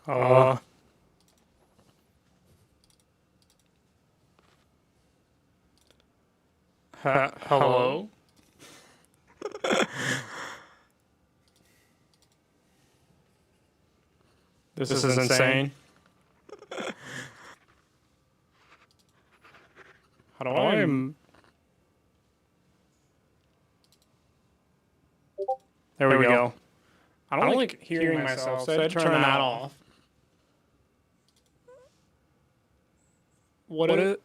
Hello? This is insane. How do I... There we go. I don't like hearing myself, so I turn that off. What it?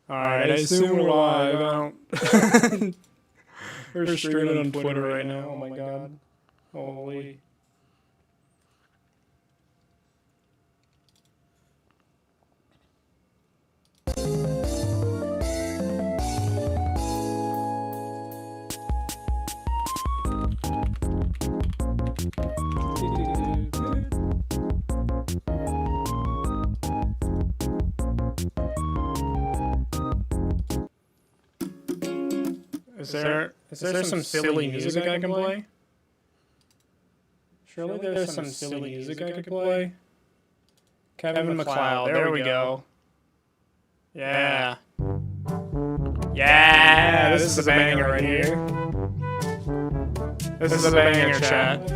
Alright, I assume we're live. I don't... We're streaming on Twitter right now. Oh my god. Holy. Is there some silly music I can play? Surely there's some silly music I could play. Kevin MacLeod, there we go. Yeah. Yeah, this is a banger right here. This is a banger, chat.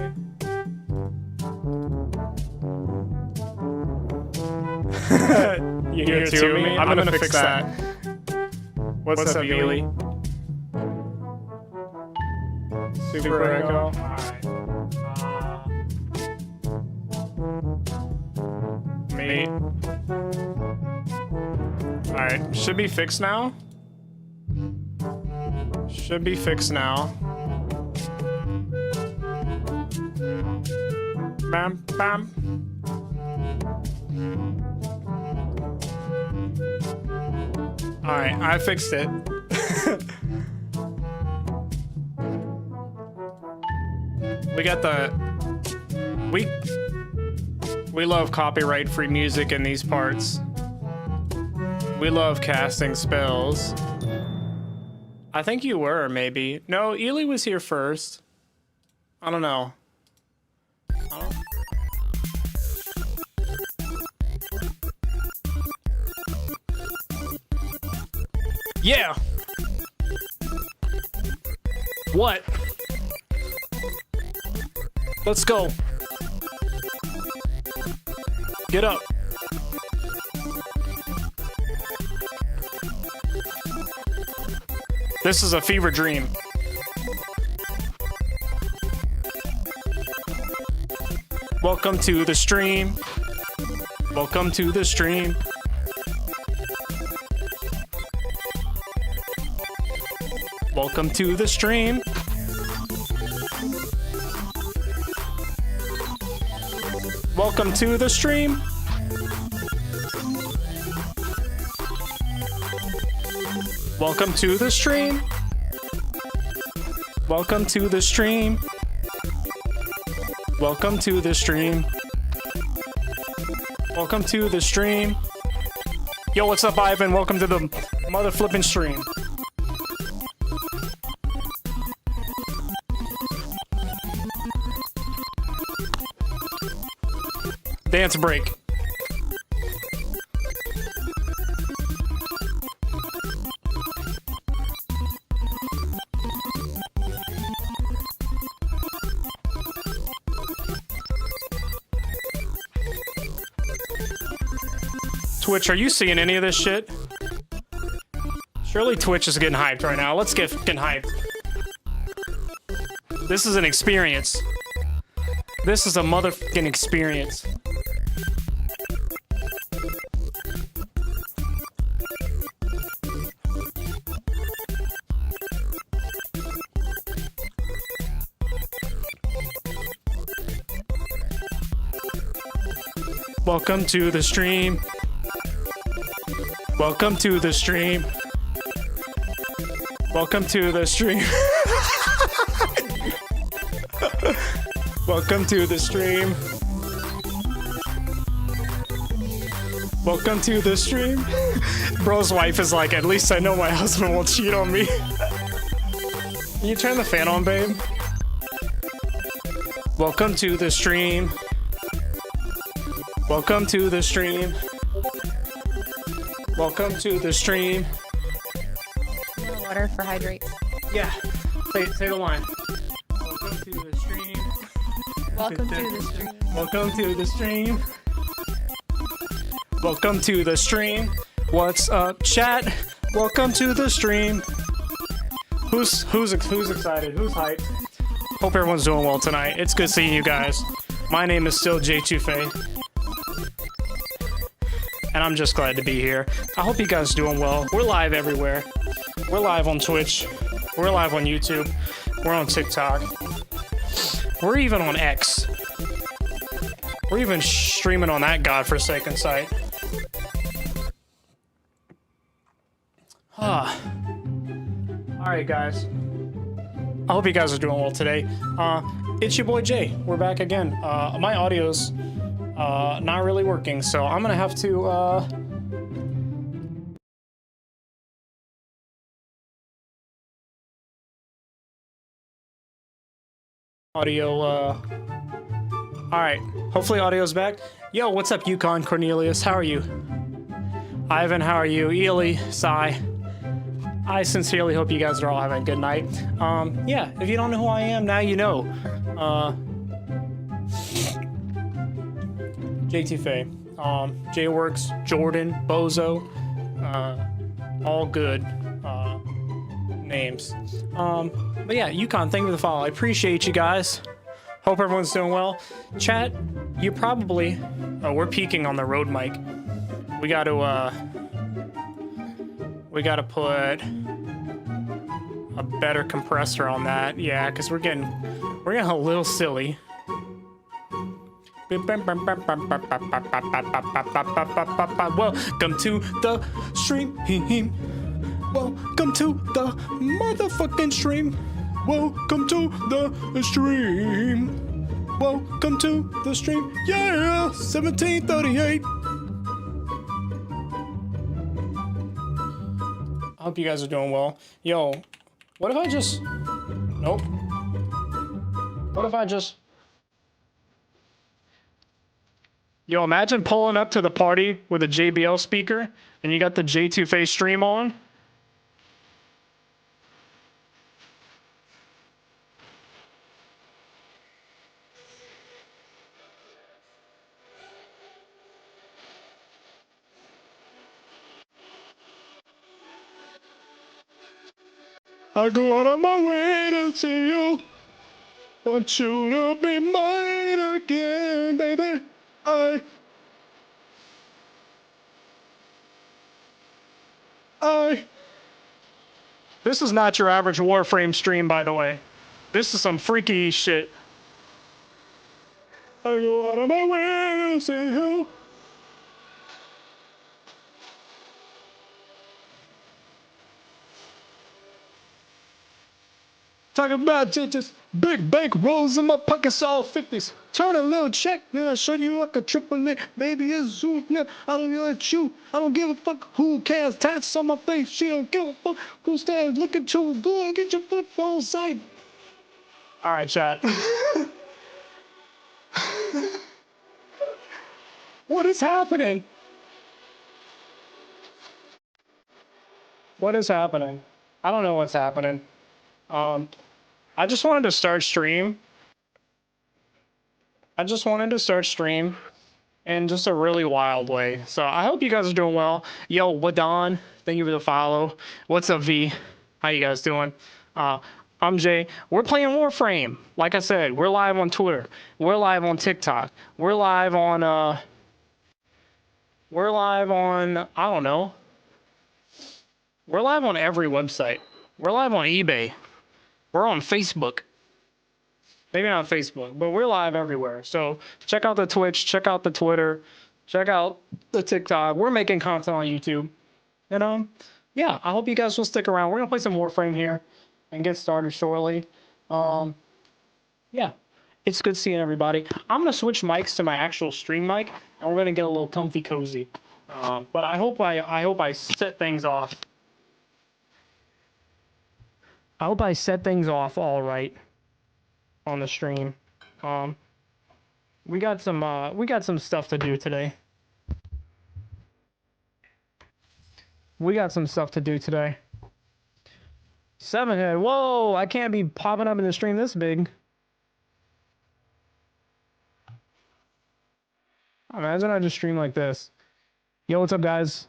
You hear two of me? I'm gonna fix that. What's up, Beely? Super echo. Me. Alright, should be fixed now. Should be fixed now. Bam, bam. Alright, I fixed it. We got the... We love copyright-free music in these parts. We love casting spells. I think you were, maybe. No, Ely was here first. I don't know. Yeah! What? Let's go. Get up. This is a fever dream. Welcome to the stream. Welcome to the stream. Welcome to the stream. Welcome to the stream. Welcome to the stream. Welcome to the stream. Welcome to the stream. Welcome to the stream. Yo, what's up, Ivan? Welcome to the mother flipping stream. Dance break. Twitch, are you seeing any of this shit? Surely Twitch is getting hyped right now. Let's get fucking hyped. This is an experience. This is a motherfucking experience. Welcome to the stream. Welcome to the stream. Welcome to the stream. Welcome to the stream. Welcome to the stream. Bro's wife is like, at least I know my husband won't cheat on me. Can you turn the fan on, babe? Welcome to the stream. Welcome to the stream. Welcome to the stream. Water for hydrate. Yeah. Say the line. Welcome to the stream. Welcome to the stream. Welcome to the stream. Welcome to the stream. What's up, chat? Welcome to the stream. Who's excited? Who's hyped? Hope everyone's doing well tonight. It's good seeing you guys. My name is still J2Faye. And I'm just glad to be here. I hope you guys are doing well. We're live everywhere. We're live on Twitch. We're live on YouTube. We're on TikTok. We're even on X. We're even streaming on that godforsaken site. Alright guys. I hope you guys are doing well today. It's your boy Jay. We're back again. My audio's not really working, so I'm gonna have to audio alright. Hopefully audio's back. Yo, what's up, Yukon Cornelius? How are you? Ivan, how are you? Ely, Sai. I sincerely hope you guys are all having a good night. Yeah, if you don't know who I am, now you know. J2Faye, J-Works, Jordan, Bozo, all good names. But yeah, Yukon, thank you for the follow. I appreciate you guys. Hope everyone's doing well. Chat, you probably... Oh, we're peaking on the Rode mic. We got to put a better compressor on that. Yeah, because we're getting a little silly. Welcome to the stream. Welcome to the motherfucking stream. Welcome to the stream. Welcome to the stream. Yeah, 1738. I hope you guys are doing well. Yo, what if I just... Nope. What if I just... Yo, imagine pulling up to the party with a JBL speaker and you got the J2Faye stream on. I go out of my way to see you. Want you to be mine again, baby. This is not your average Warframe stream, by the way. This is some freaky shit. I go out of my way to see you. Talking about just big bank rolls in my pockets, all 50s. Turn a little check, then I show you like a triple A. Maybe it's zoom, I don't let you. I don't give a fuck who cares. Tats on my face, she don't give a fuck who stands looking to the door. Get your foot on side. All right, chat. What is happening? What is happening? I don't know what's happening. I just wanted to start stream. in just a really wild way. So I hope you guys are doing well. Yo, Wadon, thank you for the follow. What's up, V? How you guys doing? I'm Jay. We're playing Warframe. Like I said, we're live on Twitter. We're live on TikTok. We're live on, I don't know. We're live on every website. We're live on eBay. We're on Facebook. Maybe not Facebook, but we're live everywhere. So check out the Twitch, check out the Twitter, check out the TikTok. We're making content on YouTube. And yeah, I hope you guys will stick around. We're gonna play some Warframe here and get started shortly. Yeah, it's good seeing everybody. I'm gonna switch mics to my actual stream mic, and we're gonna get a little comfy cozy. But I hope I set things off. I hope I set things off all right on the stream. We got some stuff to do today. Seven head. Whoa! I can't be popping up in the stream this big. Imagine I just stream like this. Yo, what's up, guys?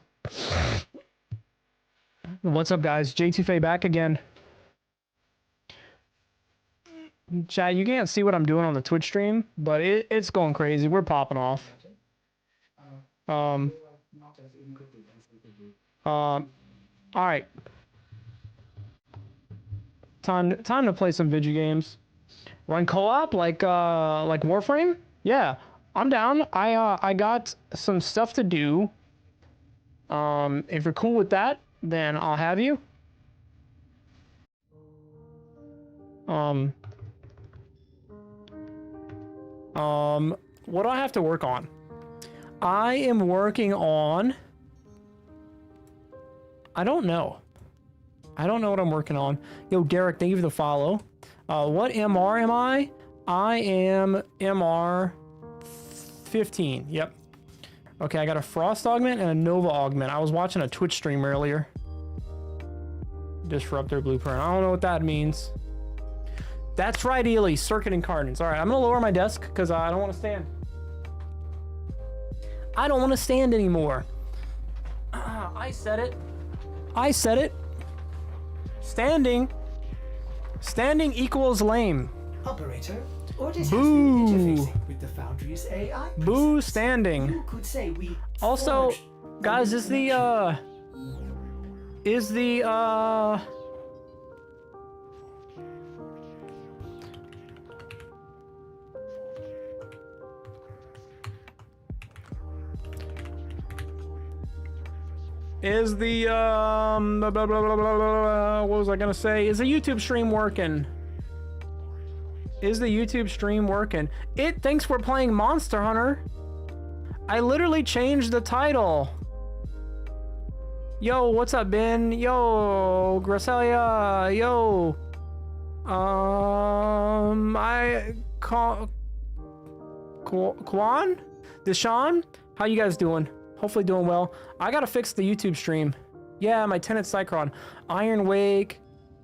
What's up, guys? J2Faye back again. Chat, you can't see what I'm doing on the Twitch stream, but it's going crazy. We're popping off. All right. Time to play some video games. Run co-op like Warframe? Yeah, I'm down. I got some stuff to do. If you're cool with that, then I'll have you. What do I have to work on? I am working on... I don't know what I'm working on. Yo, Derek, thank you for the follow. What MR am I? I am MR 15. Yep. Okay, I got a Frost Augment and a Nova Augment. I was watching a Twitch stream earlier. Disruptor Blueprint. I don't know what that means. That's right, Ely. Circuit Incarnates. All right, I'm going to lower my desk because I don't want to stand. I don't want to stand anymore. I said it. I said it. Standing equals lame. Operator, orders Boo. has been interfacing with the Foundry's AI. Boo standing. You could say we Also, forged guys, a is the blah, blah, blah, blah, blah, what was I gonna say? Is the YouTube stream working? Is the YouTube stream working? It thinks we're playing Monster Hunter. I literally changed the title. Yo, what's up, Ben? Yo, Gracelia. Yo. Kwan? Deshaun? How you guys doing? Hopefully doing well. I gotta fix the YouTube stream. Yeah, my Tenet Cycron. Iron Wake.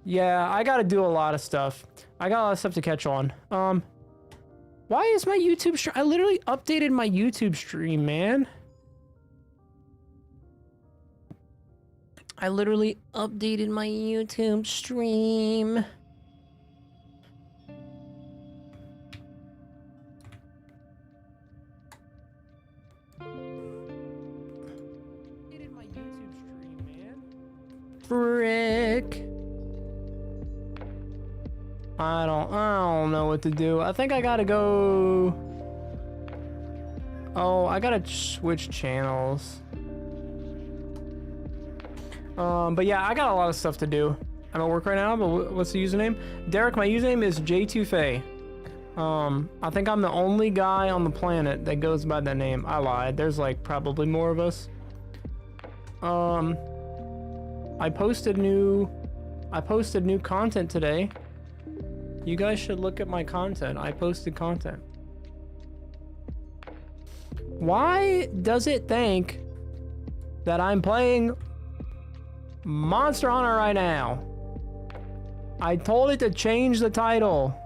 Yeah, I gotta do a lot of stuff. I got a lot of stuff to catch on. Why is my YouTube stream? I literally updated my YouTube stream, man. I literally updated my YouTube stream. Frick. I don't know what to do. I think I gotta go. Oh, I gotta switch channels. But yeah, I got a lot of stuff to do. I'm at work right now, but what's the username? Derek, my username is J2Faye. I think I'm the only guy on the planet that goes by that name. I lied. There's like probably more of us. I posted new content today. You guys should look at my content. I posted content. Why does it think that I'm playing Monster Hunter right now? I told it to change the title.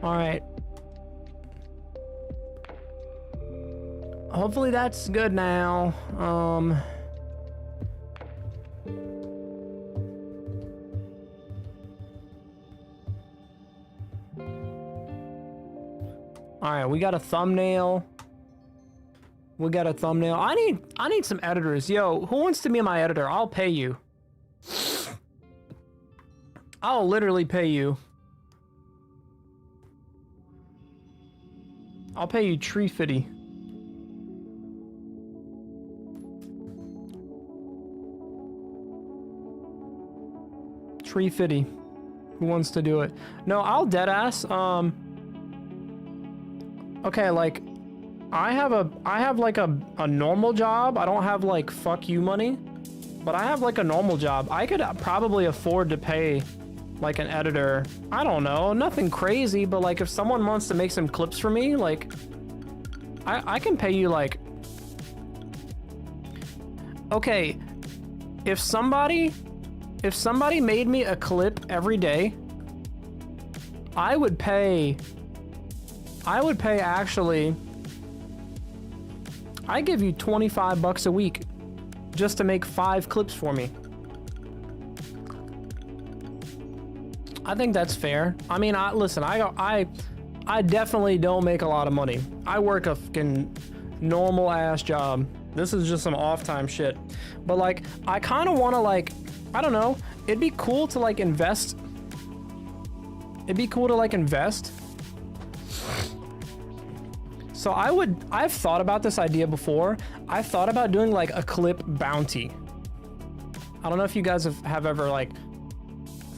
All right. Hopefully that's good now. All right, we got a thumbnail. I need some editors. Yo, who wants to be my editor? I'll pay you. I'll literally pay you. I'll pay you tree fitty. Tree fitty. Who wants to do it? No, I'll deadass. Okay, like, I have like a normal job. I don't have like fuck you money, but I have like a normal job. I could probably afford to pay like an editor. I don't know, nothing crazy, but like if someone wants to make some clips for me, like I can pay you like, okay, if somebody made me a clip every day, I would pay actually, I give you 25 bucks a week just to make 5 clips for me. I think that's fair. I mean, listen, I definitely don't make a lot of money. I work a fucking normal ass job. This is just some off time shit. But like, I kind of want to like, I don't know. It'd be cool to like invest. So I've thought about this idea before. I've thought about doing like a clip bounty. I don't know if you guys have ever like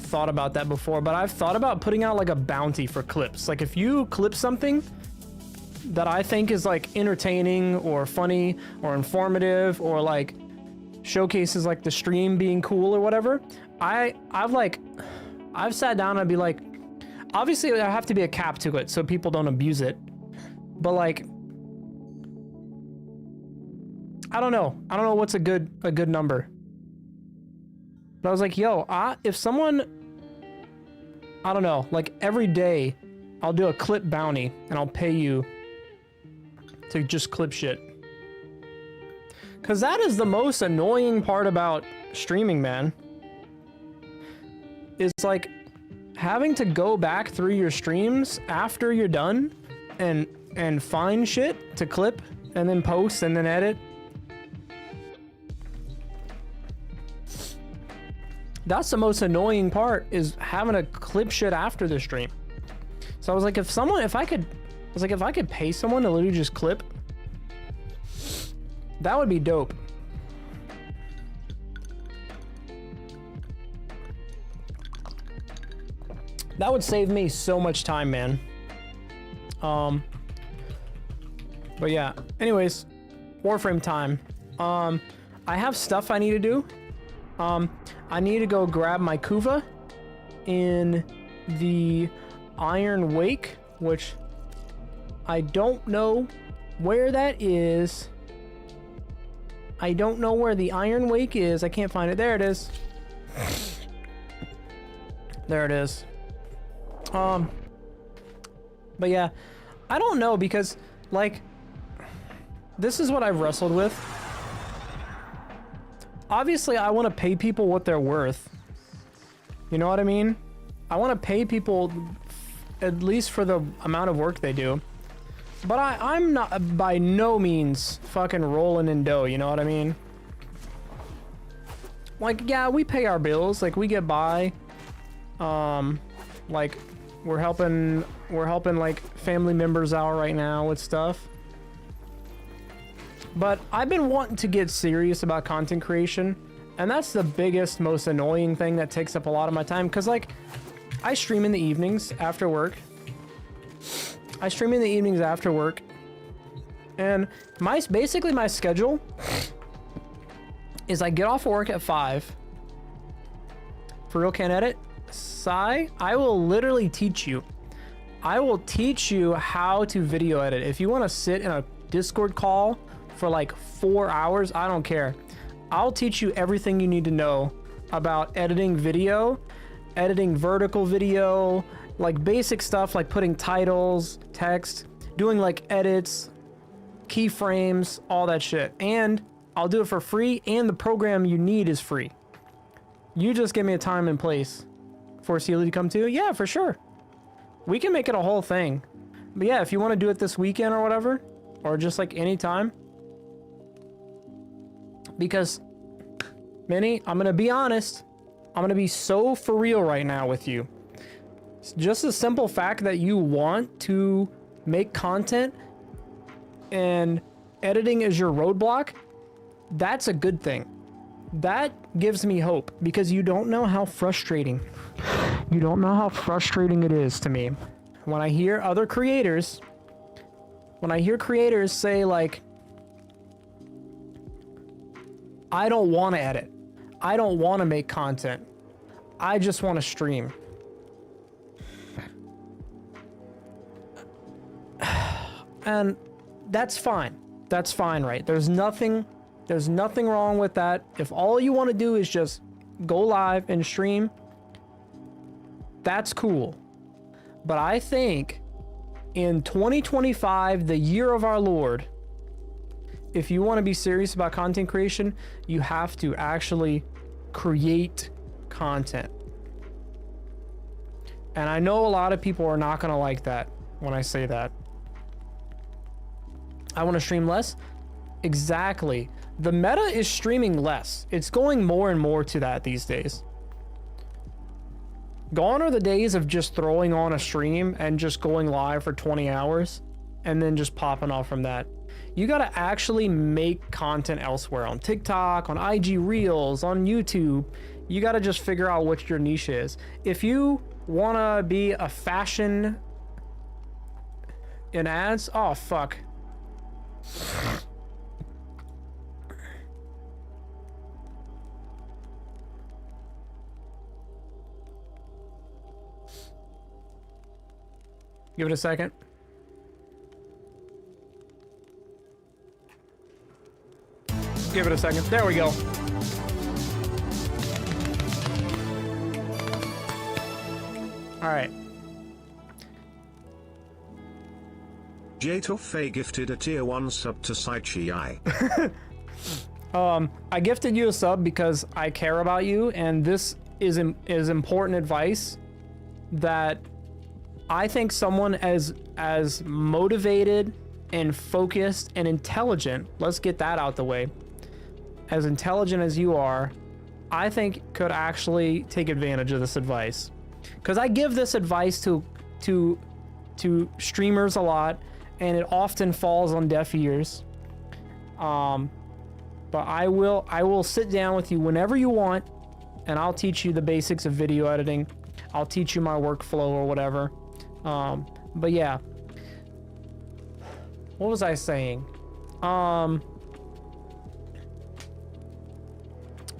thought about that before, but I've thought about putting out like a bounty for clips. Like if you clip something that I think is like entertaining or funny or informative or like showcases like the stream being cool or whatever, I've sat down and I'd be like, obviously there have to be a cap to it so people don't abuse it. But like, I don't know what's a good number. But I was like, yo, if someone, I don't know, like every day I'll do a clip bounty and I'll pay you to just clip shit. Cause that is the most annoying part about streaming, man. Is like having to go back through your streams after you're done and find shit to clip and then post and then edit. That's the most annoying part, is having to clip shit after the stream. So I was like, if I could pay someone to literally just clip, that would be dope. That would save me so much time, man. But yeah, anyways, Warframe time. I have stuff I need to do. I need to go grab my Kuva in the Iron Wake, which I don't know where that is. I don't know where the Iron Wake is. I can't find it. There it is. There it is. But yeah, I don't know, because like, this is what I've wrestled with. Obviously, I want to pay people what they're worth. You know what I mean? I want to pay people at least for the amount of work they do. But I'm not by no means fucking rolling in dough, you know what I mean? Like, yeah, we pay our bills, like we get by. Like we're helping like family members out right now with stuff. But I've been wanting to get serious about content creation, and that's the biggest, most annoying thing that takes up a lot of my time, because like I stream in the evenings after work. And basically my schedule is I get off work at 5. For real, can't edit? Sai, I will literally teach you. I will teach you how to video edit. If you want to sit in a Discord call for like 4 hours, I don't care. I'll teach you everything you need to know about editing video, editing vertical video, like basic stuff like putting titles, text, doing like edits, keyframes, all that shit. And I'll do it for free, and the program you need is free. You just give me a time and place for Sealy to come to. Yeah, for sure. We can make it a whole thing. But yeah, if you want to do it this weekend or whatever, or just like any time. Because, Minnie, I'm going to be honest. I'm going to be so for real right now with you. It's just a simple fact that you want to make content and editing is your roadblock, that's a good thing. That gives me hope because you don't know how frustrating it is to me when I hear other creators, say like, I don't want to edit. I don't want to make content. I just want to stream. And that's fine. That's fine, right? There's nothing wrong with that. If all you want to do is just go live and stream, that's cool. But I think in 2025, the year of our Lord, if you want to be serious about content creation, you have to actually create content. And I know a lot of people are not going to like that when I say that. I want to stream less. Exactly. The meta is streaming less. It's going more and more to that these days. Gone are the days of just throwing on a stream and just going live for 20 hours and then just popping off from that. You got to actually make content elsewhere, on TikTok, on IG Reels, on YouTube. You got to just figure out what your niche is. If you want to be a fashion in ads, oh fuck. Give it a second. Give it a second. There we go. All right. Jtoffe gifted a tier 1 sub to Saichi. I gifted you a sub because I care about you, and this is important advice that I think someone as motivated and focused and intelligent, let's get that out the way, as intelligent as you are, I think could actually take advantage of this advice. Because I give this advice to streamers a lot, and it often falls on deaf ears. But I will sit down with you whenever you want, and I'll teach you the basics of video editing. I'll teach you my workflow or whatever. But yeah. What was I saying?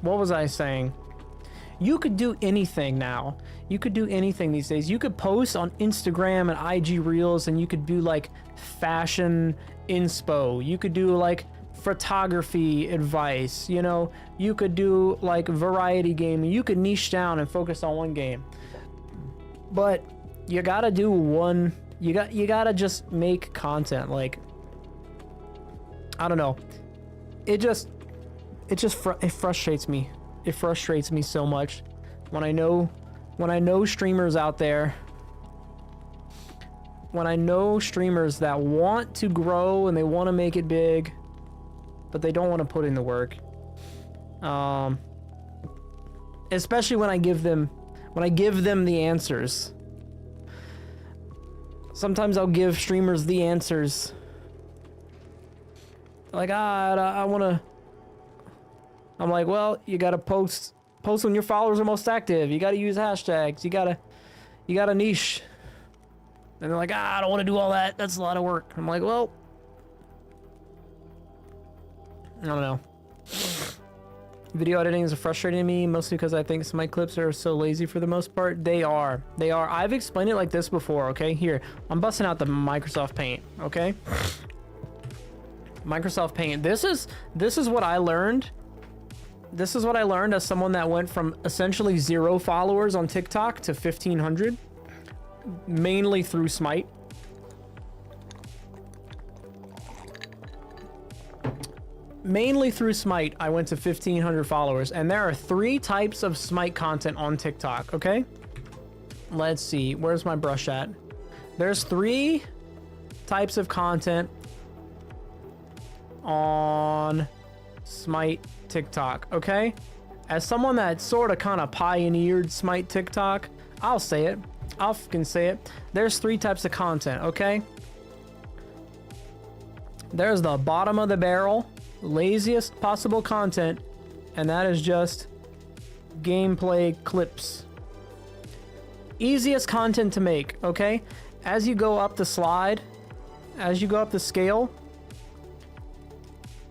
What was I saying? You could do anything now. You could do anything these days. You could post on Instagram and IG Reels, and you could do like fashion inspo. You could do like photography advice. You know, you could do like variety gaming. You could niche down and focus on one game. But you gotta do one. You gotta just make content. Like, I don't know. It frustrates me. It frustrates me so much when I know streamers out there, when I know streamers that want to grow and they want to make it big, but they don't want to put in the work. Especially when I give them the answers. Sometimes I'll give streamers the answers. Like, I want to. I'm like, well, you gotta post when your followers are most active. You gotta use hashtags. You gotta niche. And they're like, I don't want to do all that. That's a lot of work. I'm like, well, I don't know. Video editing is frustrating to me, mostly because I think Smite clips are so lazy for the most part. They are. I've explained it like this before, okay? Here, I'm busting out the Microsoft Paint, okay? Microsoft Paint. This is what I learned. This is what I learned as someone that went from essentially 0 followers on TikTok to 1,500, mainly through Smite. Mainly through Smite, I went to 1,500 followers, and there are 3 types of Smite content on TikTok, okay? Let's see, where's my brush at? There's 3 types of content on Smite TikTok, okay? As someone that sort of kind of pioneered Smite TikTok, I'll say it. I'll fucking say it. There's 3 types of content, okay? There's the bottom of the barrel, laziest possible content, and that is just gameplay clips. Easiest content to make, okay? As you go up the slide, as you go up the scale,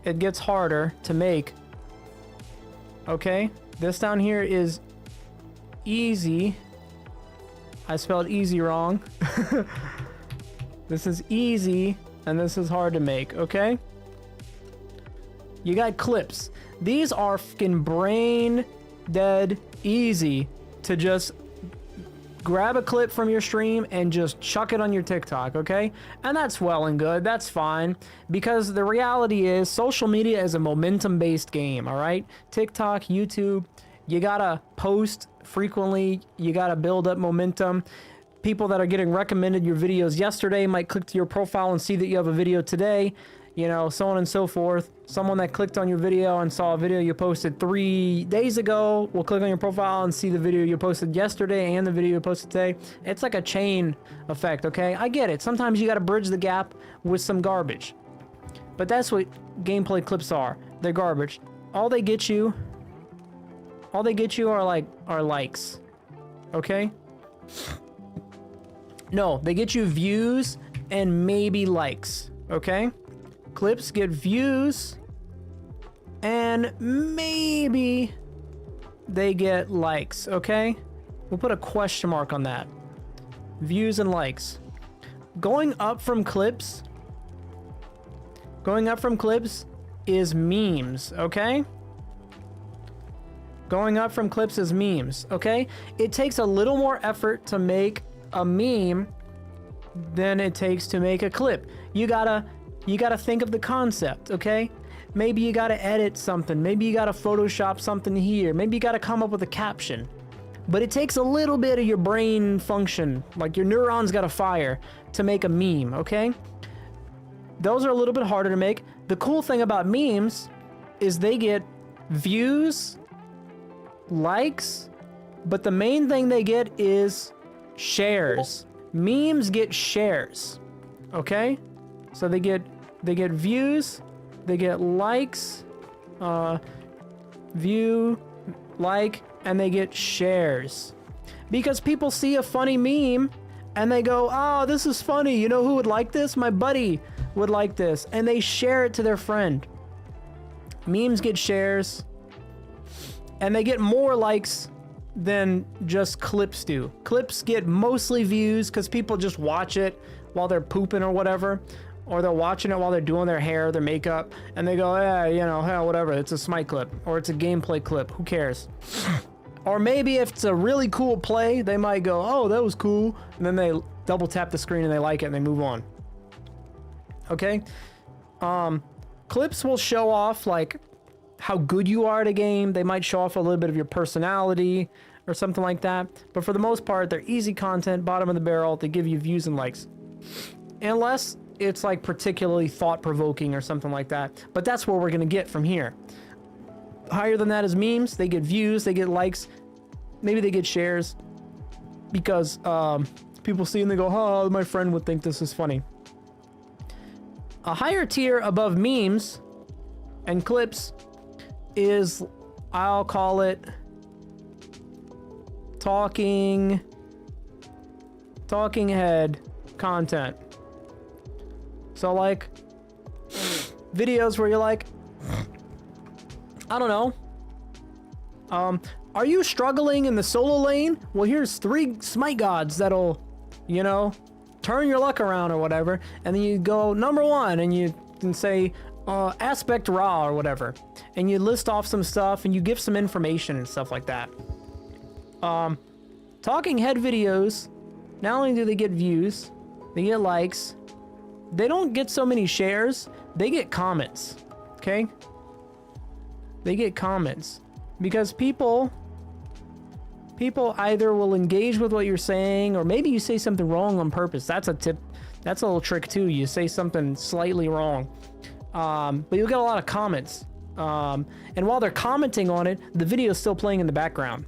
it gets harder to make. Okay? This down here is easy. I spelled easy wrong. This is easy, and this is hard to make, okay? You got clips. These are fucking brain dead easy to just grab a clip from your stream and just chuck it on your TikTok, okay? And that's well and good, that's fine. Because the reality is, social media is a momentum-based game, all right? TikTok, YouTube, you gotta post frequently, you gotta build up momentum. People that are getting recommended your videos yesterday might click to your profile and see that you have a video today, you know, so on and so forth. Someone that clicked on your video and saw a video you posted 3 days ago will click on your profile and see the video you posted yesterday and the video you posted today. It's like a chain effect, okay? I get it. Sometimes you got to bridge the gap with some garbage. But that's what gameplay clips are. They're garbage. All they get you are likes. Okay? No, they get you views and maybe likes, okay? Clips get views and maybe they get likes, okay? We'll put a question mark on that. Views and likes. Going up from clips is memes, okay? Going up from clips is memes, okay? It takes a little more effort to make a meme than it takes to make a clip. You gotta think of the concept, okay? Maybe you gotta edit something. Maybe you gotta Photoshop something here. Maybe you gotta come up with a caption. But it takes a little bit of your brain function, like your neurons gotta fire to make a meme, okay? Those are a little bit harder to make. The cool thing about memes is they get views, likes, but the main thing they get is shares. Memes get shares, okay? So they get views, they get likes, view, like, and they get shares. Because people see a funny meme and they go, oh, this is funny. You know who would like this? My buddy would like this. And they share it to their friend. Memes get shares and they get more likes than just clips do. Clips get mostly views because people just watch it while they're pooping or whatever. Or they're watching it while they're doing their hair, their makeup, and they go, yeah, you know, hell, whatever. It's a Smite clip, or it's a gameplay clip. Who cares? Or maybe if it's a really cool play, they might go, oh, that was cool. And then they double tap the screen and they like it and they move on. Okay? Clips will show off, like, how good you are at a game. They might show off a little bit of your personality or something like that. But for the most part, they're easy content, bottom of the barrel. They give you views and likes. Unless it's like particularly thought-provoking or something like that. But that's where we're gonna get from here. Higher than that is memes. They get views, they get likes, maybe they get shares because people see and they go, oh, my friend would think this is funny. A higher tier above memes and clips is, I'll call it talking head content. So like videos where you're like, I don't know. Are you struggling in the solo lane? Well, here's 3 Smite gods that'll, you know, turn your luck around or whatever. And then you go number 1 and you can say aspect raw or whatever. And you list off some stuff and you give some information and stuff like that. Talking head videos, not only do they get views, they get likes, they don't get so many shares, they get comments, okay? They get comments because people either will engage with what you're saying or maybe you say something wrong on purpose. That's a tip. That's a little trick too. You say something slightly wrong, but you'll get a lot of comments. And while they're commenting on it, the video is still playing in the background.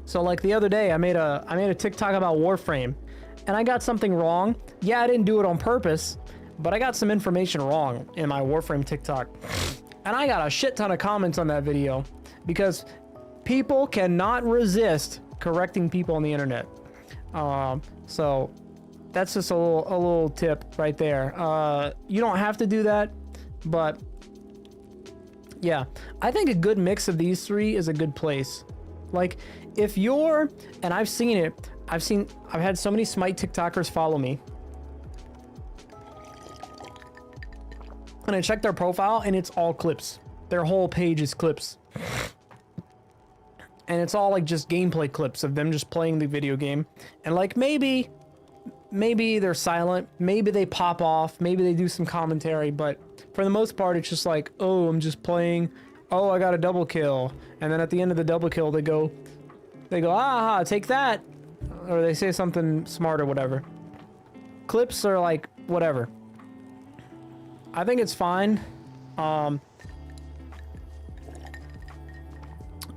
So like the other day, I made a TikTok about Warframe and I got something wrong. Yeah, I didn't do it on purpose, but I got some information wrong in my Warframe TikTok. And I got a shit ton of comments on that video because people cannot resist correcting people on the internet. So that's just a little tip right there. You don't have to do that, but yeah, I think a good mix of these three is a good place. Like if you're, and I've seen it, I've had so many Smite TikTokers follow me. And I checked their profile and it's all clips. Their whole page is clips. And it's all like just gameplay clips of them just playing the video game. And like maybe they're silent, maybe they pop off, maybe they do some commentary, but for the most part it's just like, oh, I'm just playing, oh, I got a double kill. And then at the end of the double kill they go, ah, take that. Or they say something smart or whatever. Clips are like, whatever. I think it's fine.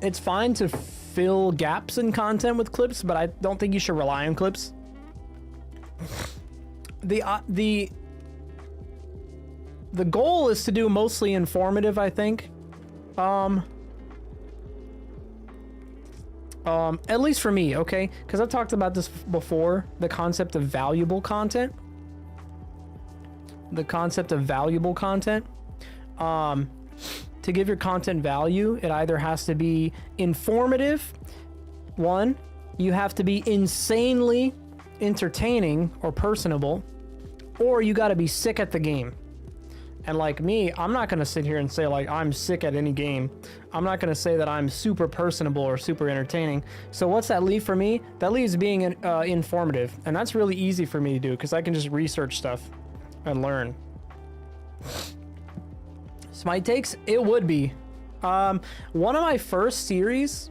It's fine to fill gaps in content with clips, but I don't think you should rely on clips. The goal is to do mostly informative, I think. At least for me, okay? Because I've talked about this before, the concept of valuable content. The concept of valuable content. To give your content value, it either has to be informative. One, you have to be insanely entertaining or personable, or you got to be sick at the game. And like me, I'm not going to sit here and say like I'm sick at any game. I'm not going to say that I'm super personable or super entertaining. So what's that leave for me? That leaves being informative. And that's really easy for me to do because I can just research stuff and learn. Smite takes? It would be. One of my first series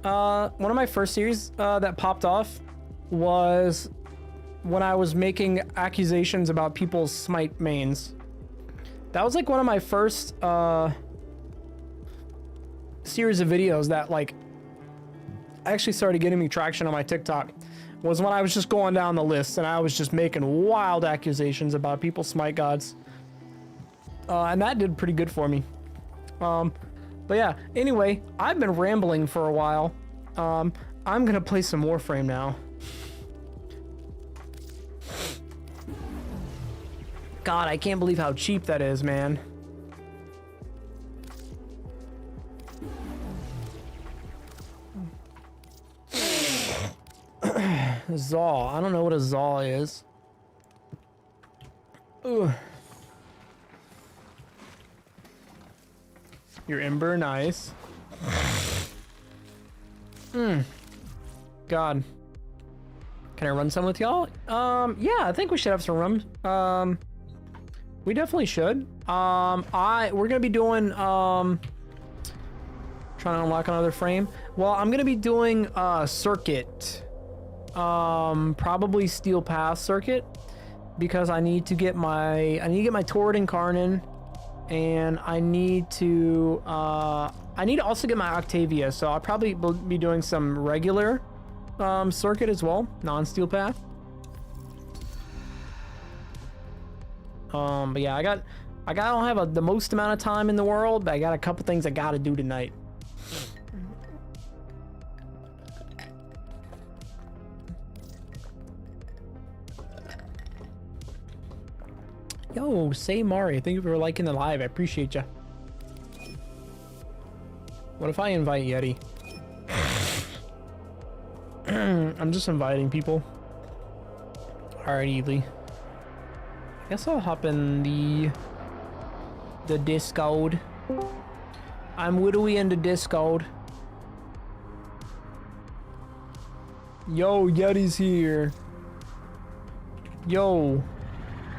that popped off was when I was making accusations about people's Smite mains. That was like one of my first series of videos that like actually started getting me traction on my TikTok. Was when I was just going down the list and I was just making wild accusations about people's Smite gods. And that did pretty good for me. But yeah, anyway, I've been rambling for a while. I'm gonna play some Warframe now. God, I can't believe how cheap that is, man. Zaw. I don't know what a Zaw is. Ugh. Your Ember, nice. God. Can I run some with y'all? Yeah, I think we should have some rum. We definitely should. We're gonna be doing, trying to unlock another frame. Well, I'm gonna be doing, circuit. Probably Steel Path circuit. Because I need to get my Torrid Incarnon. And I need to also get my Octavia, so I'll probably be doing some regular circuit as well, non-Steel Path. But yeah, I don't have the most amount of time in the world, but I got a couple things I gotta do tonight. Yo, say Mari, thank you for liking the live. I appreciate ya. What if I invite Yeti? I'm just inviting people. Alright, Ely. I guess I'll hop in the Discord. I'm widowy in the Discord. Yo, Yeti's here. Yo.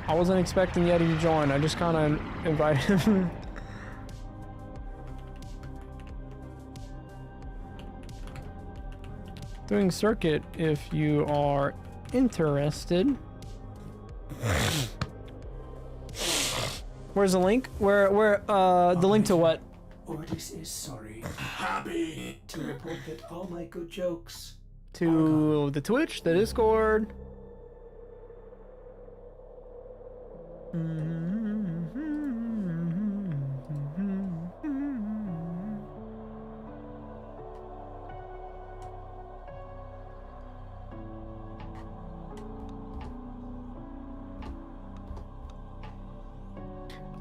I wasn't expecting Yeti to join. I just kind of invited him. Doing circuit if you are interested. Where's the link? Where the link to what? Ordis is sorry. Happy to report that all my good jokes To the Twitch, the Discord.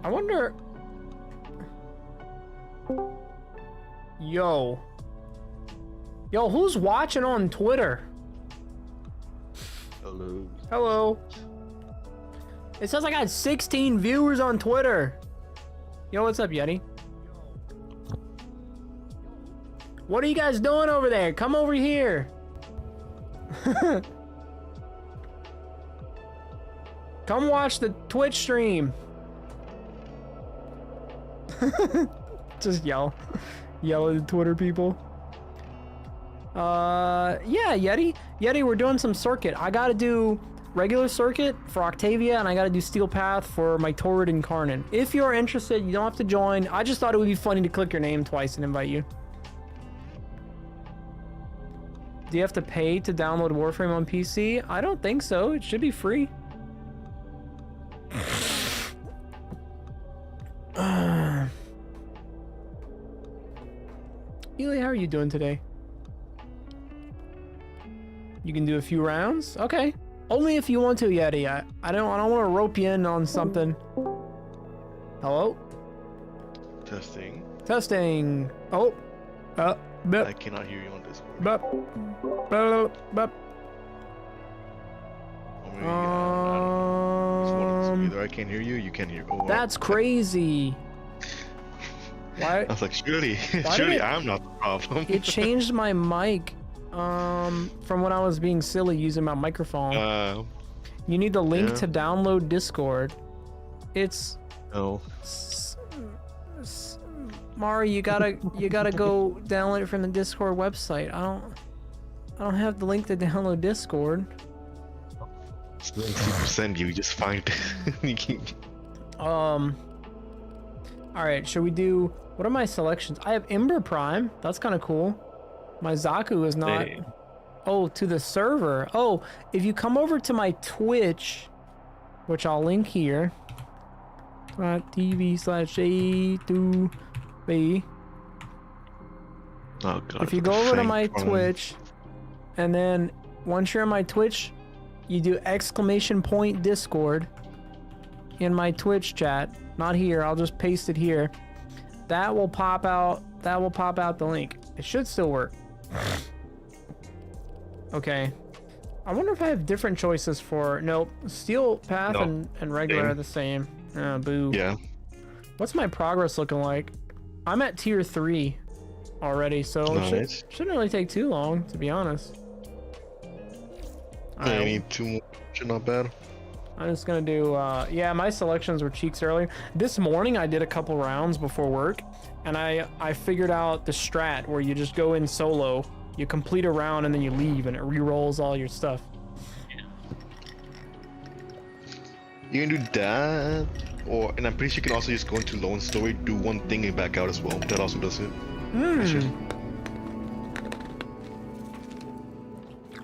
I wonder. Yo, who's watching on Twitter? Hello. Hello. It says I got 16 viewers on Twitter. Yo, what's up, Yeti? What are you guys doing over there? Come over here. Come watch the Twitch stream. Just yell at the Twitter people. Yeah, Yeti, we're doing some circuit. I gotta do regular circuit for Octavia, and I gotta do Steel Path for my Torrid and Karnan. If you're interested, you don't have to join. I just thought it would be funny to click your name twice and invite you. Do you have to pay to download Warframe on PC? I don't think so. It should be free. Ely, how are you doing today? You can do a few rounds? Okay. Only if you want to, Yeti. I don't want to rope you in on something. Hello? Testing. Oh. I cannot hear you on Discord. Bup. Either I can't hear you, you can't hear. Oh, that's crazy. Why? I was like, surely it, I'm not the problem. It changed my mic from when I was being silly using my microphone. You need the link to download Discord. It's no. Mari, you gotta go download it from the Discord website. I don't have the link to download Discord. Send you just find all right, should we do, what are my selections? I have Ember Prime. That's kind of cool. My Zaku is not. Hey. Oh, to the server. Oh, if you come over to my Twitch, which I'll link here, TV/A2B. Oh god. If you go over to my Twitch, and then once you're on my Twitch, you do ! Discord in my Twitch chat. Not here, I'll just paste it here. That will pop out the link. It should still work. Okay. I wonder if I have different choices for, nope. Steel Path and regular are the same. Boo. Yeah. What's my progress looking like? I'm at tier 3 already, so nice. shouldn't really take too long, to be honest. I need 2 more, not bad. I'm just gonna do, yeah, my selections were cheeks earlier. This morning I did a couple rounds before work, and I figured out the strat where you just go in solo, you complete a round, and then you leave, and it re-rolls all your stuff. You can do that, and I'm pretty sure you can also just go into Lone Story, do one thing, and back out as well. That also does it.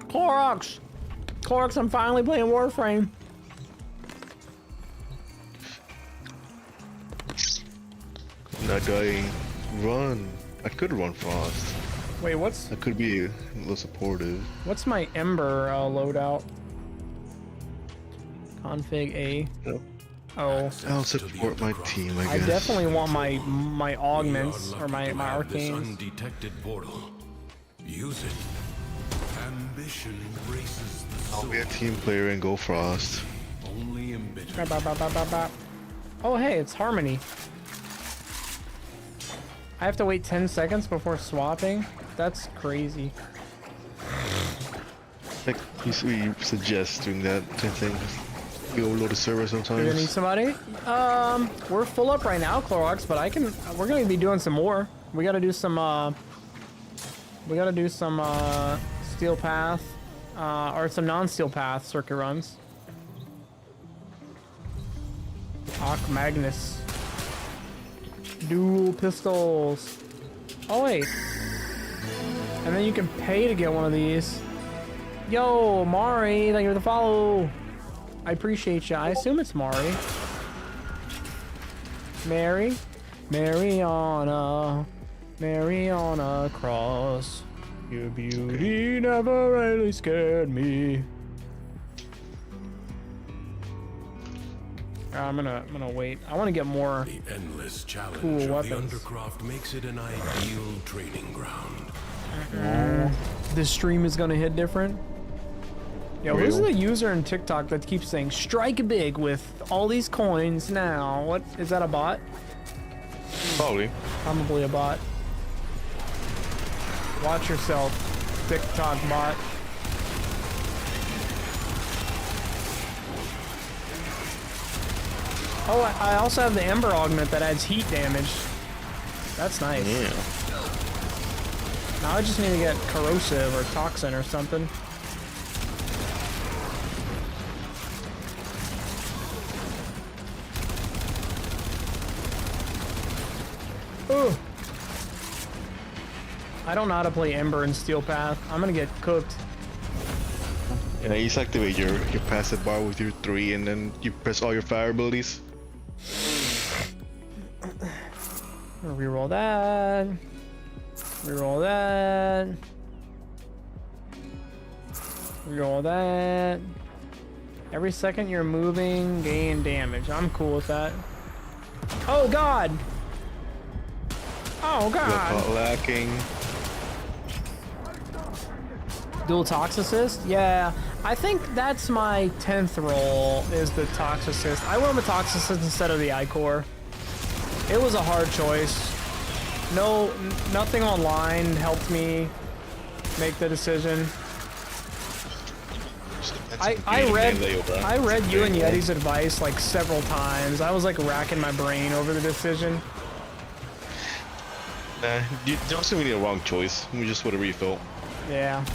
Clorox, I'm finally playing Warframe. That guy, run. I could run fast. Wait, I could be a little supportive. what's my Ember loadout? Config A. Yep. Oh. I'll support my team, I guess. I definitely want my augments or my arcanes. Undetected portal. Use it. Ambition embraces the soul. I'll be a team player and go frost. Only embittered. Oh, hey, it's Harmony. I have to wait 10 seconds before swapping? That's crazy. Like, we suggest doing that kind of thing. You overload the server sometimes. You're gonna need somebody? We're full up right now, Clorox, but we're gonna be doing some more. We gotta do some, Steel Path, or some non-Steel Path circuit runs. Hawk Magnus. Dual pistols. Oh wait. And then you can pay to get one of these. Yo, Mari, thank you for the follow. I appreciate you. I assume it's Mari. Mary, Mariana, Mariana Cross. Your beauty never really scared me. I'm gonna wait. I want to get more. The endless challenge Cool of the weapons. Undercroft makes it an ideal training ground. This stream is gonna hit different. Yo, who's the user in TikTok that keeps saying "strike big" with all these coins now? What is that, a bot? Probably. Probably a bot. Watch yourself, TikTok bot. Oh, I also have the Ember Augment that adds heat damage. That's nice. Yeah. Now I just need to get Corrosive or Toxin or something. Ooh. I don't know how to play Ember and Steel Path. I'm gonna get cooked. Yeah, you just activate your passive bar with your 3 and then you press all your fire abilities. Reroll that. Reroll that. Reroll that. Every second you're moving, gain damage. I'm cool with that. Oh god! Oh god! Caught lacking. Dual Toxicist? Yeah, I think that's my 10th roll, is the Toxicist. I went with Toxicist instead of the Ichor. It was a hard choice. Nothing online helped me make the decision. I read you and Yeti's advice like several times. I was like racking my brain over the decision. Nah, there wasn't really a wrong choice. It was just whatever you felt. Yeah.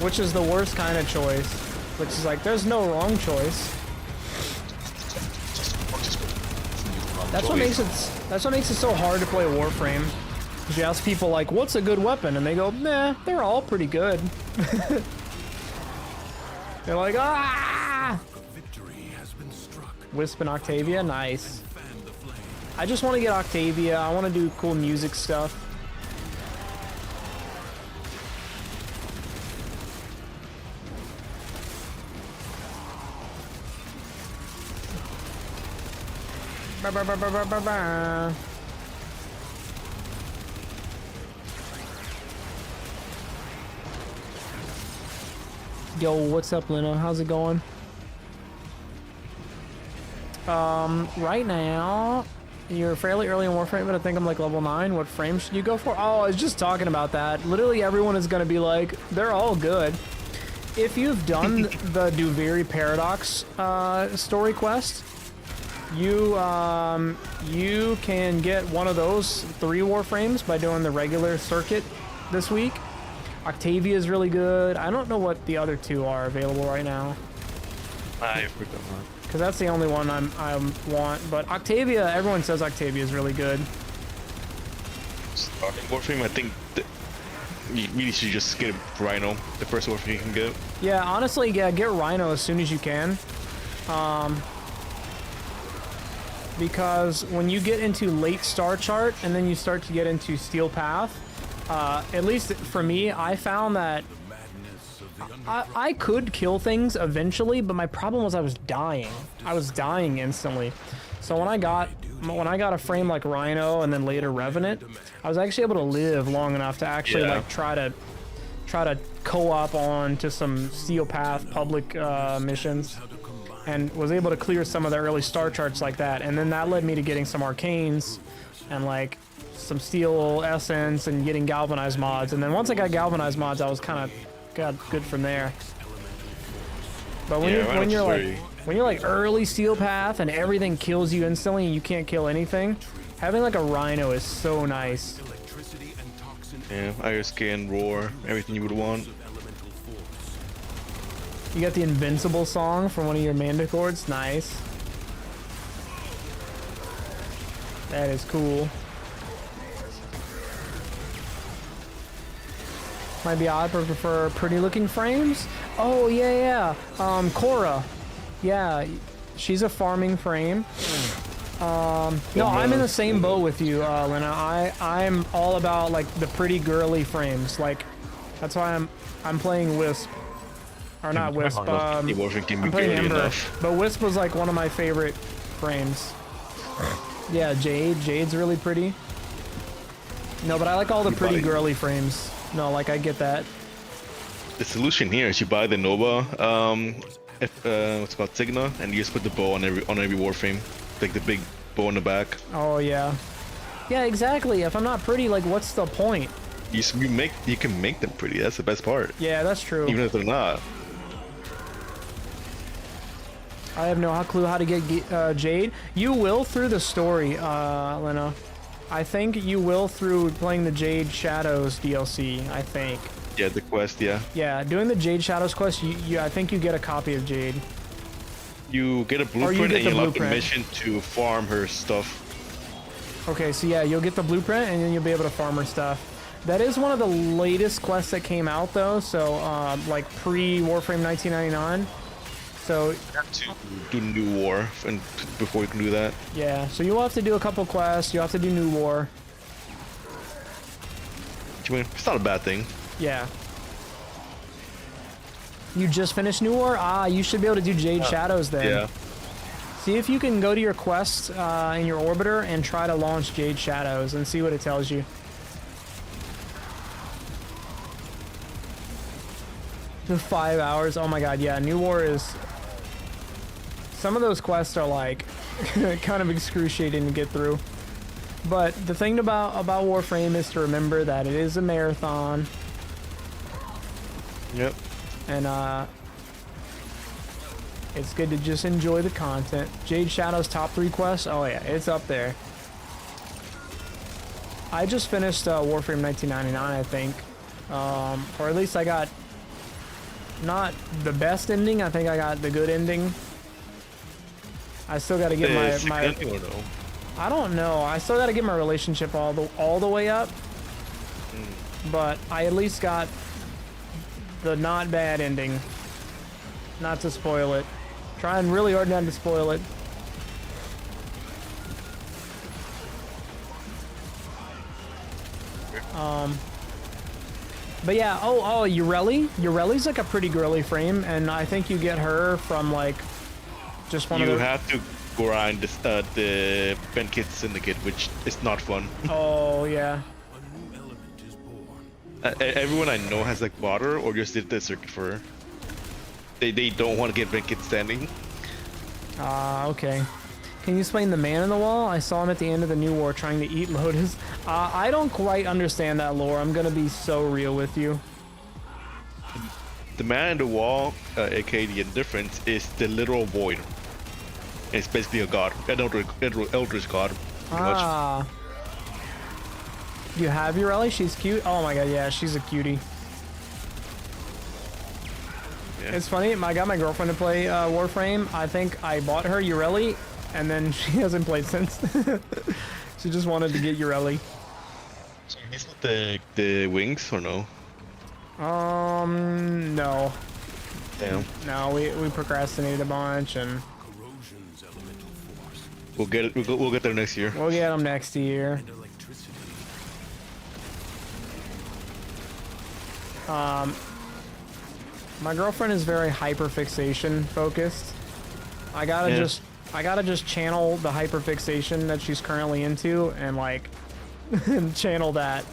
Which is the worst kind of choice. Which is like, there's no wrong choice. That's what makes it so hard to play Warframe. Because you ask people like, what's a good weapon? And they go, nah, they're all pretty good. They're like, ah! Victory has been struck. Wisp and Octavia, nice. I just want to get Octavia. I want to do cool music stuff. Ba, ba, ba, ba, ba, ba, ba. Yo, what's up, Lena? How's it going? Right now, you're fairly early in Warframe, but I think I'm like level 9. What frame should you go for? Oh, I was just talking about that. Literally everyone is going to be like, they're all good. If you've done the Duviri Paradox story quest, you can get one of those 3 Warframes by doing the regular circuit this week. Octavia is really good. I don't know what the other 2 are available right now. I forgot. Because that's the only one I want. But Octavia, everyone says Octavia is really good. Starting Warframe, I think you really should just get a Rhino, the first Warframe you can get. Yeah, honestly, yeah, get Rhino as soon as you can. Because when you get into late Star Chart and then you start to get into Steel Path, at least for me, I found that I could kill things eventually, but my problem was I was dying. I was dying instantly. So when I got a frame like Rhino and then later Revenant, I was actually able to live long enough to actually like try to co-op on to some Steel Path public missions, and was able to clear some of the early Star Charts like that. And then that led me to getting some Arcanes and like some Steel Essence and getting Galvanized mods. And then once I got Galvanized mods, I was kind of got good from there. But when you're like early Steel Path and everything kills you instantly and you can't kill anything, having like a Rhino is so nice. Yeah, Iron Skin, Roar, everything you would want. You got the Invincible song from one of your Manticords, nice. That is cool. Might be odd, but prefer pretty looking frames. Oh yeah. Cora. Yeah, she's a farming frame. No, I'm in the same boat with you, Lena. I'm all about like the pretty girly frames. Like that's why I'm playing Wisp, or not Wisp. Warframe can be I'm playing girly Ember, enough. but Wisp was like one of my favorite frames. Yeah, Jade's really pretty. No, but I like all the pretty girly frames. No, like I get that. The solution here is you buy the Nova, what's it called, Signa, and you just put the bow on every Warframe, like the big bow in the back. Oh yeah, yeah, exactly. If I'm not pretty, like, what's the point? You can make them pretty. That's the best part. Yeah, that's true. Even if they're not. I have no clue how to get Jade. You will through the story, Lena. I think you will through playing the Jade Shadows DLC. I think. Yeah, the quest. Yeah. Yeah, doing the Jade Shadows quest. I think you get a copy of Jade. You get a blueprint and you unlock the mission to farm her stuff. Okay, so yeah, you'll get the blueprint and then you'll be able to farm her stuff. That is one of the latest quests that came out though, so like pre-Warframe 1999. So you have to do New War and before you can do that. Yeah, so you'll have to do a couple quests. You'll have to do New War. It's not a bad thing. Yeah. You just finished New War? Ah, you should be able to do Jade Shadows then. Yeah. See if you can go to your quest in your orbiter and try to launch Jade Shadows and see what it tells you. The 5 hours. Oh my god, yeah. New War is... Some of those quests are like kind of excruciating to get through. But the thing about Warframe is to remember that it is a marathon. Yep. And it's good to just enjoy the content. Jade Shadow's top 3 quests. Oh yeah, it's up there. I just finished Warframe 1999, I think. Or at least I got not the best ending. I think I got the good ending. I still got to get my ending or no? I don't know. I still got to get my relationship all the way up. But I at least got the not bad ending. Not to spoil it. Trying really hard not to spoil it. But yeah, oh, Ureli? Ureli's like a pretty girly frame, and I think you get her from like just one of the... You have to grind the Benkit Syndicate, which is not fun. Oh, yeah. A new element is born. Everyone I know has like bought her or just did the circuit for her. They don't want to get Benkit standing. Okay. Can you explain the man in the wall? I saw him at the end of the New War trying to eat Lotus. I don't quite understand that lore. I'm gonna be so real with you. The man in the wall, aka the Indifference, is the literal void. It's basically a god, an eldritch god. Ah. You have Ureli? She's cute. Oh my god, yeah, she's a cutie. Yeah. It's funny. I got my girlfriend to play Warframe. I think I bought her Ureli, and then she hasn't played since. She just wanted to get Ureli. So you missed the wings or no? No. Damn. No, we procrastinated a bunch, and Corrosion's elemental force. We'll get it. We'll get there next year. we'll get them next year. And electricity. My girlfriend is very hyperfixation focused. I gotta just channel the hyperfixation that she's currently into and like channel that.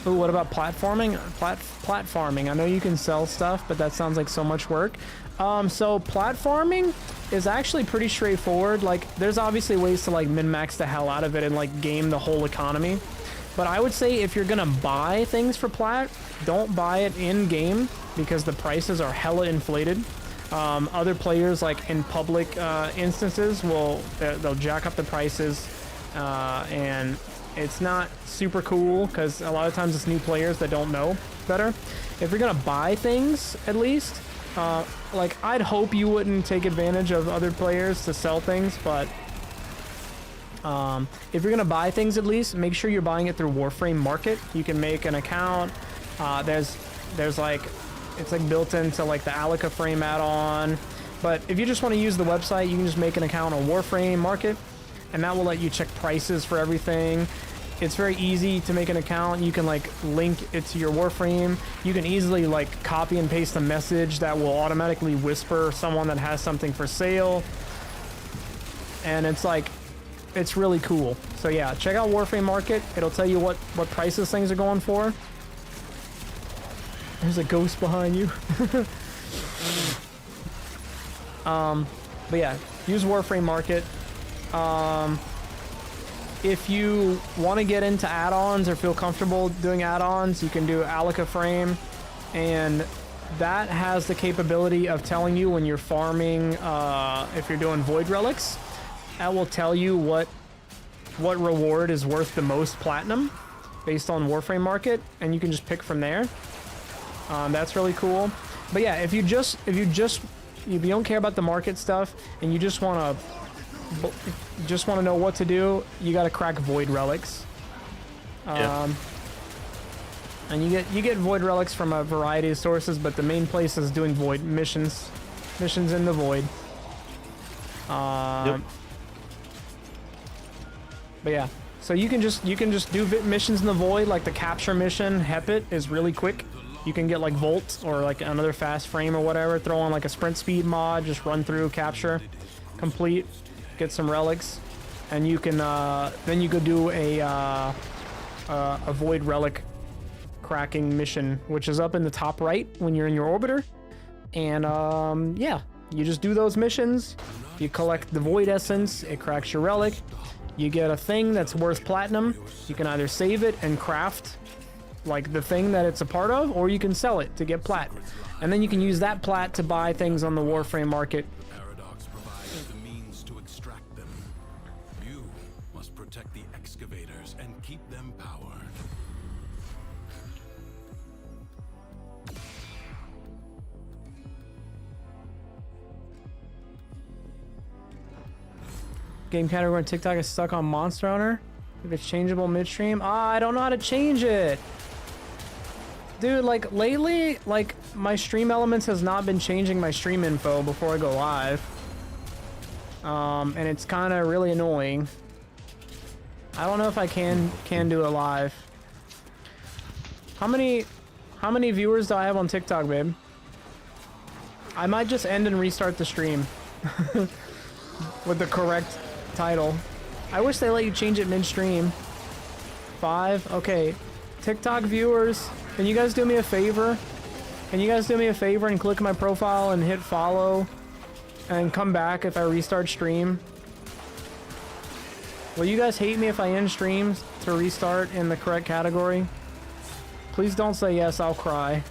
Ooh, what about platforming? Platforming. I know you can sell stuff, but that sounds like so much work. So platforming is actually pretty straightforward. Like, there's obviously ways to like min-max the hell out of it and like game the whole economy. But I would say if you're gonna buy things for plat, don't buy it in game because the prices are hella inflated. Other players, like in public instances, they'll jack up the prices, and it's not super cool because a lot of times it's new players that don't know better. If you're gonna buy things, at least, like I'd hope you wouldn't take advantage of other players to sell things, but If you're gonna buy things, at least make sure you're buying it through Warframe Market. You can make an account. There's like, it's like built into like the Alaka Frame add-on. But if you just want to use the website, you can just make an account on Warframe Market, and that will let you check prices for everything. It's very easy to make an account. You can like link it to your Warframe. You can easily like copy and paste a message that will automatically whisper someone that has something for sale. And it's like, it's really cool. So yeah, check out Warframe Market. It'll tell you what prices things are going for. There's a ghost behind you. But yeah, use Warframe Market. If you want to get into add-ons or feel comfortable doing add-ons, you can do Alaka Frame, and that has the capability of telling you when you're farming, if you're doing Void Relics, that will tell you what reward is worth the most platinum based on Warframe Market, and you can just pick from there. That's really cool. But yeah, if you don't care about the market stuff and you just want to know what to do, you got to crack Void Relics. And you get Void Relics from a variety of sources, but the main place is doing Void missions in the Void. But yeah, so you can just do missions in the Void, like the capture mission. Hepit is really quick. You can get like Volt or like another fast frame or whatever. Throw on like a sprint speed mod. Just run through, capture, complete, get some relics, and you can then you could do a Void Relic cracking mission, which is up in the top right when you're in your orbiter. And yeah, you just do those missions. You collect the Void Essence. It cracks your relic. You get a thing that's worth platinum. You can either save it and craft like the thing that it's a part of, or you can sell it to get plat. And then you can use that plat to buy things on the Warframe Market. Paradox provides the means to extract them. You must protect the excavators and keep them powered. Game category on TikTok is stuck on Monster Hunter. If it's changeable midstream, I don't know how to change it. Dude, like lately, like my stream elements has not been changing my stream info before I go live. And it's kind of really annoying. I don't know if I can do it live. How many viewers do I have on TikTok, babe? I might just end and restart the stream with the correct title. I wish they let you change it mid-stream. 5, okay. TikTok viewers, can you guys do me a favor? Can you guys do me a favor and click my profile and hit follow and come back if I restart stream? Will you guys hate me if I end streams to restart in the correct category? Please don't say yes, I'll cry.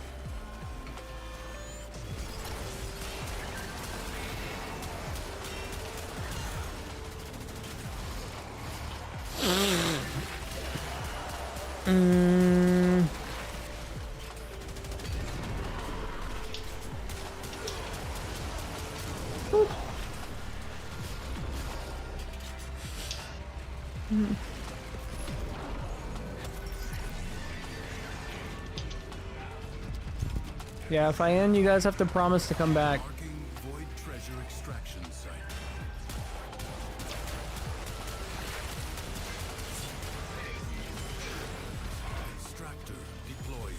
Yeah, if I end, you guys have to promise to come back. Marking Void Treasure Extraction Site. Extractor deployed.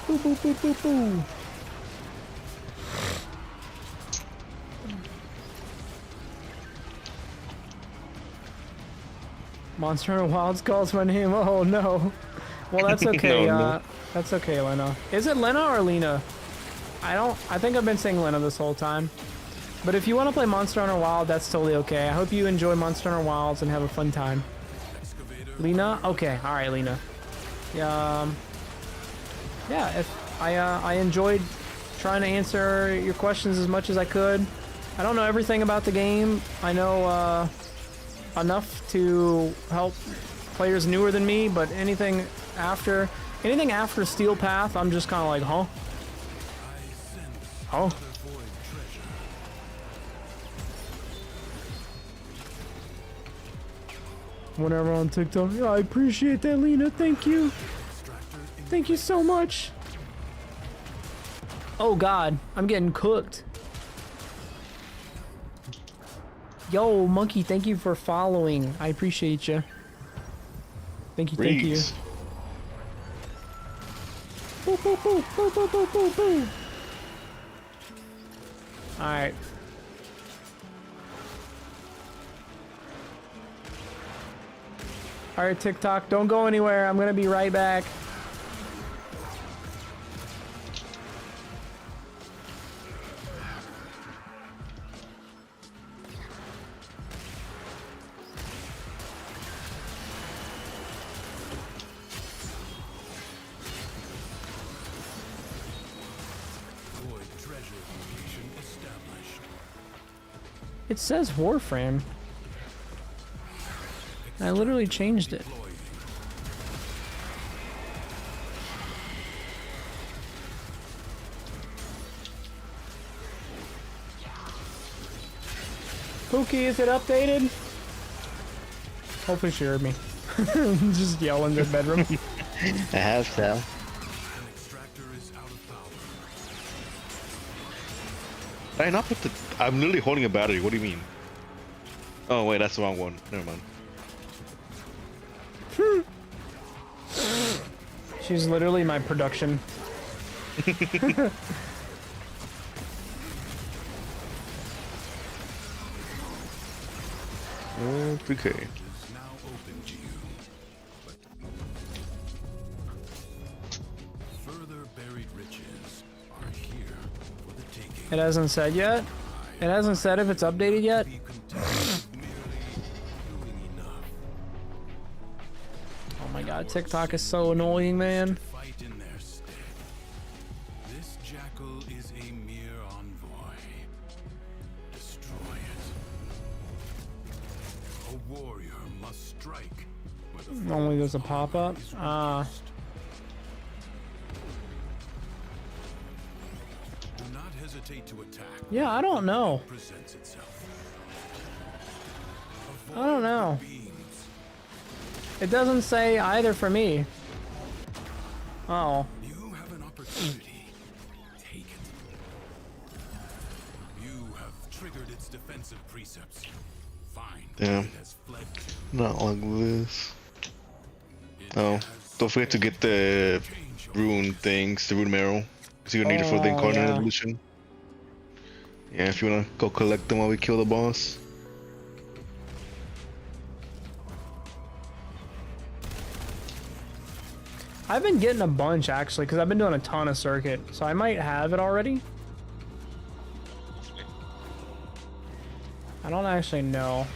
Boo, boo, boo, boo, boo. Monster Hunter Wilds calls my name. Oh no. Well, that's okay. No. That's okay, Lena. Is it Lena or Lena? I think I've been saying Lena this whole time. But if you want to play Monster Hunter Wild, that's totally okay. I hope you enjoy Monster Hunter Wilds and have a fun time. Lena? Okay, all right, Lena. Yeah, if I enjoyed trying to answer your questions as much as I could. I don't know everything about the game. I know enough to help players newer than me, but anything after Steel Path, I'm just kind of like, huh? whenever on TikTok. Yeah, I appreciate that, Lena. Thank you. Thank you so much. Oh God, I'm getting cooked. Yo, Monkey, thank you for following. I appreciate you. Thank you, thank you. Reeks. Boo, boo, boo, boo, boo, boo, boo, boo. All right. All right, TikTok, don't go anywhere. I'm gonna be right back. Void treasure location established. It says Warframe. I literally changed it. Pookie, is it updated? Hopefully she heard me. Just yell in the bedroom. I have so. An extractor is out of power. I not put the. I'm literally holding a battery. What do you mean? Oh wait, that's the wrong one. Never mind. She's literally my production. Okay. Is now open to you. Further buried riches are here for the taking. It hasn't said yet. It hasn't said if it's updated yet. Be content with merely doing enough. Oh my god, TikTok is so annoying, man. Fight in their stead. This jackal is a mere envoy. Destroy it. A warrior must strike. where the Only there's a pop-up. is Ah. reduced. Do not hesitate to attack. Yeah, I don't know. Presents itself. I don't know. Beings. It doesn't say either for me. Oh. You have an opportunity. Take it. You have triggered its defensive precepts. Fine. Damn. It has fled. Not like this. It Oh, has don't forget to get the rune things, the rune marrow, because you're gonna need it for the Oh, incarnate yeah. evolution. Yeah, if you wanna go collect them while we kill the boss. I've been getting a bunch actually, because I've been doing a ton of circuit, so I might have it already. I don't actually know.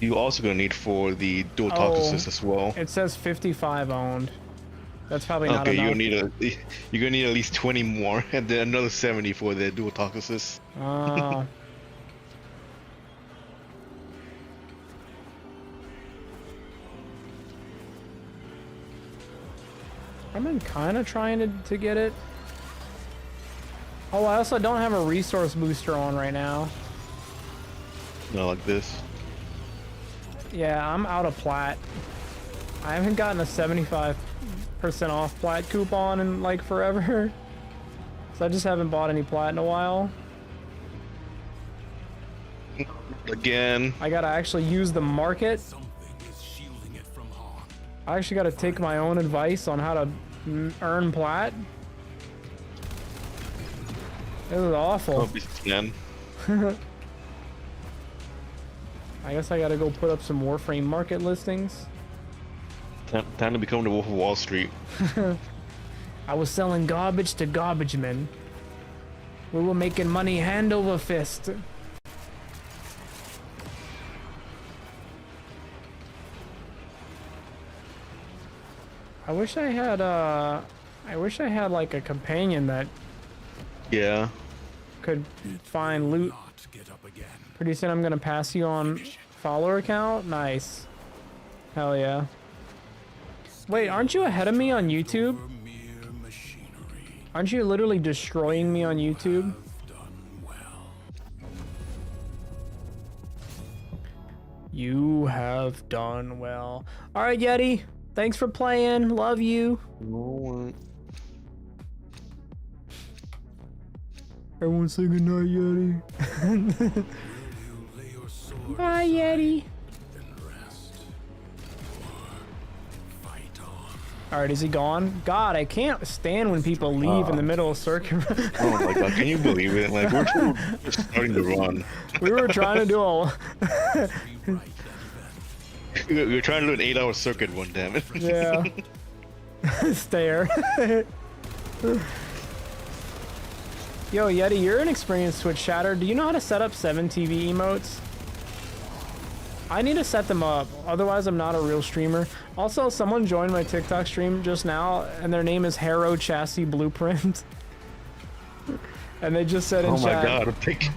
You also gonna need for the dual Oh. toxicus as well. It says 55 owned. That's probably not Okay, enough. you're gonna need at least 20 more, and then another 70 for the dual toxicus. Oh. I've been kind of trying to get it. Oh, I also don't have a resource booster on right now. Not like this. Yeah, I'm out of plat. I haven't gotten a 75% off plat coupon in like forever. So I just haven't bought any plat in a while. Again. I gotta actually use the market. Something is shielding it from harm. I actually gotta take my own advice on how to earn plat. This is awful. Oh, again. I guess I gotta go put up some Warframe market listings. Time to become the Wolf of Wall Street. I was selling garbage to garbage men. We were making money hand over fist. I wish I had like a companion that Yeah. could find loot. Not get up again. Pretty soon I'm gonna pass you on follower account. Nice. Hell yeah. Wait, aren't you ahead of me on YouTube? For mere machinery. Aren't you literally destroying me on YouTube? Have done well. You have done well. All right, Yeti. Thanks for playing. Love you. Everyone say goodnight, Yeti. Lay your sword Bye, Yeti. and rest. Or fight on. All right, is he gone? God, I can't stand when people leave in the middle of circuit. Oh my god, can you believe it? Like, we're just starting to run. We were trying to do a... We were trying to do an 8-hour circuit one, damn it. Yeah. Stare. Yo, Yeti, you're an experienced Twitch chatter. Do you know how to set up 7 TV emotes? I need to set them up, otherwise I'm not a real streamer. Also, someone joined my TikTok stream just now, and their name is Harrow Chassis Blueprint. And they just said in chat, Oh my god,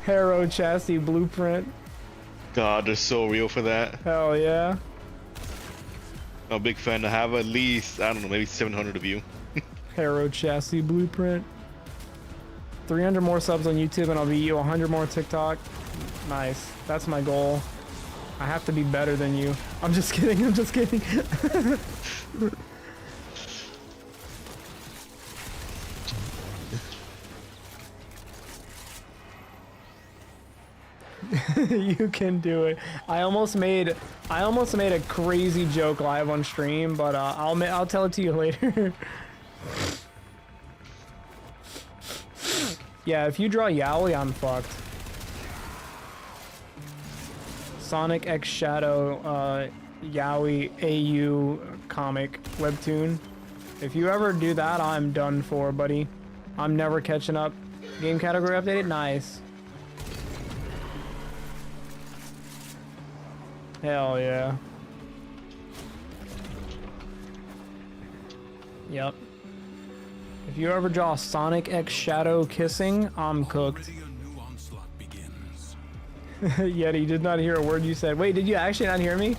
Harrow Chassis Blueprint. God, they're so real for that. Hell yeah. I'm a big fan to have at least, I don't know, maybe 700 of you. Harrow Chassis Blueprint. 300 more subs on YouTube and I'll beat you. 100 more TikTok. Nice. That's my goal. I have to be better than you. I'm just kidding. I'm just kidding. You can do it. I almost made a crazy joke live on stream, but I'll tell it to you later. Yeah, if you draw Yaoi, I'm fucked. Sonic X Shadow Yaoi AU comic webtoon. If you ever do that, I'm done for, buddy. I'm never catching up. Game category updated? Nice. Hell yeah. Yep. If you ever draw Sonic X Shadow kissing, I'm cooked. Already a new onslaught begins. Yeti, did not hear a word you said. Wait, did you actually not hear me?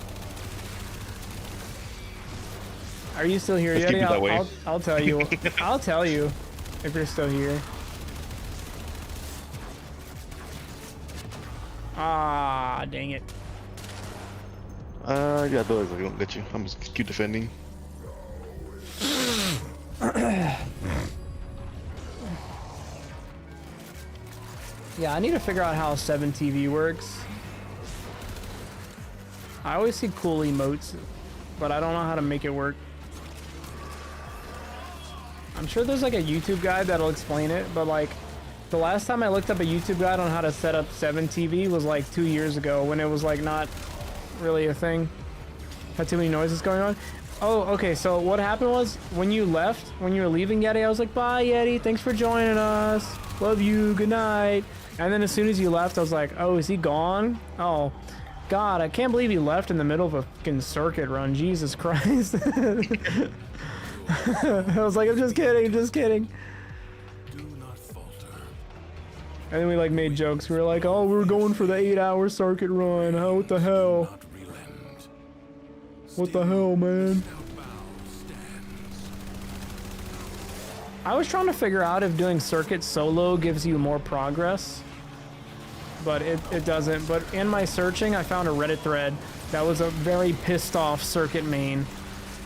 Are you still here, Let's keep Yeti? it that way. I'll tell you. I'll tell you if you're still here. Ah, dang it. Yeah, those I don't get you. I'm just keep defending. Yeah, I need to figure out how 7 TV works. I always see cool emotes, but I don't know how to make it work. I'm sure there's like a YouTube guide that'll explain it, but like the last time I looked up a YouTube guide on how to set up 7 TV was like 2 years ago when it was like not really a thing. Had too many noises going on. Oh, okay, so what happened was when you left, when you were leaving Yeti, I was like, bye Yeti, thanks for joining us. Love you, good night. And then as soon as you left, I was like, oh, is he gone? Oh, God, I can't believe he left in the middle of a fucking circuit run. Jesus Christ. I was like, I'm just kidding, just kidding. Do not falter. And then we like made jokes. We were like, oh, we're going for the 8-hour circuit run. Oh, what the hell? Not relent. What the hell, man? Bow stands. I was trying to figure out if doing circuit solo gives you more progress, but it doesn't. But in my searching, I found a Reddit thread that was a very pissed off circuit main.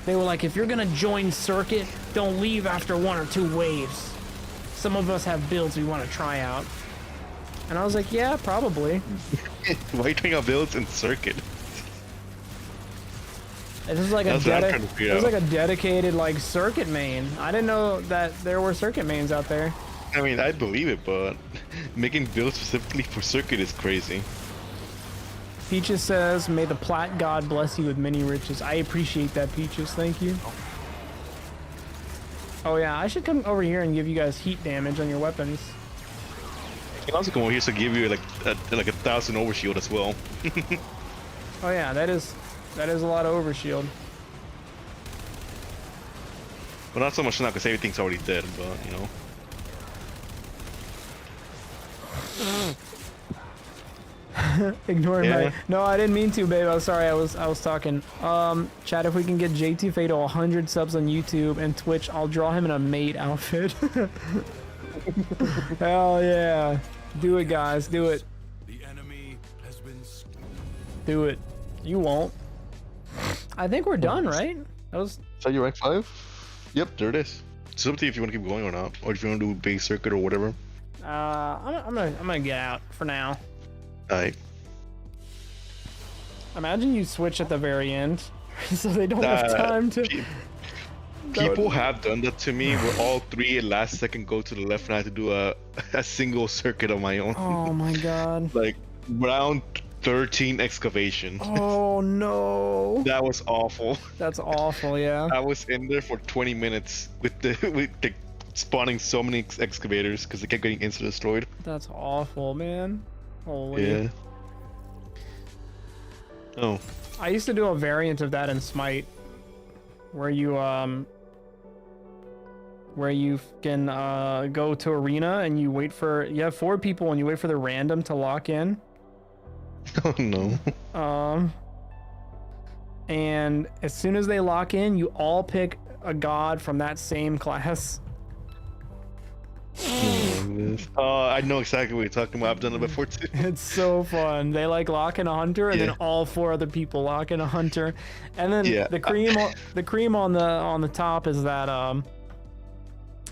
They were like, if you're gonna join circuit, don't leave after 1 or 2 waves. Some of us have builds we want to try out. And I was like, yeah, probably. Why are you trying out builds in circuit? This is like That's what I'm trying to figure it was out. like a dedicated like circuit main. I didn't know that there were circuit mains out there. I mean, I believe it, but making builds specifically for circuit is crazy. Peaches says, may the plat god bless you with many riches. I appreciate that, Peaches. Thank you. Oh yeah, I should come over here and give you guys heat damage on your weapons. You can also come over here to give you like a 1,000 overshield as well. Oh yeah, that is a lot of overshield. But not so much now because everything's already dead, but you know. Ignoring Yeah. my no, I didn't mean to, babe. I'm sorry. I was talking. Chat, if we can get JT Fay to 100 subs on YouTube and Twitch, I'll draw him in a mate outfit. Hell yeah. Do it, guys. Do it. The enemy has been Do it. You won't. I think we're done, right? That was. Is that your rank 5? Yep, there it is. It's up to you if you want to keep going or not, or if you want to do base circuit or whatever. I'm gonna get out for now. Alright. Imagine you switch at the very end, so they don't have time to. People have done that to me, where all 3 at last second go to the left, and I have to do a single circuit on my own. Oh my god. Like round 13 excavation. Oh no. That was awful. That's awful. Yeah. I was in there for 20 minutes with the spawning so many excavators because they kept getting insta destroyed. That's awful, man. Holy. Yeah. Oh. I used to do a variant of that in Smite, where you can go to arena and you have 4 people and you wait for the random to lock in. Oh no. And as soon as they lock in, you all pick a god from that same class. Oh, I know exactly what you're talking about. I've done it before too. It's so fun. They like lock in a hunter, and Yeah. then all 4 other people lock in a hunter, and then Yeah. the cream on the top is that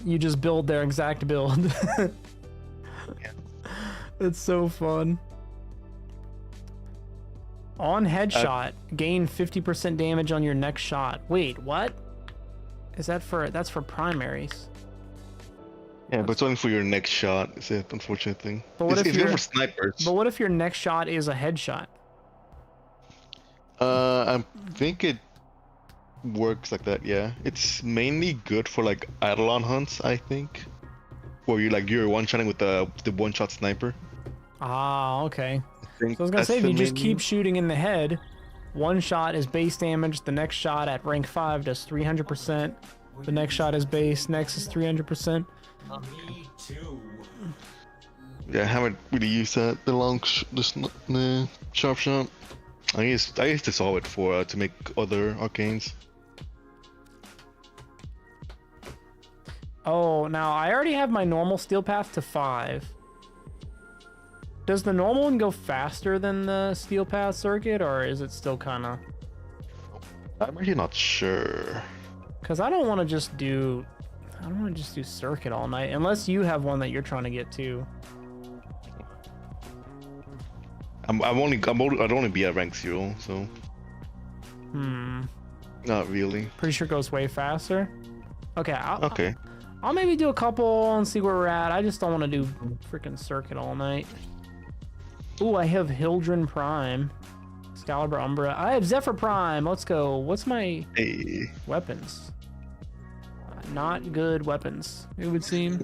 you just build their exact build. It's so fun. On headshot, gain 50% damage on your next shot. Wait, what? Is that that's for primaries? Yeah, but it's only for your next shot. It's an unfortunate thing. But what if it's good you're- for snipers? But what if your next shot is a headshot? I think it works like that. Yeah, it's mainly good for like Eidolon hunts. I think, where you're one-shotting with the one-shot sniper. Ah, okay. So think I was gonna that's say, if the you just main- keep shooting in the head, one shot is base damage. The next shot at rank 5 does 300%. The next shot is base. Next is 300%. Me too. Yeah, I haven't really used that. The sharp shot. I used to solve it for to make other arcanes. Oh, now I already have my normal steel path to 5. Does the normal one go faster than the steel path circuit, or is it still kind of? I'm actually not sure. Because I don't want to just do circuit all night, unless you have one that you're trying to get to. I'd only be at rank 0, so not really. Pretty sure it goes way faster. Okay. Okay. I'll maybe do a couple and see where we're at. I just don't want to do freaking circuit all night. Ooh, I have Hildren Prime, Excalibur Umbra. I have Zephyr Prime. Let's go. What's my Hey. weapons? Not good weapons, it would seem.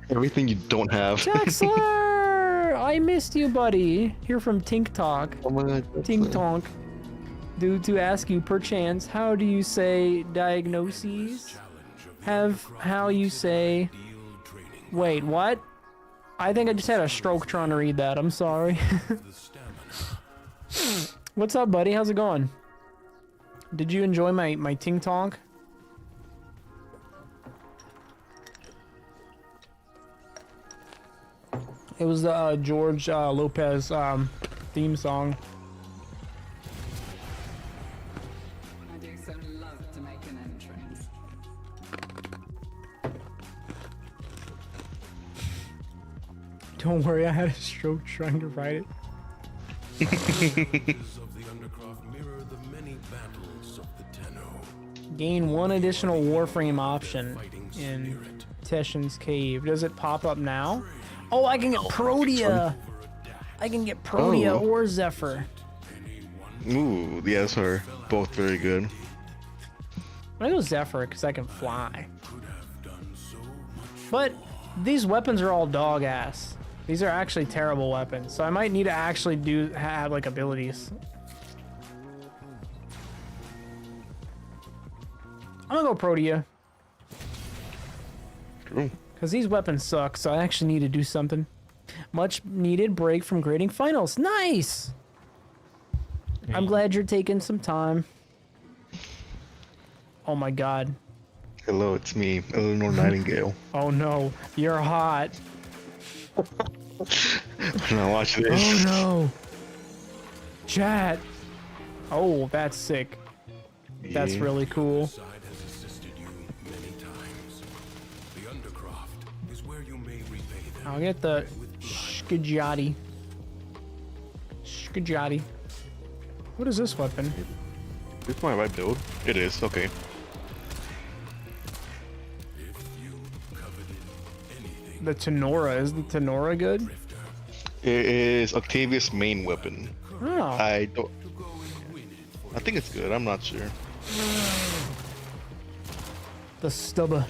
Everything you don't have. Jaxler! I missed you, buddy. Here from Tink Talk. Oh my god. Tink Tonk. Due to ask you perchance, how do you say diagnoses? Have how you say. Wait, what? I think I just had a stroke trying to read that. I'm sorry. What's up, buddy? How's it going? Did you enjoy my ting tonk? It was the George Lopez theme song. I do so love to make an entrance. Don't worry, I had a stroke trying to write it. Of the Undercroft mirror the many battles of the Tenno. Gain 1 additional Warframe option in Teshin's Cave. Does it pop up now? Oh, I can get Protea. I can get Protea or Zephyr. Ooh, yeah, those are both very good. I'm gonna go Zephyr because I can fly. But these weapons are all dog ass. These are actually terrible weapons, so I might need to actually have like abilities. I'm gonna go Protea. True. Because these weapons suck, so I actually need to do something. Much needed break from grading finals. Nice! I'm glad you're taking some time. Oh my god. Hello, it's me, Eleanor Nightingale. Oh no, you're hot. Now watch this. Oh no. Chat. Oh, that's sick. That's Yeah. really cool. Side has assisted you many times. The Undercroft is where you may repay them. I'll get the Skajati. Skajati. What is this weapon? This my right build. It is, okay. If you coveted anything, The Tenora. Is the Tenora good? It is Octavia's main weapon. Oh. I don't. I think it's good. I'm not sure. The stubber.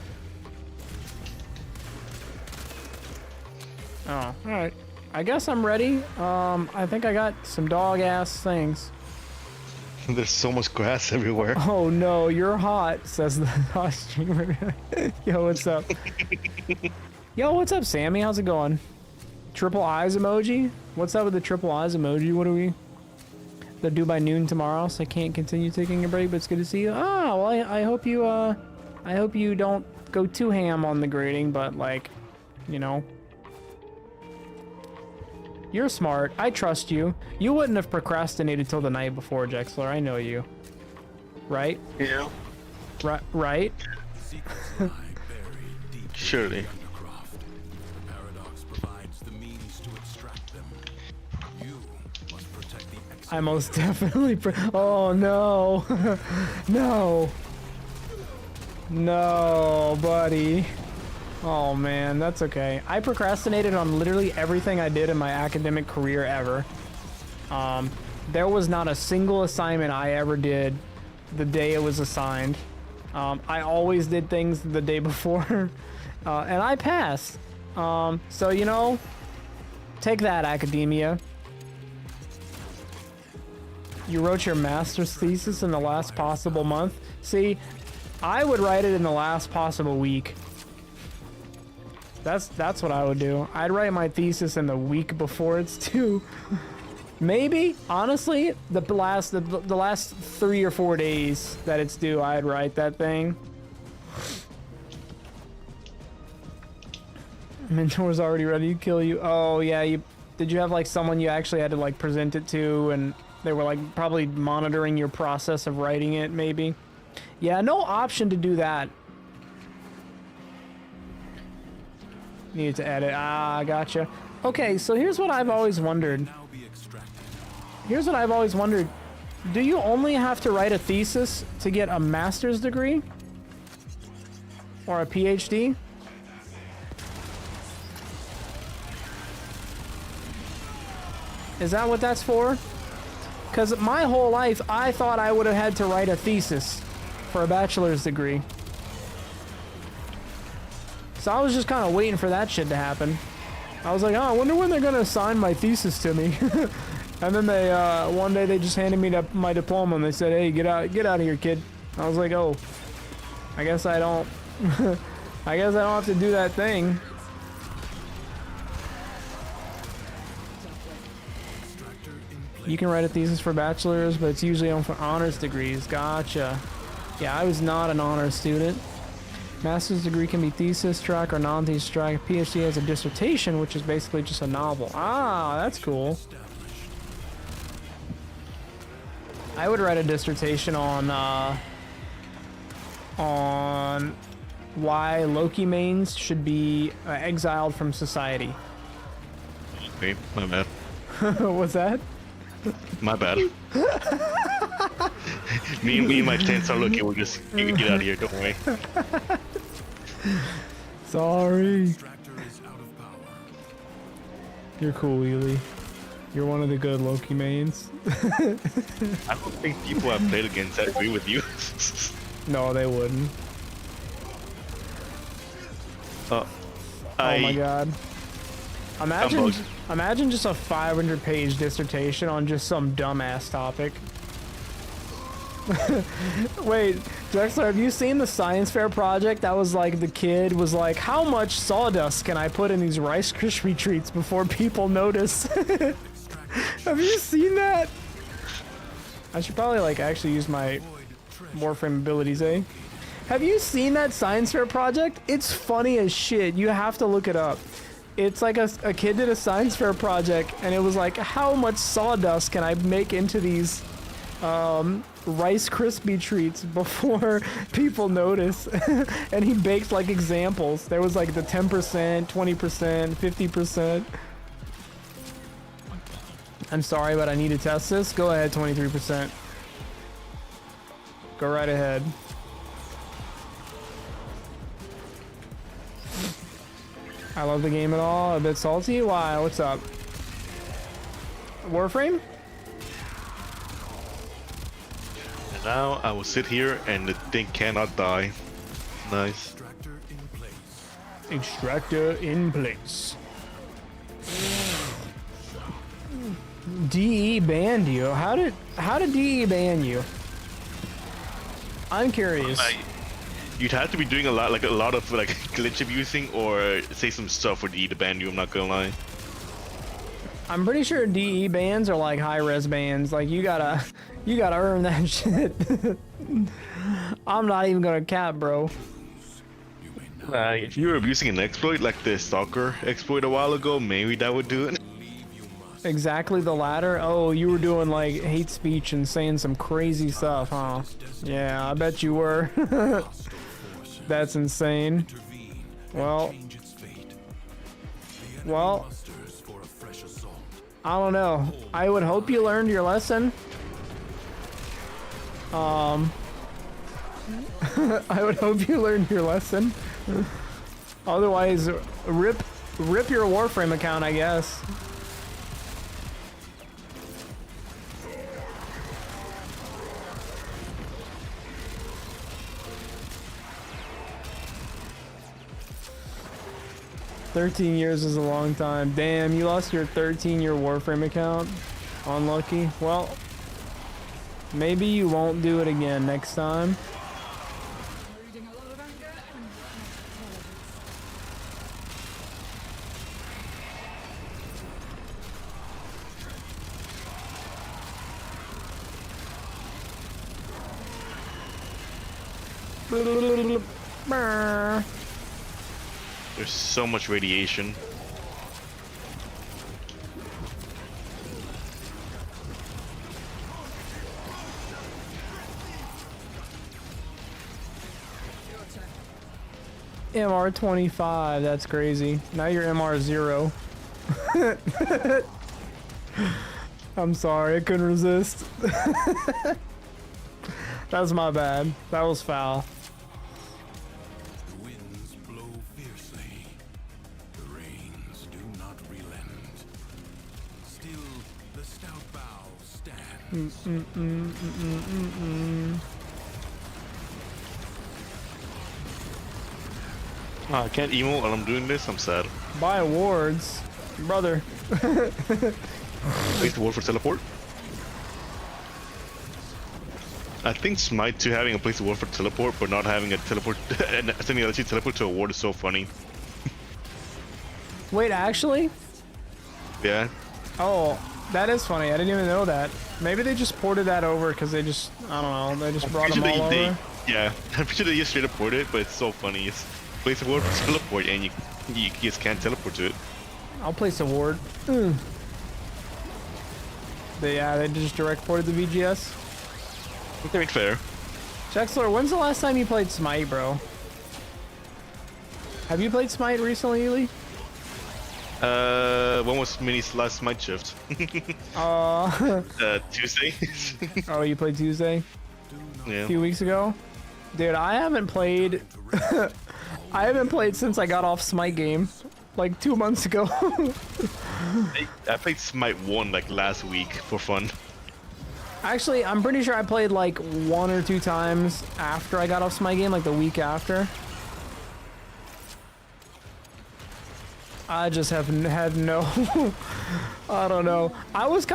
Oh, alright. I guess I'm ready. I think I got some dog ass things. There's so much grass everywhere. Oh no, you're hot, says the hot streamer. Yo, what's up? Yo, what's up, Sammy? How's it going? Triple eyes emoji? What's up with the triple eyes emoji? What are we? They're due by noon tomorrow, so I can't continue taking a break, but it's good to see you. Ah, well, I hope you don't go too ham on the grading, but like, you know. You're smart. I trust you. You wouldn't have procrastinated till the night before, Jexler. I know you. Right? Yeah. Right? secrets lie buried deep Surely. in the Undercroft. The paradox provides the means to extract them. You must protect the I most definitely. Oh no, no, no, buddy. Oh man, that's okay. I procrastinated on literally everything I did in my academic career ever. There was not a single assignment I ever did the day it was assigned. I always did things the day before, and I passed. So you know, take that, academia. You wrote your master's thesis in the last possible month. See, I would write it in the last possible week. That's what I would do. I'd write my thesis in the week before it's due. Maybe, honestly, the last 3 or 4 days that it's due, I'd write that thing. Mentor's already ready to kill you. Oh yeah, did you have like someone you actually had to like present it to, and they were like probably monitoring your process of writing it? Maybe. Yeah, no option to do that. Needed to edit. Ah, gotcha. Okay, so here's what I've always wondered. now be extracted. Here's what I've always wondered. Do you only have to write a thesis to get a master's degree? Or a PhD? Is that what that's for? Because my whole life, I thought I would have had to write a thesis for a bachelor's degree. So I was just kind of waiting for that shit to happen. I was like, oh, I wonder when they're going to assign my thesis to me. And then they, one day they just handed me my diploma and they said, hey, get out of here, kid. I was like, oh, I guess I don't, I guess I don't have to do that thing. You can write a thesis for bachelor's, but it's usually on for honors degrees. Gotcha. Yeah, I was not an honors student. Master's degree can be thesis track or non-thesis track. PhD has a dissertation, which is basically just a novel. Ah, that's cool. I would write a dissertation on why Loki mains should be exiled from society. Okay, my bad. What's that? My bad. me and my chance are looking. We'll just get out of here. Don't worry. Sorry. Extractor is out of power. You're cool, Ely. You're one of the good Loki mains. I don't think people I've played against that agree with you. No, they wouldn't. Oh my god. Imagine just a 500-page dissertation on just some dumbass topic. Wait, Drexler, have you seen the science fair project that was like the kid was like, how much sawdust can I put in these Rice Krispie treats before people notice? Have you seen that? I should probably like actually use my Warframe abilities, eh? Have you seen that science fair project? It's funny as shit. You have to look it up. it's like a kid did a science fair project, and it was like, how much sawdust can I make into these Rice Krispie treats before people notice? And he baked like examples. There was like the 10%, 20%, 50%. I'm sorry, but I need to test this. Go ahead, 23%. Go right ahead. I love the game at all. A bit salty. Why? What's up? Warframe? And now I will sit here and the thing cannot die. Nice. Extractor in place. Extractor in place. DE banned you. How did DE ban you? I'm curious. You'd have to be doing a lot of like glitch abusing or say some stuff for the ban you. I'm not gonna lie. I'm pretty sure DE bans are like high res bans. Like you gotta earn that shit. I'm not even gonna cap, bro. If you were abusing an exploit like the stalker exploit a while ago, maybe that would do it. Exactly the latter. Oh, you were doing like hate speech and saying some crazy stuff, huh? Yeah, I bet you were. That's insane. Well, I don't know. I would hope you learned your lesson. I would hope you learned your lesson. Otherwise, rip your Warframe account, I guess. $13 years is a long time. Damn, you lost your 13-year Warframe account. Unlucky. Well, maybe you won't do it again next time. Reading a lot of anger and There's so much radiation. MR 25, that's crazy. Now you're MR 0. I'm sorry, I couldn't resist. That's my bad. That was foul. The winds blow fiercely. The rains do not relent. Still, the stout bough stands. I can't emote while I'm doing this. I'm sad. Buy awards. Brother. Place the ward for teleport. I think Smite 2 having a place to ward for teleport, but not having a teleport and sending lets you teleport to a ward is so funny. Wait, actually? Yeah. Oh, that is funny. I didn't even know that. Maybe they just ported that over because they just, I don't know, they just brought them all over. Yeah, I'm pretty sure they just straight up ported it, but it's so funny. It's place a ward for teleport and you just can't teleport to it. I'll place a ward. They just direct ported the VGS. I mean, fair. Chexler, when's the last time you played Smite, bro? Have you played Smite recently, Ely? When was Mini's last Smite shift? Tuesday. Oh, you played Tuesday? Yeah. A few weeks ago? Dude, I haven't played... I haven't played since I got off Smite game. Like 2 months ago. I played Smite 1 like last week for fun. Actually, I'm pretty sure I played like 1 or 2 times after I got off Smite game, like the week after. I just have had no... I don't know. I was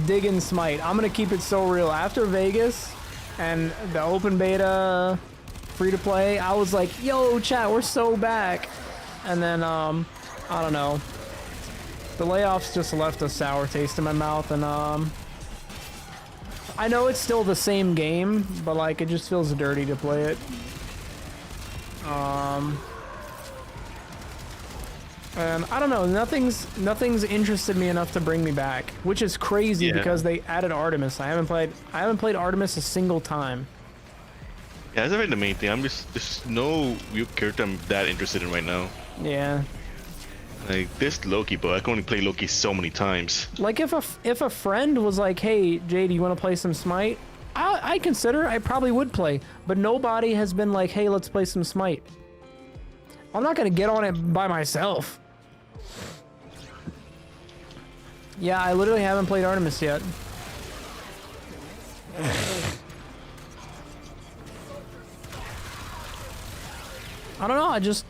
digging Smite. I'm gonna keep it so real. After Vegas and the open beta free to play, I was like, yo, chat, we're so back. And then, I don't know. The layoffs just left a sour taste in my mouth, and I know it's still the same game, but like it just feels dirty to play it. I don't know. Nothing's interested me enough to bring me back, which is crazy because they added Artemis. I haven't played Artemis a single time. Yeah, that's really the main thing. There's no real character I'm that interested in right now. Yeah. Like this Loki, but I can only play Loki so many times. Like if a friend was like, "Hey, Jay, do you want to play some Smite?" I consider I probably would play, but nobody has been like, "Hey, let's play some Smite." I'm not gonna get on it by myself. Yeah, I literally haven't played Artemis yet. I don't know. I just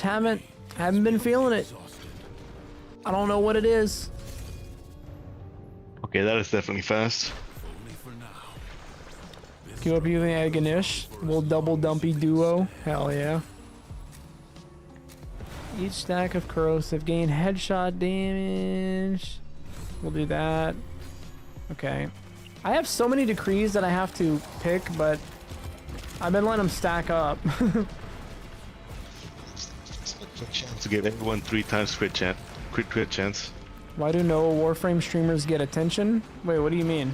haven't been feeling it. I don't know what it is. Okay, that is definitely fast. Queue up using Agonish. We'll double dumpy duo. Hell yeah. Each stack of corrosive gain headshot damage. We'll do that. Okay. I have so many decrees that I have to pick, but I've been letting them stack up. To give everyone 3 times crit chance. Why do no Warframe streamers get attention? Wait, what do you mean?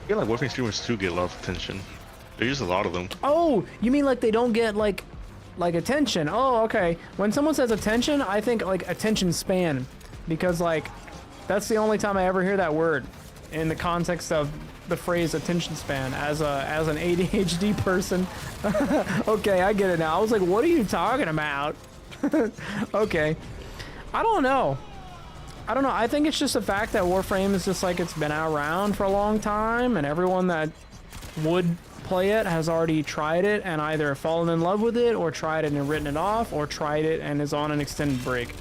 I feel like Warframe streamers do get a lot of attention. There's just a lot of them. Oh, you mean like they don't get like attention? Oh, okay. When someone says attention, I think like attention span, because like that's the only time I ever hear that word in the context of the phrase attention span as an ADHD person. Okay, I get it now. I was like, what are you talking about? Okay. I don't know. I think it's just the fact that Warframe is just like it's been around for a long time, and everyone that would play it has already tried it and either fallen in love with it or tried it and written it off or tried it and is on an extended break.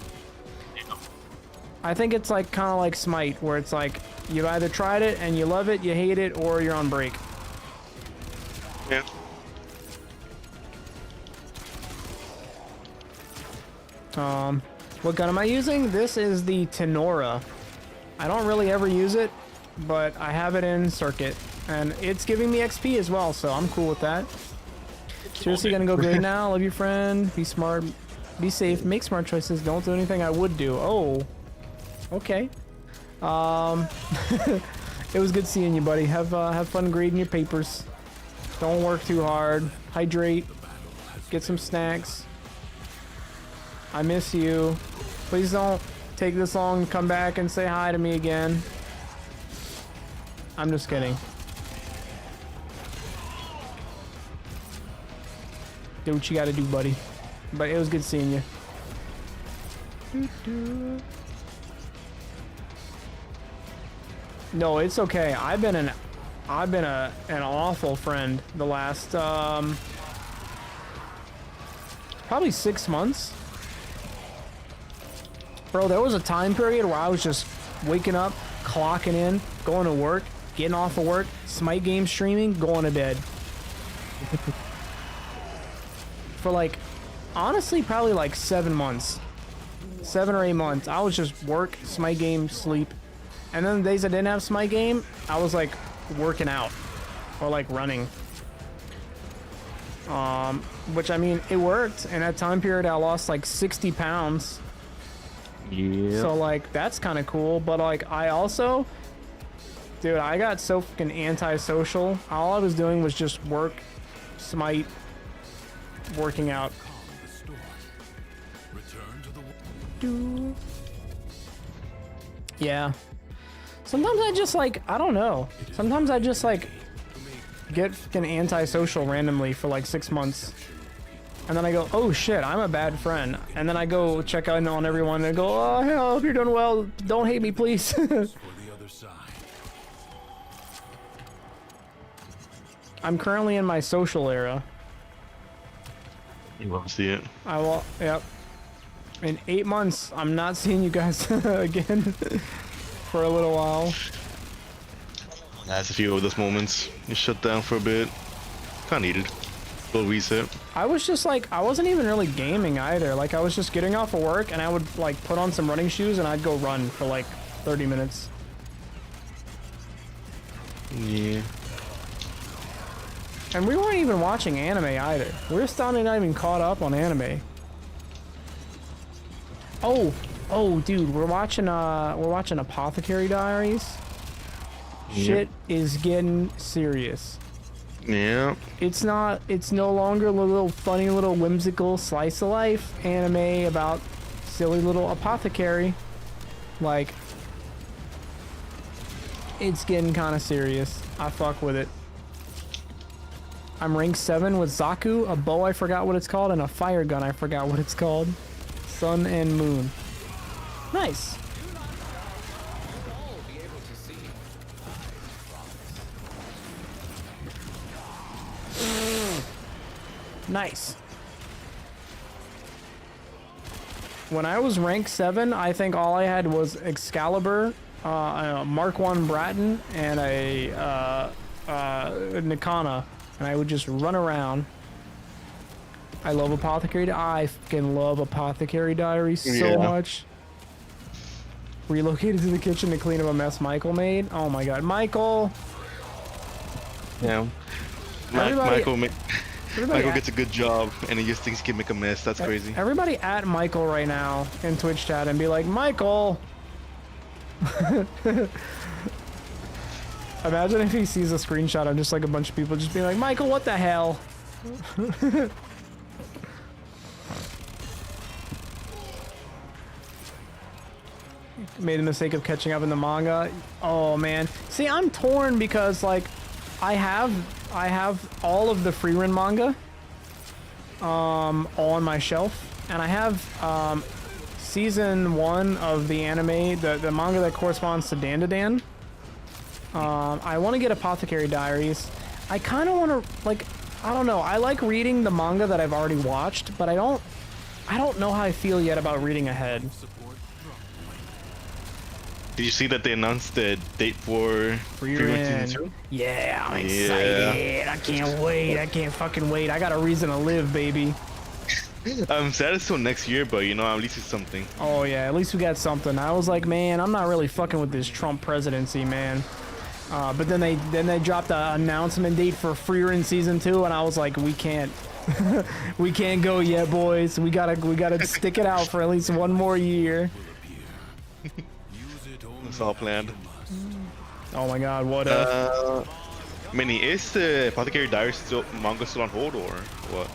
I think it's like kind of like Smite, where it's like you've either tried it and you love it, you hate it, or you're on break. Yeah. What gun am I using? This is the Tenora. I don't really ever use it, but I have it in circuit, and it's giving me XP as well, so I'm cool with that. Seriously gonna go great now. Love you, friend. Be smart. Be safe. Make smart choices. Don't do anything I would do. Oh. Okay. It was good seeing you, buddy. Have fun grading your papers. Don't work too hard. Hydrate. Get some snacks. I miss you. Please don't take this long to come back and say hi to me again. I'm just kidding. Do what you gotta do, buddy. But it was good seeing you. No, it's okay. I've been an awful friend the last probably 6 months. Bro, there was a time period where I was just waking up, clocking in, going to work, getting off of work, Smite game streaming, going to bed. For like, honestly, probably like 7 months. 7 or 8 months. I was just work, Smite game, sleep. And then the days I didn't have Smite game, I was like working out or like running. Which I mean, it worked. In that time period, I lost like 60 pounds. Yeah. So like, that's kind of cool. But like, I also, dude, I got so fucking antisocial. All I was doing was just work, Smite, working out. Yeah. Sometimes I just like, I don't know. Sometimes I just like get fucking antisocial randomly for like 6 months. And then I go, oh shit, I'm a bad friend. And then I go check out on everyone and go, oh, hey, I hope you're doing well. Don't hate me, please. I'm currently in my social era. You won't see it. I will, yep. In 8 months, I'm not seeing you guys again for a little while. That's a few of those moments. You shut down for a bit. Kinda needed. Little reset. I was just like, I wasn't even really gaming either. Like, I was just getting off of work and I would like put on some running shoes and I'd go run for like 30 minutes. Yeah. And we weren't even watching anime either. We're still not even caught up on anime. Oh, dude, we're watching Apothecary Diaries. Shit is getting serious. Yeah. It's no longer a little funny little whimsical slice of life anime about silly little apothecary. Like, it's getting kind of serious. I fuck with it. I'm rank 7 with Zaku, a bow I forgot what it's called, and a fire gun I forgot what it's called. Sun and Moon. Nice. Nice. When I was rank 7, I think all I had was Excalibur, a Mark 1 Bratton, and a Nikana, and I would just run around. I love Apothecary. I fucking love Apothecary Diaries so much. Relocated to the kitchen to clean up a mess Michael made. Oh my god, Michael! Yeah. Michael gets a good job, and he just thinks he can make a mess. That's crazy. Everybody at Michael right now in Twitch chat and be like, Michael! Imagine if he sees a screenshot of just like a bunch of people just being like, Michael, what the hell? Made the mistake of catching up in the manga. Oh man. See, I'm torn because like I have all of the Freerun manga on my shelf, and I have season 1 of the anime, the manga that corresponds to Dan. I want to get Apothecary Diaries. I kind of want to, like, I don't know. I like reading the manga that I've already watched, but I don't know how I feel yet about reading ahead. Did you see that they announced the date for Freerun Season 2? Yeah, I'm excited. I can't wait. I can't fucking wait. I got a reason to live, baby. I'm sad it's till next year, but you know, at least it's something. Oh yeah, at least we got something. I was like, man, I'm not really fucking with this Trump presidency, man. But then they dropped the announcement date for Freerun Season 2, and I was like, we can't we can't go yet, boys. We gotta stick it out for at least one more year. It's all planned. Oh my god, what if? Minnie, is the Apothecary Diaries manga still on hold, or what?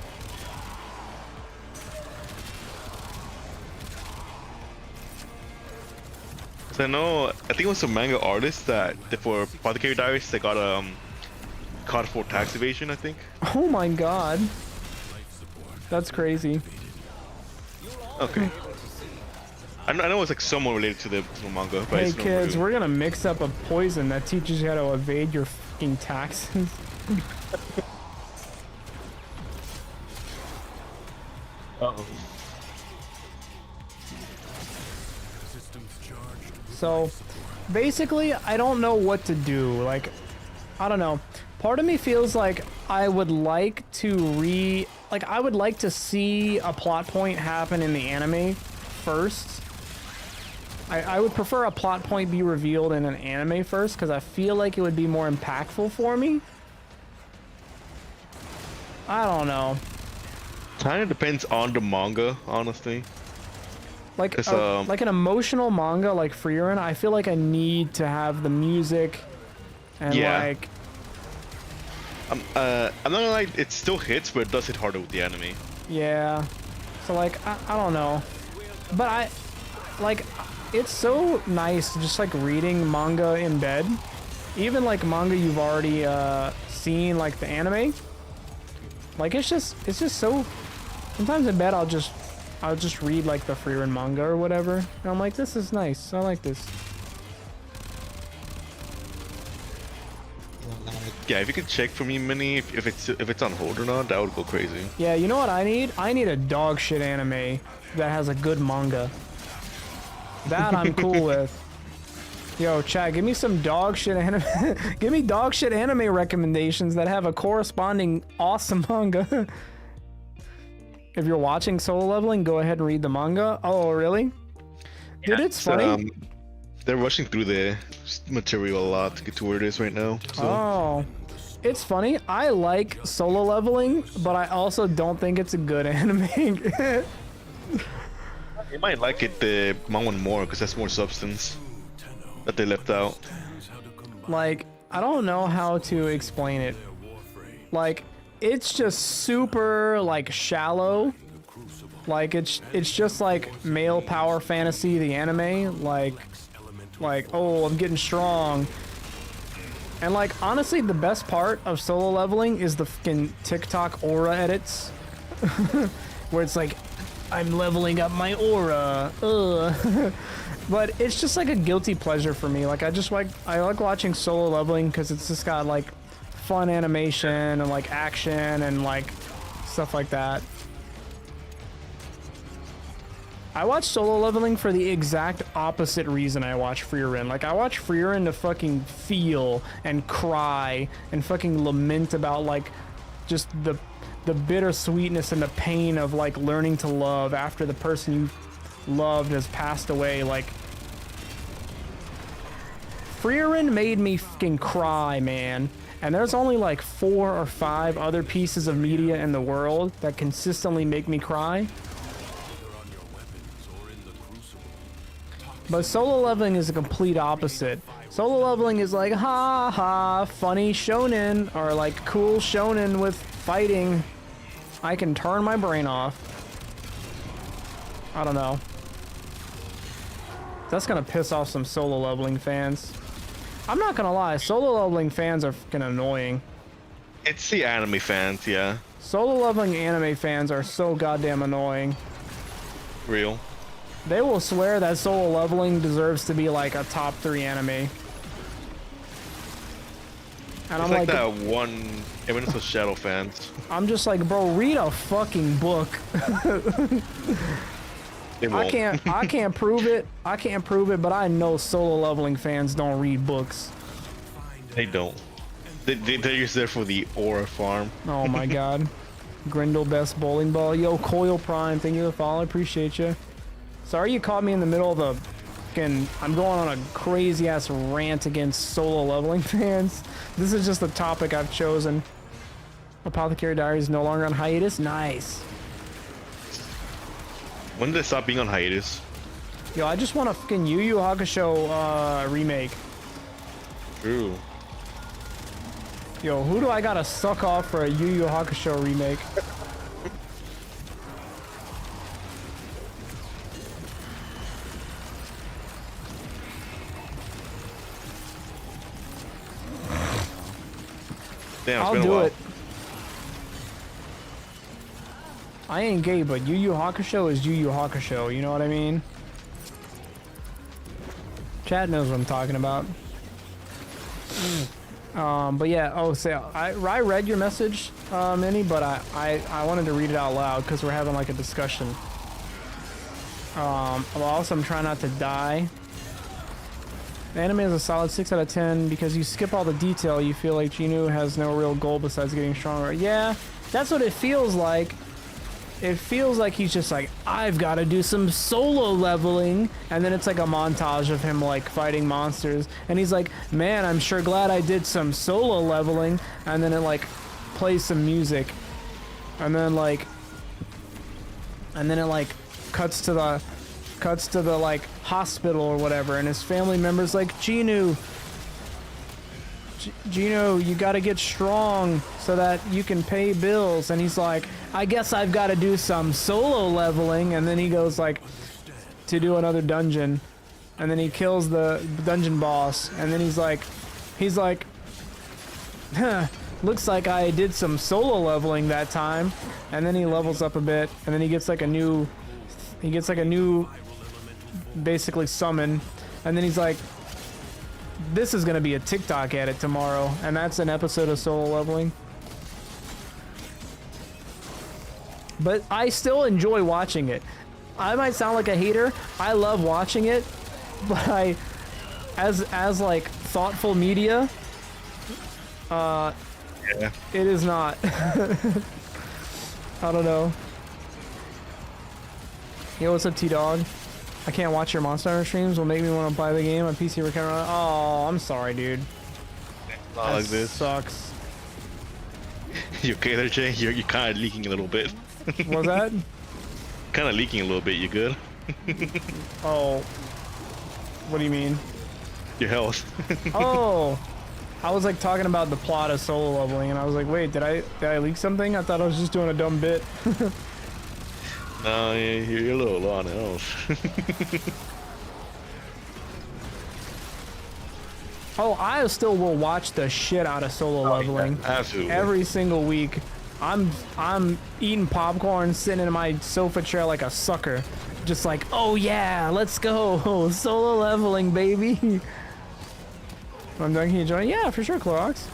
So I think it was some manga artists that for Apothecary Diaries they got caught for tax evasion, I think. Oh my god. That's crazy. Okay. I know it's like somewhat related to the manga, but hey it's kids, we're gonna mix up a poison that teaches you how to evade your fucking taxes. Uh-oh. So, basically, I don't know what to do. Like, I don't know. Part of me feels like I would like to I would like to see a plot point happen in the anime first. I would prefer a plot point be revealed in an anime first, because I feel like it would be more impactful for me. I don't know. Kind of depends on the manga, honestly. Like an emotional manga like Freerun, I feel like I need to have the music and like. I'm not gonna lie, it still hits, but it does hit harder with the anime. Yeah. So like I don't know, but it's so nice just like reading manga in bed, even like manga you've already seen, like the anime. Like it's just so. Sometimes in bed I'll just read like the Freerun manga or whatever, and I'm like, this is nice. I like this. Yeah, if you could check for me, Minnie, if it's on hold or not, that would go crazy. Yeah, you know what I need? I need a dog shit anime that has a good manga. That I'm cool with. Yo, chat, give me some dog shit anime. Give me dog shit anime recommendations that have a corresponding awesome manga. If you're watching Solo Leveling, go ahead and read the manga. Oh, really? Yeah, dude, it's funny. They're rushing through the material a lot to get to where it is right now. So. Oh, it's funny. I like Solo Leveling, but I also don't think it's a good anime. You might like it, the my one more, because that's more substance that they left out. Like, I don't know how to explain it. Like, it's just super, like, shallow. Like, it's just like male power fantasy, the anime. Like, oh, I'm getting strong. And like, honestly, the best part of solo leveling is the fucking TikTok aura edits. Where it's like, I'm leveling up my aura. But it's just like a guilty pleasure for me. Like, I like watching solo leveling because it's just got like fun animation and like action and like stuff like that. I watch solo leveling for the exact opposite reason I watch Frieren. Like, I watch Frieren to fucking feel and cry and fucking lament about like just the bittersweetness and the pain of like learning to love after the person you loved has passed away. Like, Frieren made me fucking cry, man. And there's only like 4 or 5 other pieces of media in the world that consistently make me cry. But solo leveling is a complete opposite. Solo leveling is like, ha ha, funny shonen, or like cool shonen with fighting. I can turn my brain off. I don't know. That's gonna piss off some solo leveling fans. I'm not gonna lie, solo leveling fans are fucking annoying. It's the anime fans, yeah. Solo leveling anime fans are so goddamn annoying. Real. They will swear that solo leveling deserves to be like a top 3 anime. And It's I'm like like, that one Eminence of Shadow fans. I'm just like, bro, read a fucking book. They won't. I can't prove it. I can't prove it, but I know solo leveling fans don't read books. They don't. They're just there for the aura farm. Oh my god. Grindel best bowling ball. Yo, Coil Prime, thank you for the follow. I appreciate you. Sorry you caught me in the middle of the fucking... I'm going on a crazy ass rant against solo leveling fans. This is just the topic I've chosen. Apothecary Diary is no longer on hiatus. Nice. When did they stop being on hiatus? Yo, I just want a fucking Yu Yu Hakusho remake. True. Yo, who do I gotta suck off for a Yu Yu Hakusho remake? Damn, it's I'll been a do while. it. I ain't gay, but Yu Yu Hakusho is Yu Yu Hakusho, you know what I mean? Chad knows what I'm talking about. But yeah, I read your message, Minnie, but I wanted to read it out loud because we're having like a discussion. Also, I'm trying not to die. The anime is a solid 6 out of 10 because you skip all the detail. You feel like Genu has no real goal besides getting stronger. Yeah, that's what it feels like. It feels like he's just like, I've got to do some solo leveling. And then it's like a montage of him like fighting monsters. And he's like, man, I'm sure glad I did some solo leveling. And then it like plays some music. And then it like cuts to the like hospital or whatever. And his family member's like, Genu, you gotta get strong so that you can pay bills. And he's like, I guess I've got to do some solo leveling. And then he goes like to do another dungeon, and then he kills the dungeon boss. And then he's like, huh, looks like I did some solo leveling that time. And then he levels up a bit, and then he gets like a new basically summon. And then he's like, this is gonna be a TikTok edit tomorrow, and that's an episode of solo leveling. But I still enjoy watching it. I might sound like a hater. I love watching it, but as like thoughtful media, Yeah. it is not. I don't know. Yo, what's up, T-Dog? I can't watch your Monster Hunter streams. Will make me want to buy the game on PC. Oh, I'm sorry, dude. Not That like this. sucks. You okay there, Jay? You're kind of leaking a little bit. What's that? Kind of leaking a little bit. You good? Oh. What do you mean? Your health. Oh. I was like talking about the plot of solo leveling, and I was like, wait, did I leak something? I thought I was just doing a dumb bit. No, yeah, you're a little low on health. Oh, I still will watch the shit out of solo leveling. Absolutely. Every single week. I'm eating popcorn, sitting in my sofa chair like a sucker. Just like, oh yeah, let's go. Solo leveling, baby. I'm done. Can you join? Yeah, for sure, Clorox.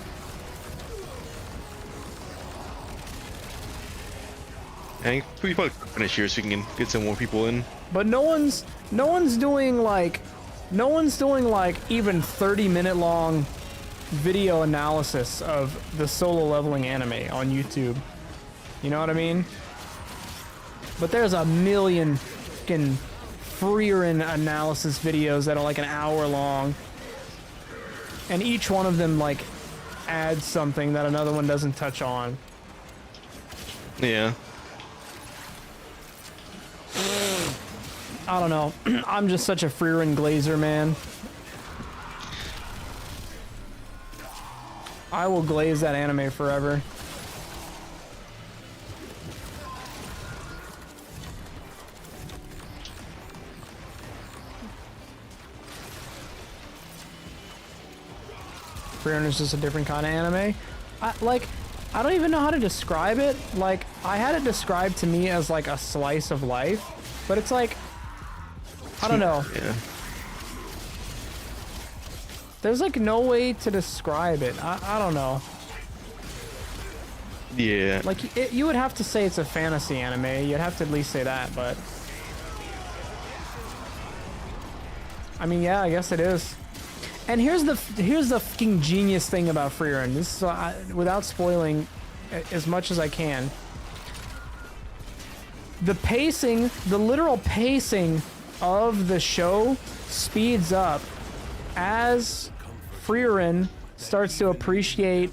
And we probably finish here so we can get some more people in. But no one's doing like even 30-minute long video analysis of the solo leveling anime on YouTube. You know what I mean? But there's a million fucking Freerin analysis videos that are like an hour long. And each one of them like adds something that another one doesn't touch on. Yeah. I don't know. I'm just such a Freerin glazer, man. I will glaze that anime forever. Freerin is just a different kind of anime. I don't even know how to describe it. Like, I had it described to me as like a slice of life, but it's like, I don't know. Yeah. There's like no way to describe it. I don't know. Yeah. Like, you would have to say it's a fantasy anime. You'd have to at least say that, but... I mean, yeah, I guess it is. And here's the fucking genius thing about Freerin. This is, without spoiling as much as I can. The pacing, the literal pacing of the show speeds up as Freerin starts to appreciate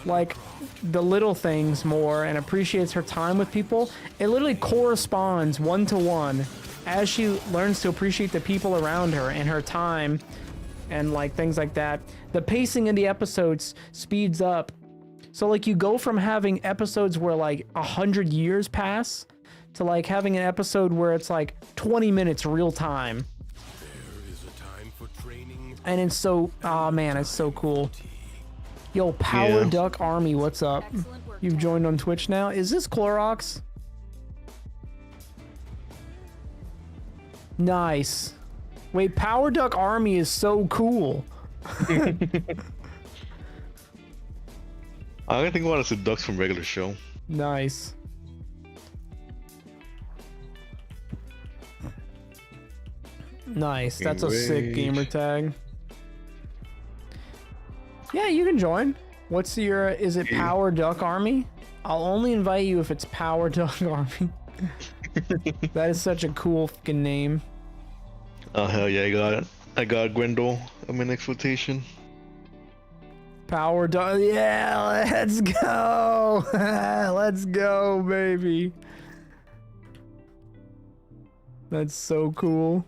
like the little things more and appreciates her time with people. It literally corresponds 1-to-1 as she learns to appreciate the people around her and her time and like things like that. The pacing in the episodes speeds up. So like you go from having episodes where like 100 years pass to like having an episode where it's like 20 minutes real time. And it's so, oh man, it's so cool. Yo, Power Duck Army, what's up? You've joined on Twitch now. Is this Clorox? Nice. Wait, Power Duck Army is so cool. I gotta think about it as the ducks from regular show. Nice. Nice. That's a sick gamer tag. Yeah, you can join. What's your... Is it Power Duck Army? I'll only invite you if it's Power Duck Army. That is such a cool fucking name. Oh hell yeah, I got it. I got Grendel. I'm in exploitation. Power Duck. Yeah, let's go. Let's go, baby. That's so cool.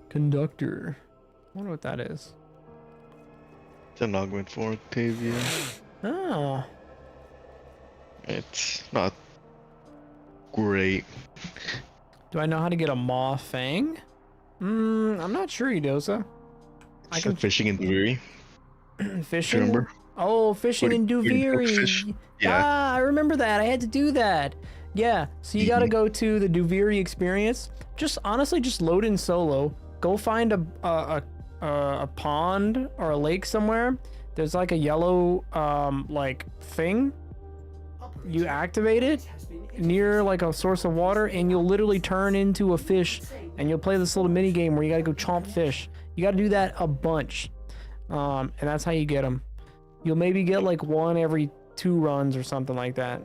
Conductor. I wonder what that is. It's an augment for Octavia. Oh. It's not great. Do I know how to get a Maw Fang? I'm not sure, Edosa. I can fishing in Duviri. fishing. Remember? Oh, fishing in Duviri. Yeah. Ah, I remember that. I had to do that. Yeah. So you got to go to the Duviri experience. Just honestly, just load in solo. Go find a pond or a lake somewhere. There's like a yellow like thing. You activate it near like a source of water, and you'll literally turn into a fish, and you'll play this little mini game where you gotta go chomp fish. You gotta do that a bunch, and that's how you get them. You'll maybe get like one every 2 runs or something like that.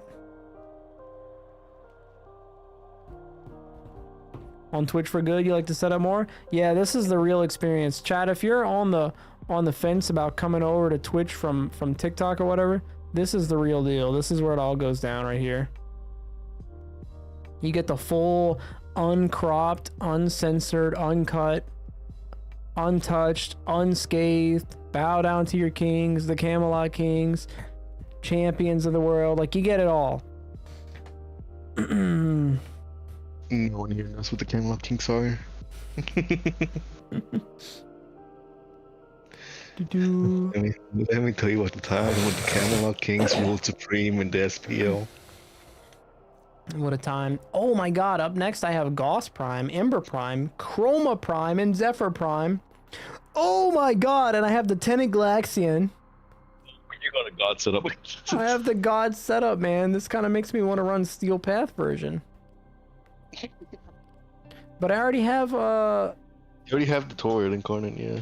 On Twitch for good, you like to set up more? Yeah, this is the real experience. Chad, if you're on the fence about coming over to Twitch from TikTok or whatever, this is the real deal. This is where it all goes down right here. You get the full, uncropped, uncensored, uncut, untouched, unscathed, bow down to your kings, the Camelot Kings, champions of the world. Like, you get it all. No one here knows what the Camelot Kings are. Let me tell you what the time when the Camelot Kings ruled supreme in the SPL. What a time. Oh my god, up next I have Gauss Prime, Ember Prime, Chroma Prime, and Zephyr Prime. Oh my god, and I have the Tenant Galaxian. You got a god setup. I have the god setup, man. This kind of makes me want to run Steel Path version. But I already have You already have the Torrid Incarnate, yeah.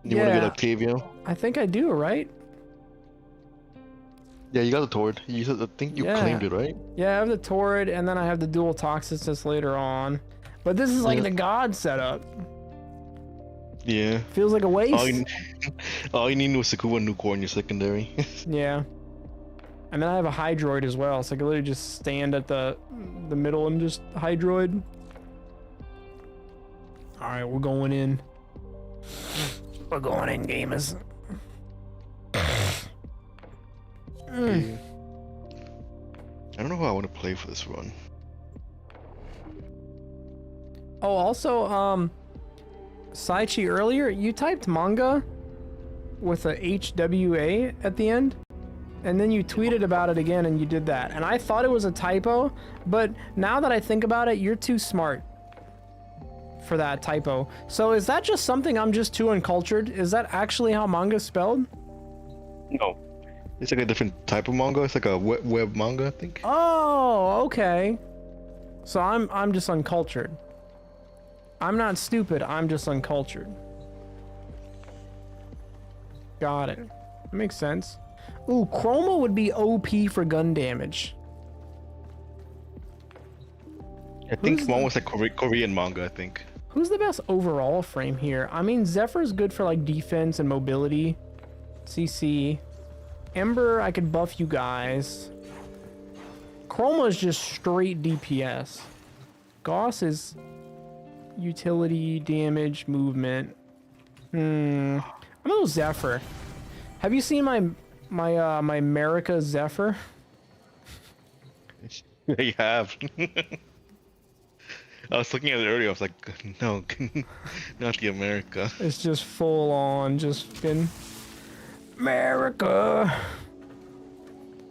You want to get Octavio? I think I do, right? Yeah, you got the Torrid. I think you claimed it, right? Yeah, I have the Torrid, and then I have the dual Toxicus later on. But this is like the god setup. Yeah. Feels like a waste. All you need was Sakuba Nucor in your secondary. Yeah. And then I have a Hydroid as well, so I can literally just stand at the middle and just Hydroid. Alright, we're going in. We're going in, gamers. I don't know who I want to play for this run. Oh, also, Saichi, earlier, you typed manga with a HWA at the end, and then you tweeted about it again and you did that. And I thought it was a typo, but now that I think about it, you're too smart for that typo. So is that just something I'm just too uncultured? Is that actually how manga's spelled? No. It's like a different type of manga. It's like a web manga, I think. Oh, okay. So I'm just uncultured. I'm not stupid, I'm just uncultured. Got it. That makes sense. Ooh, Chroma would be OP for gun damage. I think one was like Korean manga, I think. Who's the best overall frame here? I mean, Zephyr's good for like defense and mobility. CC. Ember, I could buff you guys. Chroma is just straight DPS. Gauss is utility, damage, movement. I'm gonna go Zephyr. Have you seen my America Zephyr? Yeah, you have. I was looking at it earlier. I was like, no, not the America. It's just full on, just fucking America.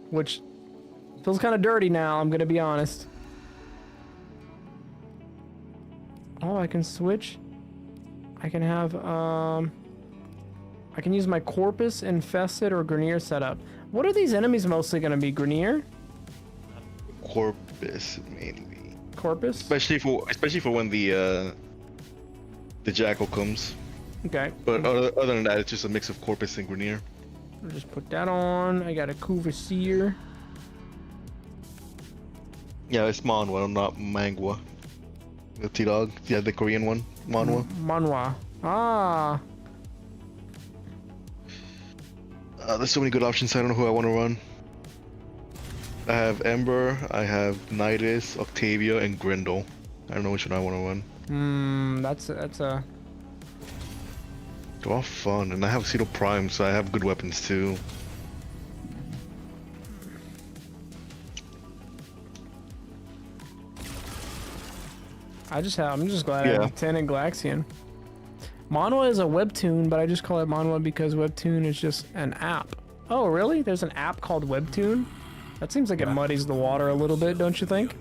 Which feels kind of dirty now, I'm gonna be honest. Oh, I can switch. I can have, I can use my Corpus, Infested, or Grenier setup. What are these enemies mostly gonna be? Grenier? Corpus, mainly. Corpus? Especially for when the Jackal comes. Okay. But other than that, it's just a mix of Corpus and Grenier. I'll just put that on. I got a Kuvasir. Yeah, it's Manhwa, not Mangwa. The T-Dog. Yeah, the Korean one. Manhwa. Manhwa. Ah. There's so many good options. I don't know who I want to run. I have Ember, I have Nidus, Octavia, and Grendel. I don't know which one I want to run. That's a... They're all fun, and I have Cedo Prime, so I have good weapons too. I'm just glad I have Tenant Galaxian. Manhwa is a webtoon, but I just call it Manhwa because webtoon is just an app. Oh, really? There's an app called Webtoon? That seems like it muddies the water a little bit, don't you think?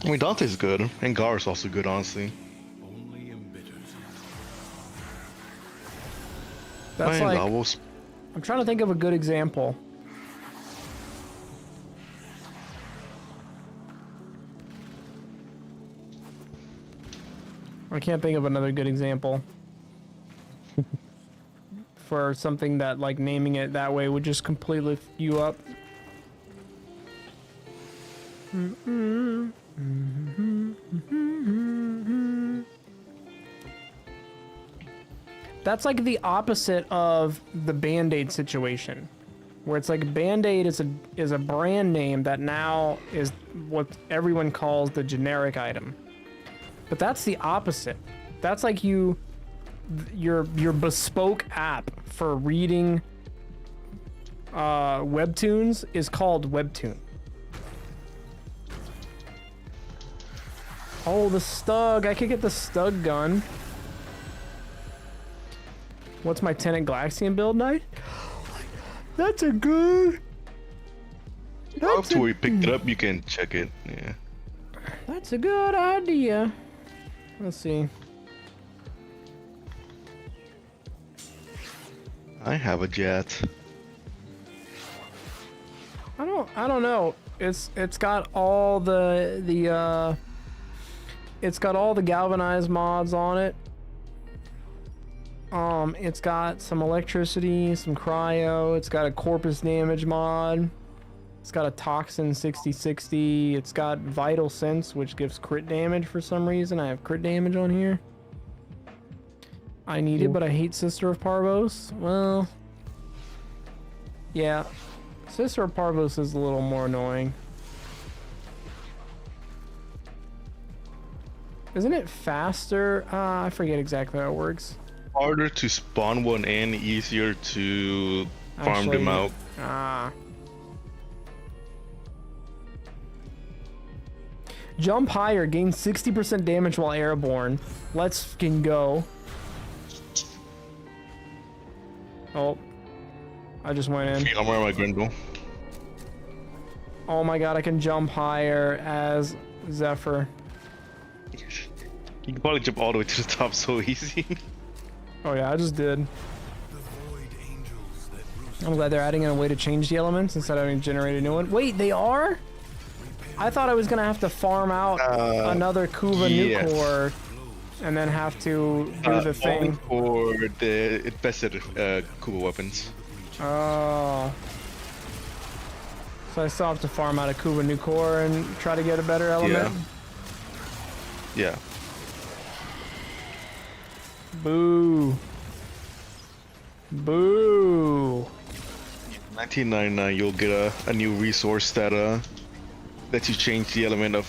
I mean, Dante's good, and Gar's also good, honestly. That's like... I'm trying to think of a good example. I can't think of another good example. For something that, like, naming it that way would just completely f you up. That's like the opposite of the Band-Aid situation, where it's like Band-Aid is a brand name that now is what everyone calls the generic item. But that's the opposite. That's like your bespoke app for reading webtoons is called Webtoon. Oh, the Stug. I could get the Stug gun. What's my Tenant Glaxian build night? That's a good... After we picked it up, you can check it. Yeah. That's a good idea. Let's see. I have a jet. I don't know. It's got all the it's got all the galvanized mods on it. It's got some electricity, some cryo, it's got a corpus damage mod. It's got a toxin 60/60. It's got vital sense, which gives crit damage for some reason. I have crit damage on here. I need it, but I hate Sister of Parvos. Well, yeah. Sister of Parvos is a little more annoying. Isn't it faster? I forget exactly how it works. Harder to spawn one in, easier to farm them out. Jump higher, gain 60% damage while airborne. Let's fucking go. Oh. I just went in. I'm wearing my Grendel. Oh my god, I can jump higher as Zephyr. You can probably jump all the way to the top so easy. Oh yeah, I just did. The void angels that roost I'm glad they're adding in a way to change the elements instead of having to generate a new one. Wait, they are? I thought I was gonna have to farm out another Kuva yes. Nucor and then have to do the thing. For the invested Kuva weapons. Oh. So I still have to farm out a Kuva Nucor and try to get a better element? Yeah. Boo. Boo. 1999, you'll get a new resource that lets you change the element of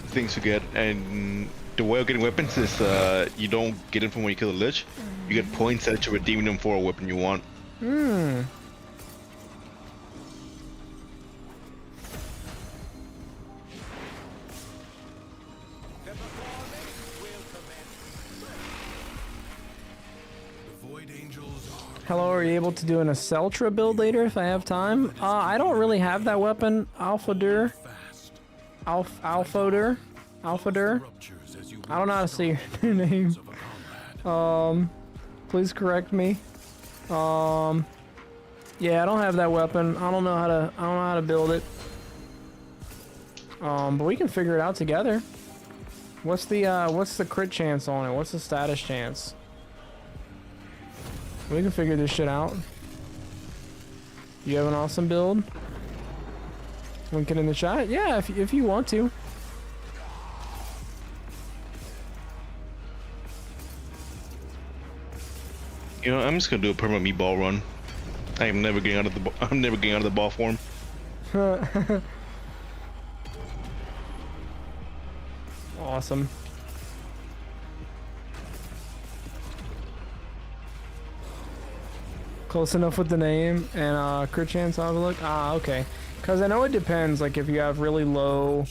things you get, and the way of getting weapons is you don't get them from when you kill a lich. You get points that you're redeeming them for a weapon you want. Hello, are you able to do an Aceltra build later if I have time? I don't really have that weapon. Alphadur. Alphadur. I don't know how to say your name. Please correct me. Yeah, I don't have that weapon. I don't know how to build it. But we can figure it out together. What's the crit chance on it? What's the status chance? We can figure this shit out. You have an awesome build? Link it in the chat? Yeah, if you want to. You know, I'm just gonna do a permanent meatball run. I'm never getting out of the ball form. Awesome. Close enough with the name and crit chance. I'll have a look. Ah, okay. Because I know it depends. Like if you have really low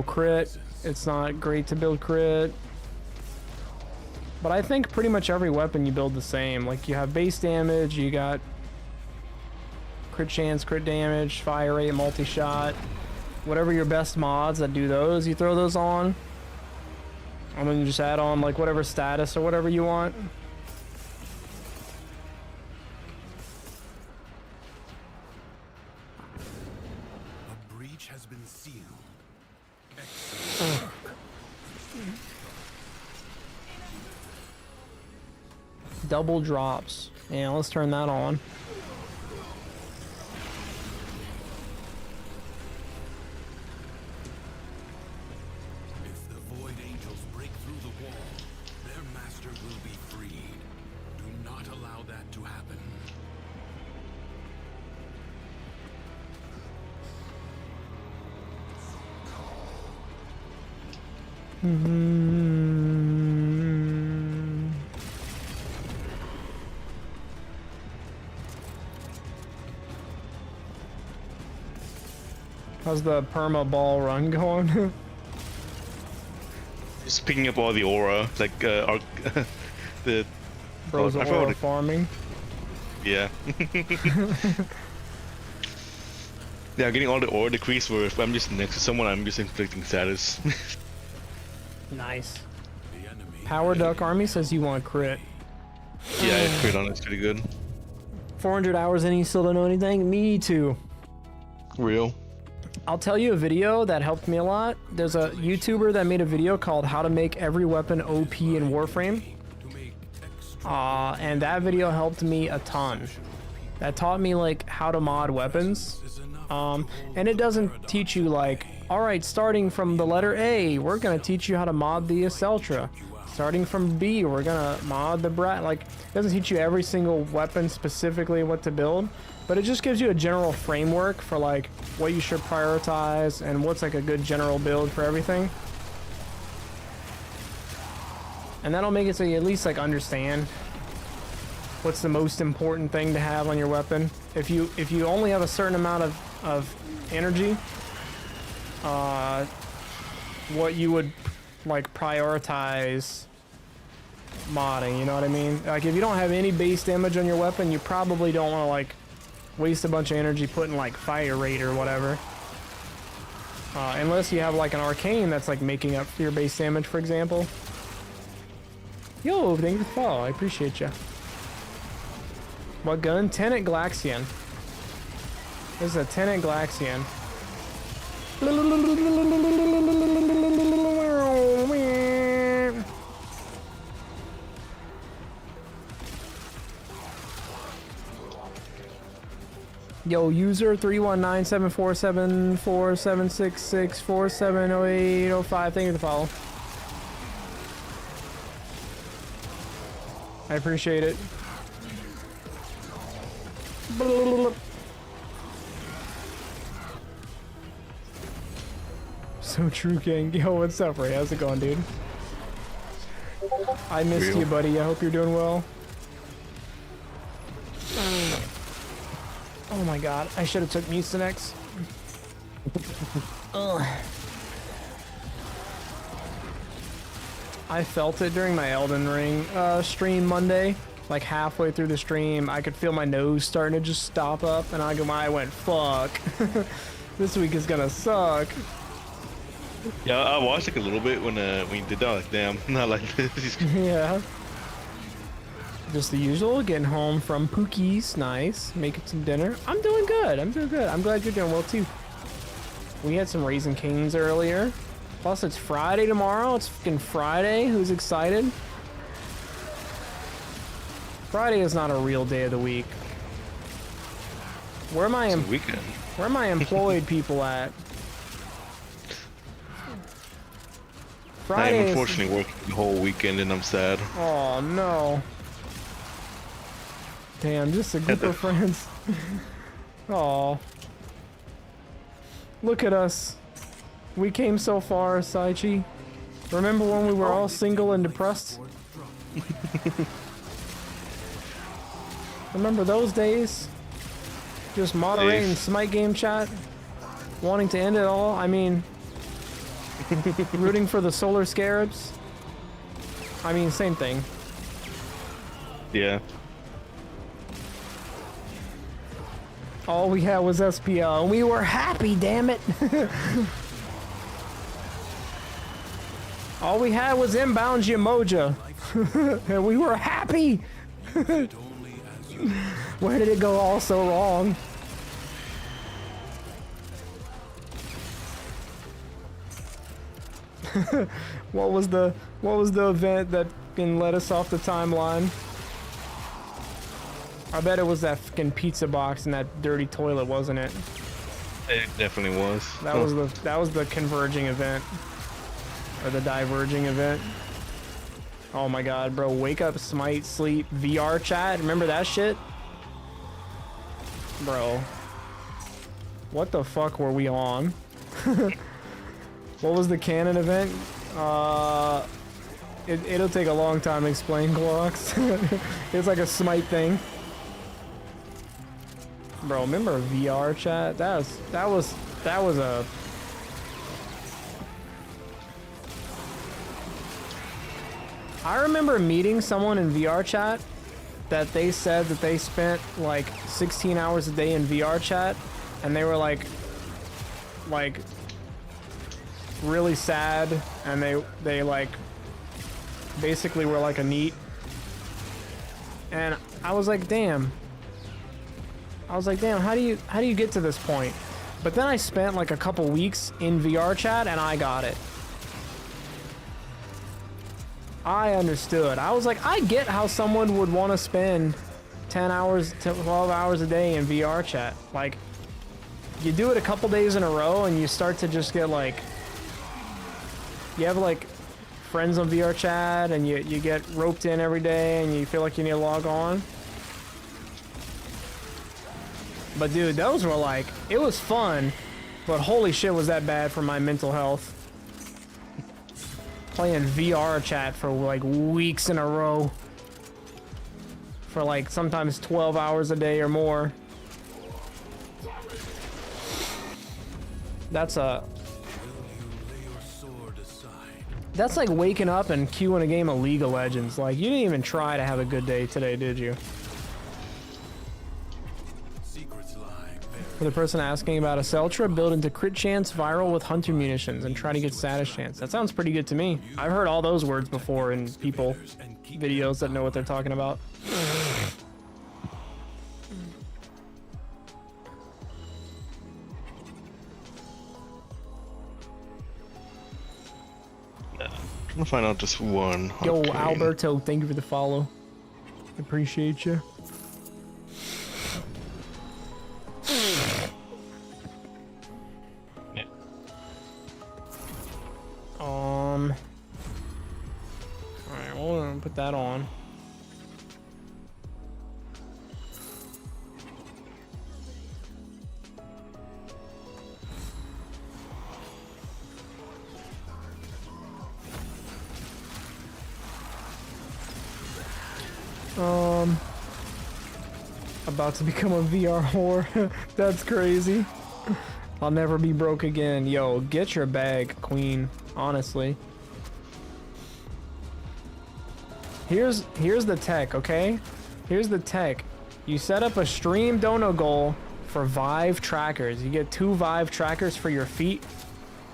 crit, it's not great to build crit. But I think pretty much every weapon you build the same. Like you have base damage, you got crit chance, crit damage, fire rate, multi-shot. Whatever your best mods that do those, you throw those on. And then you just add on like whatever status or whatever you want. A breach has been sealed. Double drops. Yeah, let's turn that on. to happen. How's the perma ball run going? Just picking up all the aura, like the Bros I are forgot aura what farming. yeah. Yeah, I'm getting all the aura decrease where if I'm just next to someone, I'm just inflicting status. Nice. The enemy Power Duck Army says you want crit. Yeah, crit on it's pretty good. 400 hours and you still don't know anything? Me too. Real. I'll tell you a video that helped me a lot. There's a YouTuber that made a video called How to Make Every Weapon OP in Warframe. to make extra And that video helped me a ton. That taught me like how to mod weapons. is enough. And it doesn't teach you like, all right, starting from the letter A, we're gonna teach you how to mod the Aceltra. Starting from B, we're gonna mod the Brat. Like, it doesn't teach you every single weapon specifically what to build, but it just gives you a general framework for like what you should prioritize and what's like a good general build for everything. And that'll make it so you at least like understand what's the most important thing to have on your weapon. If you only have a certain amount of energy, what you would like prioritize modding, you know what I mean? Like if you don't have any base damage on your weapon, you probably don't want to like waste a bunch of energy putting like fire rate or whatever. Unless you have like an arcane that's like making up for your base damage, for example. Yo, thank you for the follow. I appreciate you. What gun? Tenant Glaxian. This is a Tenant Glaxian. Yo, user 319-747-4766-470805. Thank you for the follow. I appreciate it. So true, King. Yo, what's up, Ray? How's it going, dude? I missed Real. you, buddy. I hope you're doing well. Oh my god, I should have took Mucinex. I felt it during my Elden Ring stream Monday. Like halfway through the stream, I could feel my nose starting to just stop up, and I went, fuck. This week is gonna suck. Yeah, I watched like a little bit when you did that. Like, damn, not like this. Yeah. Just the usual, getting home from Pookie's, nice. Making some dinner. I'm doing good, I'm doing good. I'm glad you're doing well too. We had some Raisin Canes earlier. Plus it's Friday tomorrow, it's fucking Friday, who's excited? Friday is not a real day of the week. Where am I, It's a weekend. where are my employed people at? I Friday am is... unfortunately working the whole weekend and I'm sad. Oh no. Damn, just a group of friends. Oh. Look at us. We came so far, Saichi. Remember when we were all single and depressed? Remember those days? Just moderating Days. Smite game chat? Wanting to end it all? I mean... rooting for the solar scarabs? I mean, same thing. Yeah. All we had was SPL, and we were happy, damn it! All we had was inbound Yamoja, and we were happy! Only as you Where did it go all so wrong? What was the event that fucking let us off the timeline? I bet it was that fucking pizza box and that dirty toilet, wasn't it? It definitely was. That was the converging event. Or the diverging event. Oh my god, bro. Wake up, Smite, sleep, VR chat. Remember that shit? Bro. What the fuck were we on? What was the canon event? It'll take a long time to explain, Glocks. It's like a Smite thing. Bro, remember VR chat? That was a... I remember meeting someone in VR chat that they said that they spent like 16 hours a day in VR chat, and they were like really sad, and they like basically were like a neat. And I was like, damn, how do you get to this point? But then I spent like a couple weeks in VR chat and I got it. I understood. I was like, I get how someone would want to spend 10 hours to 12 hours a day in VR chat. Like, you do it a couple days in a row and you start to just get like, you have like friends on VR chat and you get roped in every day and you feel like you need to log on. But dude, those were like, it was fun, but holy shit was that bad for my mental health. Playing VR chat for like weeks in a row. For like sometimes 12 hours a day or more. That's like waking up and queuing a game of League of Legends. Like, you didn't even try to have a good day today, did you? For the person asking about a Seltra, build into crit chance, viral with hunter munitions, and try to get status chance. That sounds pretty good to me. I've heard all those words before in people videos that know what they're talking about. I'm gonna find out just one. Yo, Okay. Alberto, thank you for the follow. Appreciate you. Alright, we'll put that on. About to become a VR whore. That's crazy. I'll never be broke again. Yo, get your bag, queen. Honestly. Here's the tech, okay? Here's the tech. You set up a stream dono goal for Vive trackers. You get 2 Vive trackers for your feet,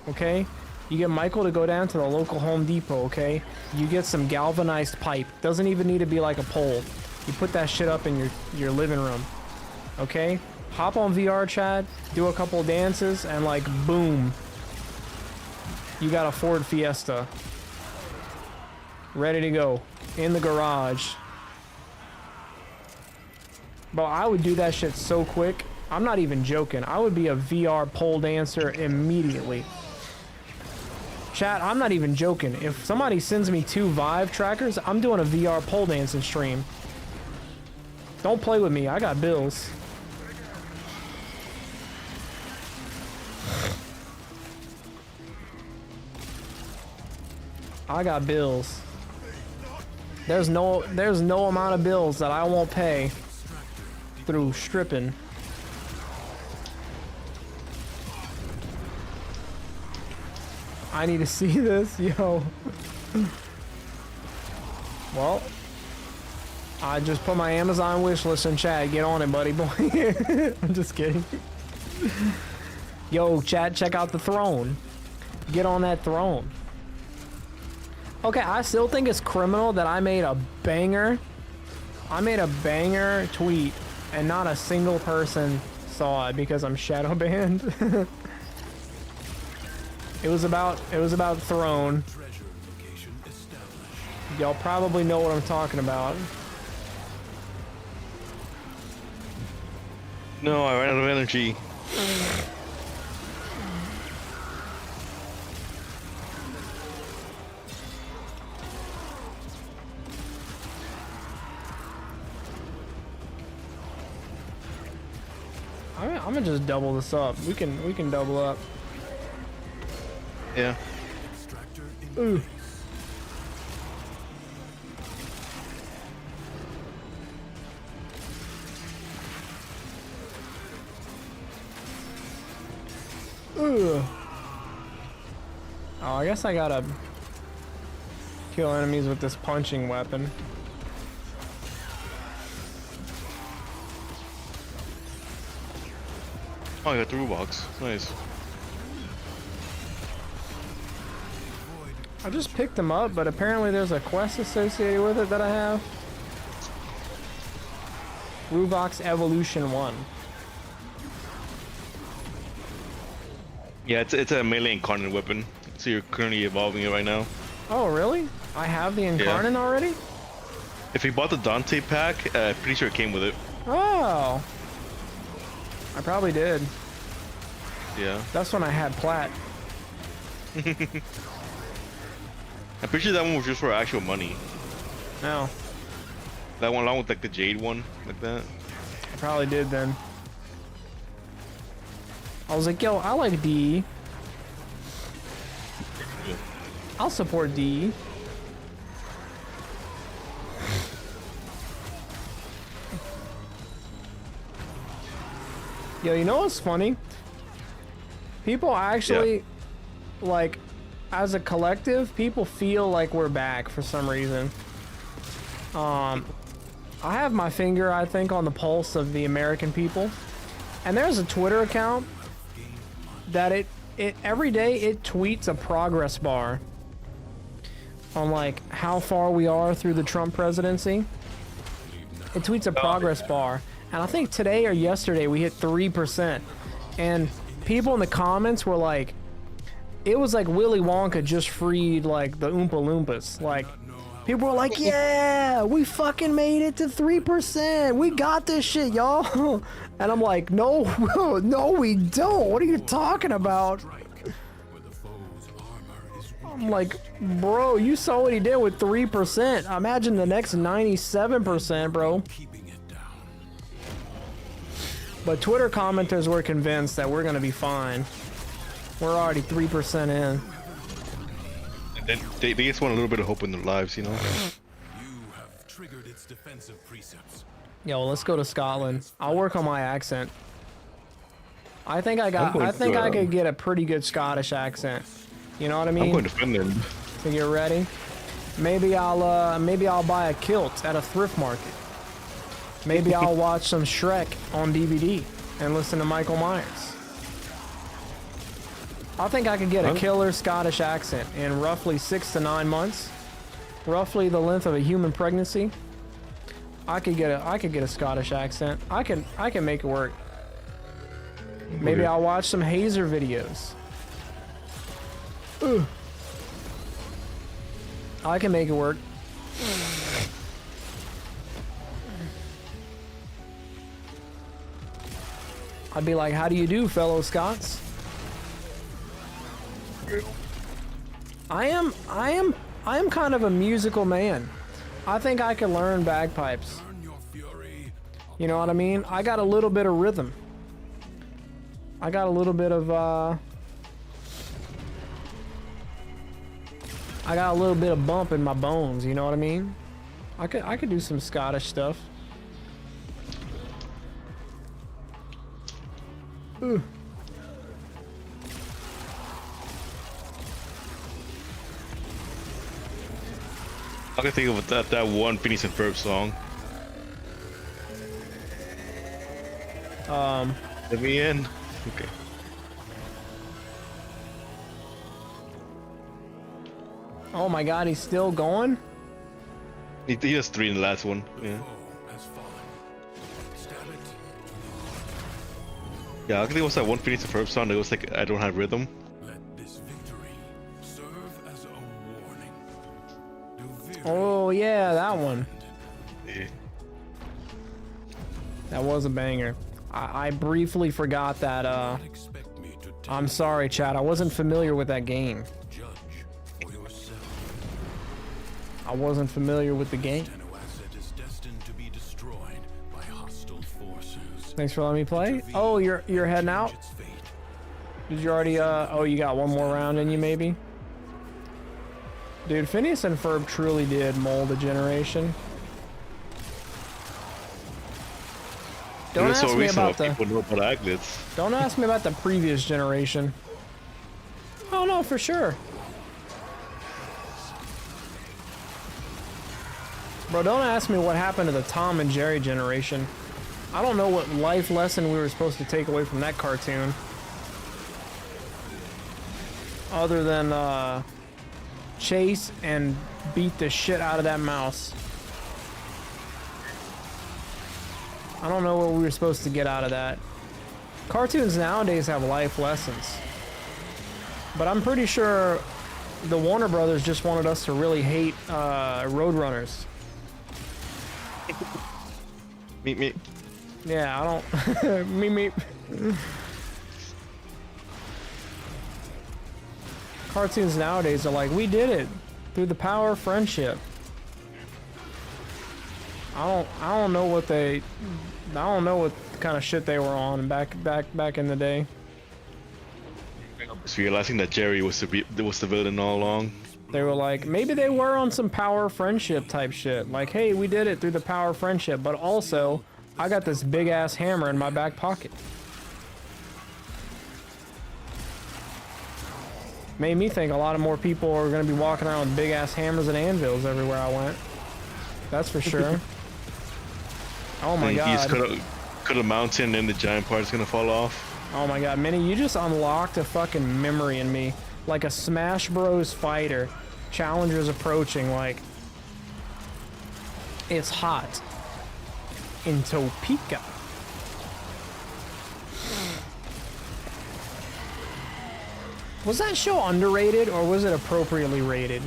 okay? You get Michael to go down to the local Home Depot, okay? You get some galvanized pipe. Doesn't even need to be like a pole. You put that shit up in your living room, okay? Hop on VR chat, do a couple dances, and like, boom. You got a Ford Fiesta. Ready to go. In the garage. Bro, I would do that shit so quick. I'm not even joking. I would be a VR pole dancer immediately. Chat, I'm not even joking. If somebody sends me 2 Vive trackers, I'm doing a VR pole dancing stream. Don't play with me. I got bills. I got bills. There's no amount of bills that I won't pay through stripping. I need to see this, yo. Well, I just put my Amazon wish list in chat. Get on it, buddy boy. I'm just kidding. Yo, chat, check out the throne. Get on that throne. Okay, I still think it's criminal that I made a banger tweet and not a single person saw it because I'm shadow banned. It was about throne. Y'all probably know what I'm talking about. No, I ran out of energy. I'm gonna just double this up. We can double up. Yeah. Extractor in Ooh. place. Ugh. Oh, I guess I gotta kill enemies with this punching weapon. Oh, you got the rule box. Nice. I just picked them up, but apparently there's a quest associated with it that I have. Ruvox Evolution 1. Yeah, it's a melee incarnate weapon. So you're currently evolving it right now. Oh, really? I have the Incarnate already? If you bought the Dante pack, pretty sure it came with it. Oh. I probably did. Yeah. That's when I had Plat. I'm pretty sure that one was just for actual money. No, That one along with like the Jade one, like that. I probably did then. I was like, yo, I like D. I'll support D. Yo, you know what's funny? People actually, like, as a collective, people feel like we're back for some reason. I have my finger, I think, on the pulse of the American people. And there's a Twitter account that it every day it tweets a progress bar on like how far we are through the Trump presidency. It tweets a progress bar. And I think today or yesterday we hit 3%. And people in the comments were like, it was like Willy Wonka just freed like the Oompa Loompas. Like, people were like, yeah, we fucking made it to 3%. We got this shit, y'all. And I'm like, no, no, we don't. What are you talking about? I'm like, bro, you saw what he did with 3%. Imagine the next 97%, bro. But Twitter commenters were convinced that we're gonna be fine. We're already 3% in. And then they just want a little bit of hope in their lives, you know? You have triggered its defensive precepts. Yo, let's go to Scotland. I'll work on my accent. I think I going to, could get a pretty good Scottish accent. You know what I mean? I'm going to Finland. So you're ready? Maybe I'll buy a kilt at a thrift market. Maybe I'll watch some Shrek on DVD and listen to Michael Myers. I think I could get a killer Scottish accent in roughly 6 to 9 months. Roughly the length of a human pregnancy. I could get a Scottish accent. I can make it work. Maybe I'll watch some Hazer videos. Ugh. I can make it work. I'd be like, how do you do, fellow Scots? I am kind of a musical man. I think I can learn bagpipes. You know what I mean? I got a little bit of rhythm. I got a little bit of I got a little bit of bump in my bones, you know what I mean? I could do some Scottish stuff. Ooh. I can think of that one Phineas and Ferb song. Let me in. Okay. Oh my god, he's still going? He has 3 in the last one. Yeah. Yeah, I think it was that one Phineas and Ferb song that was like, I don't have rhythm. Let this victory serve as a warning. Oh yeah, that one. Yeah. That was a banger. I briefly forgot that, I'm sorry, Chad, I wasn't familiar with that game. Judge for yourself. I wasn't familiar with the game. Asset is destined to be destroyed by hostile forces. Thanks for letting me play. Oh, you're heading out? Its fate. Did you already, oh, you got one more round in you, maybe? Dude, Phineas and Ferb truly did mold a generation. Don't That's ask the me reason why about the... people know about aglets. Don't ask me about the previous generation. Oh, no, for sure. Bro, don't ask me what happened to the Tom and Jerry generation. I don't know what life lesson we were supposed to take away from that cartoon. Other than, chase and beat the shit out of that mouse. I don't know what we were supposed to get out of that. Cartoons nowadays have life lessons. But I'm pretty sure the Warner Brothers just wanted us to really hate Roadrunners. Meet me. Yeah, I don't... me. Cartoons nowadays are like, we did it through the power of friendship. I don't know what kind of shit they were on back in the day. Just realizing that Jerry was the villain all along. They were like, maybe they were on some power of friendship type shit. Like, hey, we did it through the power of friendship, but also, I got this big ass hammer in my back pocket. Made me think a lot of more people are going to be walking around with big ass hammers and anvils everywhere I went. That's for sure. Oh my god. You just cut a mountain and the giant part's gonna fall off. Oh my god, Minnie, you just unlocked a fucking memory in me. Like a Smash Bros. Fighter. Challenger's approaching, like... It's hot. In Topeka. Was that show underrated, or was it appropriately rated?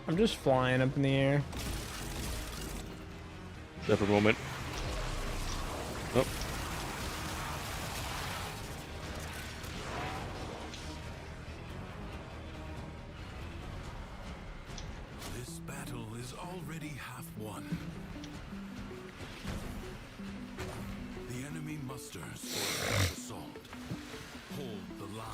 I'm just flying up in the air. Separate moment. Nope. This battle is already half won. The enemy musters for an assault. Hold the line.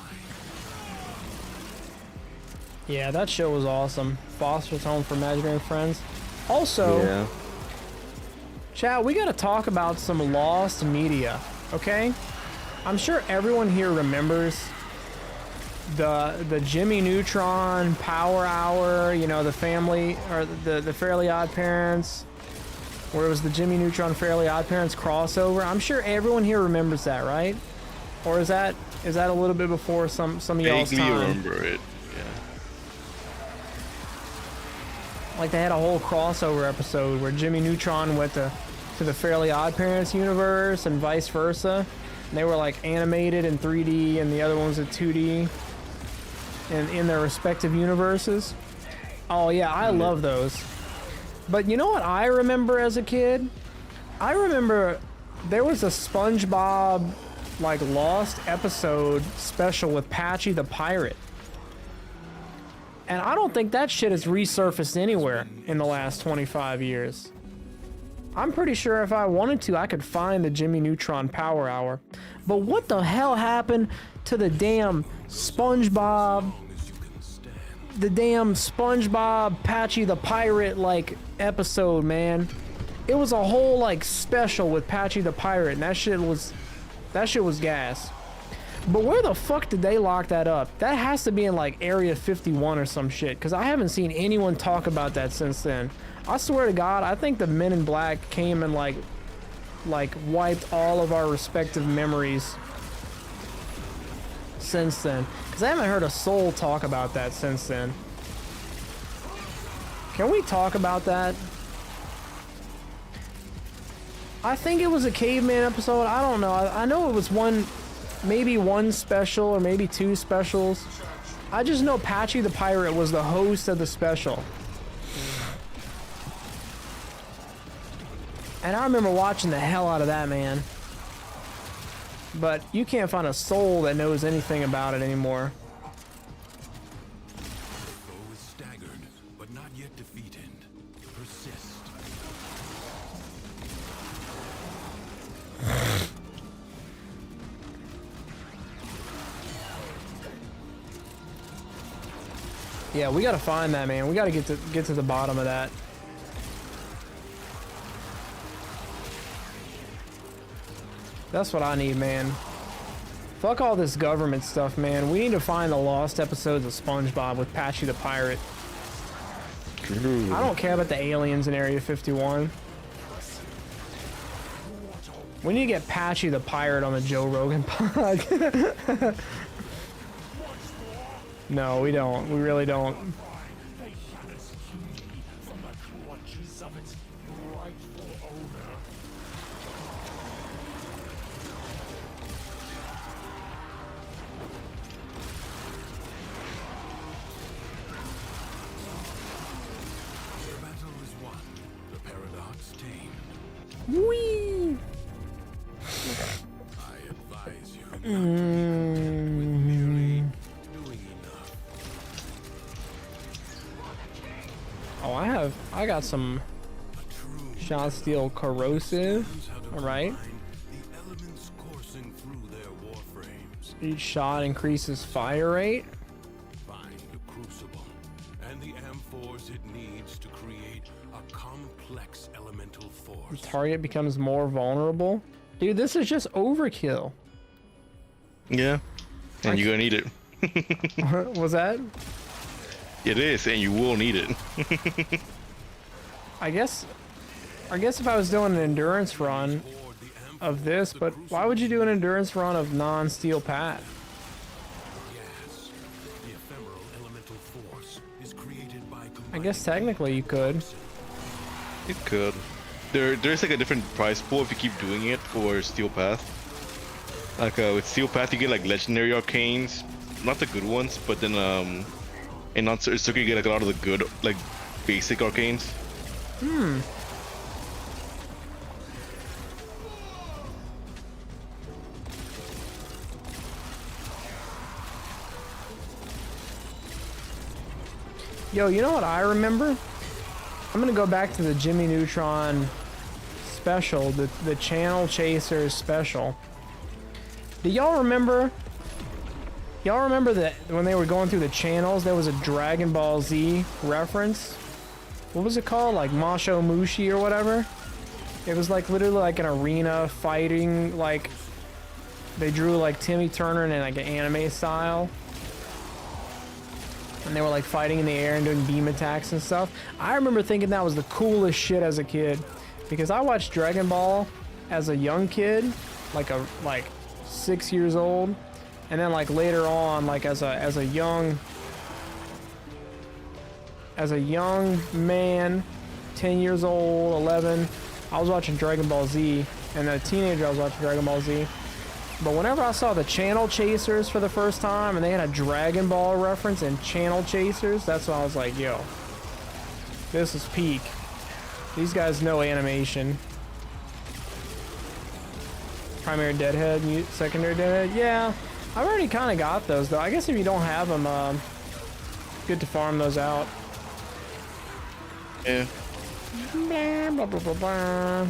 Yeah, that show was awesome. Foster's Home for Imaginary Friends. Also, Yeah. Chad, we gotta talk about some lost media, okay? I'm sure everyone here remembers the Jimmy Neutron Power Hour, you know, the family, or the Fairly Odd Parents, where it was the Jimmy Neutron Fairly Odd Parents crossover. I'm sure everyone here remembers that, right? Or is that a little bit before some of y'all's Vaguely time? remember it. Yeah. Like they had a whole crossover episode where Jimmy Neutron went to the Fairly Odd Parents universe and vice versa. And they were like animated in 3D and the other ones in 2D in their respective universes. Oh yeah, I love those. But you know what I remember as a kid? I remember there was a SpongeBob like lost episode special with Patchy the Pirate. And I don't think that shit has resurfaced anywhere in the last 25 years. I'm pretty sure if I wanted to, I could find the Jimmy Neutron Power Hour. But what the hell happened to the damn SpongeBob, Patchy the Pirate, like, episode, man? It was a whole, like, special with Patchy the Pirate, and that shit was gas. But where the fuck did they lock that up? That has to be in like Area 51 or some shit, because I haven't seen anyone talk about that since then. I swear to God, I think the Men in Black came and like wiped all of our respective memories since then. Because I haven't heard a soul talk about that since then. Can we talk about that? I think it was a caveman episode. I don't know. I know it was maybe one special or maybe two specials. I just know Patchy the Pirate was the host of the special. And I remember watching the hell out of that, man. But you can't find a soul that knows anything about it anymore. Foe is stagnated. Yeah, we gotta find that, man. We gotta get to the bottom of that. That's what I need, man. Fuck all this government stuff, man. We need to find the lost episodes of SpongeBob with Patchy the Pirate. I don't care about the aliens in Area 51. We need to get Patchy the Pirate on the Joe Rogan pod. No, we don't. We really don't. Whee! I advise you not to with merely doing enough. Oh, I got some shot steel corrosive. All right. The elements coursing through their warframes. Each shot increases fire rate. Find the crucible and the amphors it needs to create a complex elemental The force. target becomes more vulnerable. Dude, this is just overkill. Yeah, and you're gonna need it. Was that? It is, and you will need it. I guess if I was doing an endurance run of this, but why would you do an endurance run of non-steel path? Yes, the ephemeral elemental force is created by I guess technically you could. It could. There's like a different price pool if you keep doing it for Steel Path. Like with Steel Path, you get like legendary arcanes, not the good ones, but then in non-circuit you get like a lot of the good like basic arcanes. Yo, you know what I remember? I'm gonna go back to the Jimmy Neutron special, the Channel Chasers special. Do y'all remember? Y'all remember that when they were going through the channels, there was a Dragon Ball Z reference? What was it called? Like Masho Mushi or whatever? It was like literally like an arena fighting, like they drew like Timmy Turner in like an anime style. And they were like fighting in the air and doing beam attacks and stuff. I remember thinking that was the coolest shit as a kid, because I watched Dragon Ball as a young kid, like 6 years old, and then like later on, like as a young man, 10 years old, 11, I was watching Dragon Ball Z, and as a teenager I was watching Dragon Ball Z. But whenever I saw the Channel Chasers for the first time, and they had a Dragon Ball reference in Channel Chasers, that's when I was like, yo, this is peak. These guys know animation. Primary Deadhead, secondary Deadhead, yeah. I've already kind of got those, though. I guess if you don't have them, good to farm those out. Yeah. Blah, blah, blah, blah, blah.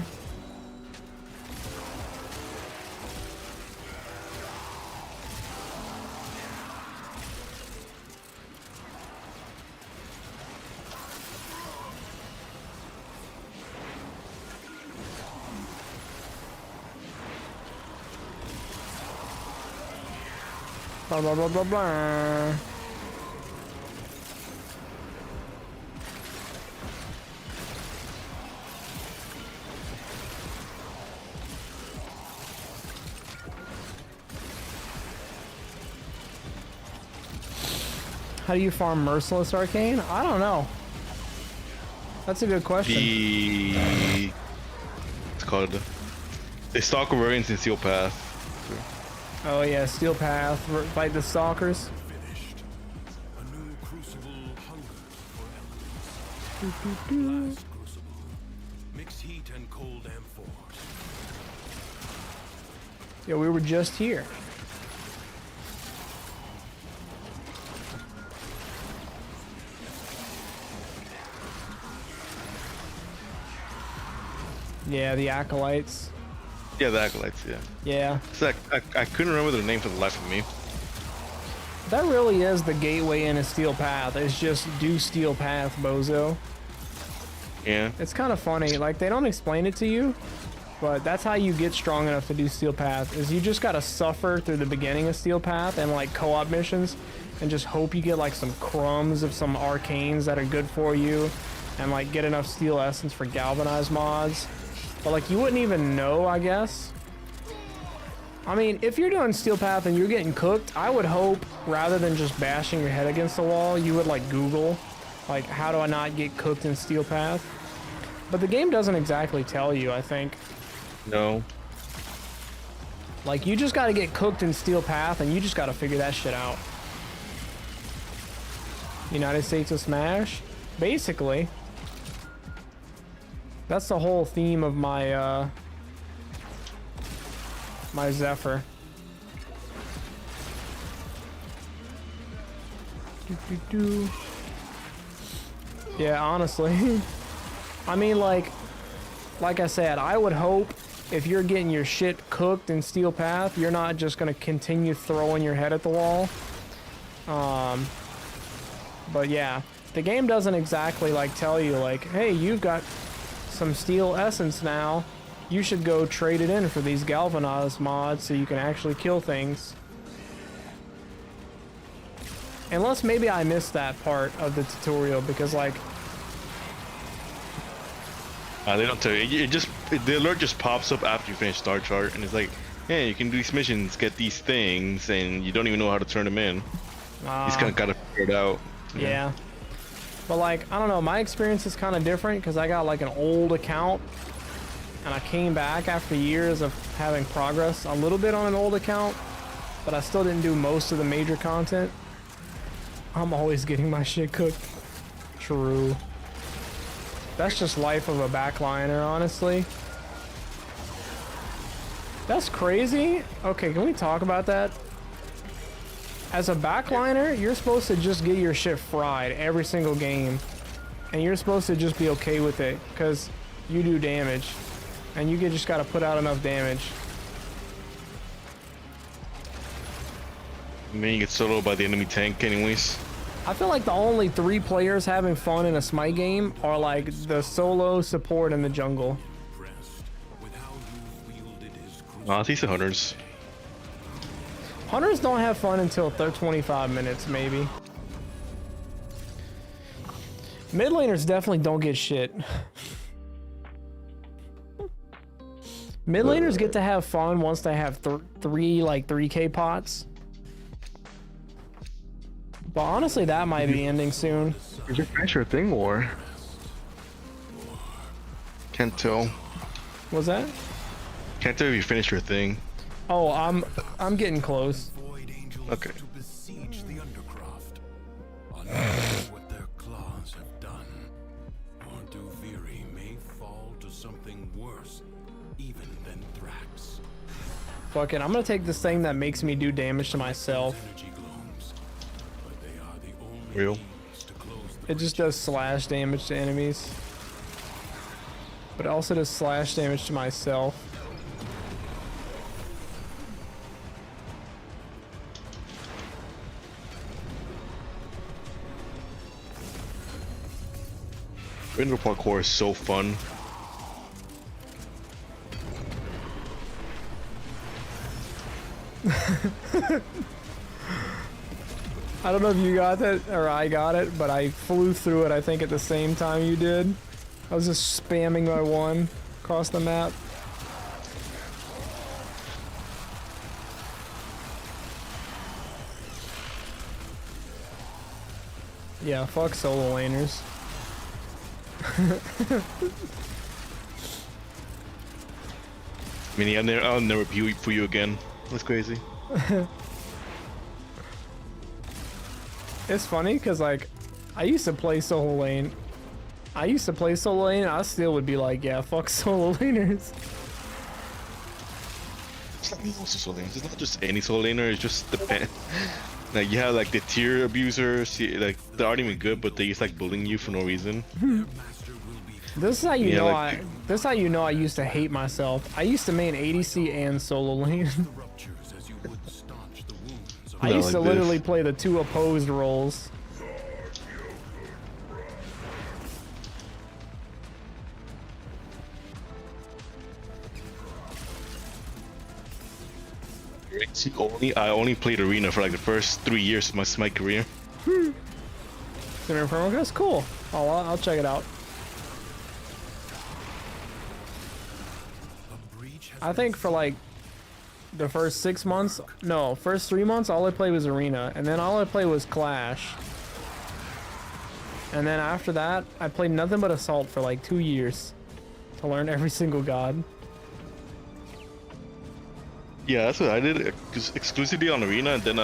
Blah, blah, blah, blah, blah. How do you farm Merciless Arcane? I don't know. That's a good question. It's called the Stalker variants in Steel Path. Oh yeah, Steel Path, fight the Stalkers. finished. A new crucible hungers for elements. Blast crucible. Mix heat and cold amphors. Yeah, we were just here. Yeah, the Acolytes. Yeah, the Acolytes, yeah. Yeah. It's like, I couldn't remember their name for the life of me. That really is the gateway into Steel Path. It's just do Steel Path, bozo. Yeah. It's kind of funny. Like, they don't explain it to you, but that's how you get strong enough to do Steel Path, is you just gotta suffer through the beginning of Steel Path and like co-op missions and just hope you get like some crumbs of some arcanes that are good for you and like get enough Steel Essence for Galvanize mods. But like, you wouldn't even know, I guess. I mean, if you're doing Steel Path and you're getting cooked, I would hope, rather than just bashing your head against the wall, you would like Google, like, how do I not get cooked in Steel Path? But the game doesn't exactly tell you, I think. No. Like, you just gotta get cooked in Steel Path, and you just gotta figure that shit out. United States of Smash? Basically. That's the whole theme of my, my Zephyr. Yeah, honestly. I mean, like I said, I would hope if you're getting your shit cooked in Steel Path, you're not just gonna continue throwing your head at the wall. But yeah, the game doesn't exactly like tell you like, hey, you've got some Steel Essence now. You should go trade it in for these Galvanize mods so you can actually kill things. Unless maybe I missed that part of the tutorial, because like... They don't tell you. The alert just pops up after you finish Star Chart, and it's like, hey, you can do these missions, get these things, and you don't even know how to turn them in. You just kind of gotta figure it out. Yeah. But like, I don't know, my experience is kind of different because I got like an old account. And I came back after years of having progress a little bit on an old account, but I still didn't do most of the major content. I'm always getting my shit cooked. True. That's just life of a backliner, honestly. That's crazy. Okay, can we talk about that? As a backliner, you're supposed to just get your shit fried every single game. And you're supposed to just be okay with it, because you do damage. And you just gotta put out enough damage. And then you get soloed by the enemy tank anyways. I feel like the only 3 players having fun in a Smite game are like the solo, support, and the jungle. I think the hunters. Hunters don't have fun until they're 25 minutes, maybe. Mid laners definitely don't get shit. Mid laners get to have fun once they have three 3K pots. But honestly, that might be ending soon. Did you finish your thing, or? Can't tell. What's that? Can't tell if you finished your thing. Oh, I'm getting close. Okay. To besiege the undercroft. What their claws have done. Or Duviri may fall to something worse, even than Thrax. Fuck it, I'm gonna take this thing that makes me do damage to myself. Energy glooms, but they are the only Real. means to close the It just does slash damage to enemies. But it also does slash damage to myself. Window parkour is so fun. I don't know if you got that or I got it, but I flew through it, I think, at the same time you did. I was just spamming my one across the map. Yeah, fuck solo laners. I mean, I'll never be for you again. That's crazy. It's funny because like I used to play solo lane. I still would be like, yeah, fuck solo laners. It's not most solo laners. It's not just any solo laner. It's just depend. Like you have like the tier abusers. Like they aren't even good, but they just like bullying you for no reason. This is how you Yeah, know like- this is how you know I used to hate myself. I used to main ADC and solo lane. ruptures as you would staunch the wounds I Not used to like literally this. play the 2 opposed roles. See, I only played arena for like the first 3 years of my Smite career. That's cool. I'll check it out. I think for like the first 6 months, no, first 3 months, all I played was arena, and then all I played was Clash. And then after that, I played nothing but Assault for like 2 years to learn every single god. Yeah, that's what I did, exclusively on arena, and then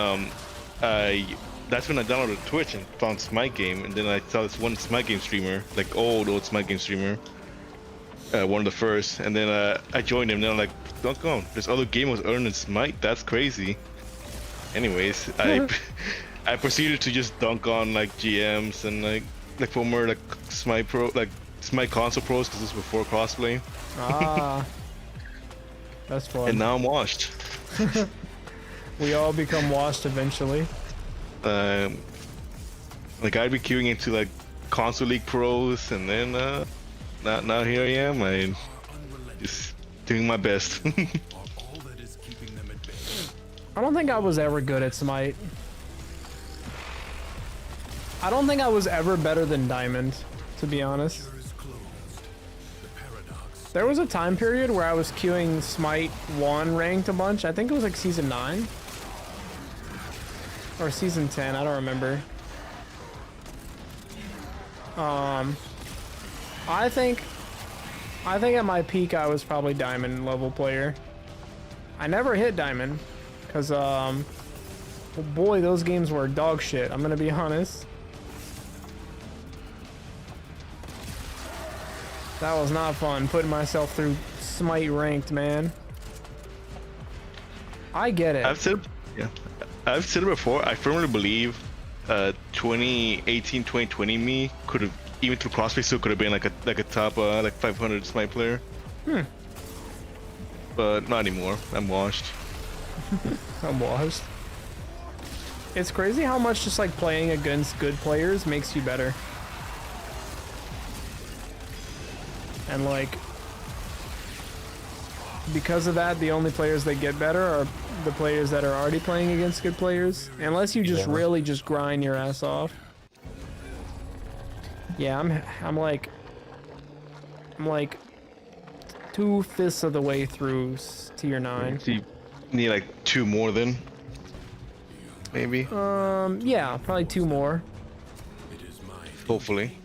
that's when I downloaded Twitch and found Smite Game, and then I saw this one Smite Game streamer, like old Smite Game streamer, one of the first, and then I joined him. And then I'm like, don't go. There's other gamers earning Smite. That's crazy. Anyways, I proceeded to just dunk on like GMs and like former like Smite pro, like Smite console pros, because this was before crossplay. Ah, that's fun. And now I'm washed. We all become washed eventually. Like I'd be queuing into like console league pros, and then now here I am. I just doing my best. I don't think I was ever good at Smite. I don't think I was ever better than Diamond, to be honest. There was a time period where I was queuing Smite 1 ranked a bunch. I think it was like season 9 or season 10. I don't remember. I think at my peak I was probably Diamond level player. I never hit Diamond because boy, those games were dog shit. I'm gonna be honest. That was not fun, putting myself through Smite ranked, man. I get it. I've said it before. I firmly believe 2018, 2020 me could have, even through crossplay, still could have been like a top like 500 Smite player. But not anymore. I'm washed. I'm washed. It's crazy how much just like playing against good players makes you better. And like, because of that, the only players that get better are the players that are already playing against good players. Unless you just really just grind your ass off. Yeah, I'm like 2/5 of the way through tier 9. So you need like 2 more then, maybe. Yeah, probably 2 more. Hopefully.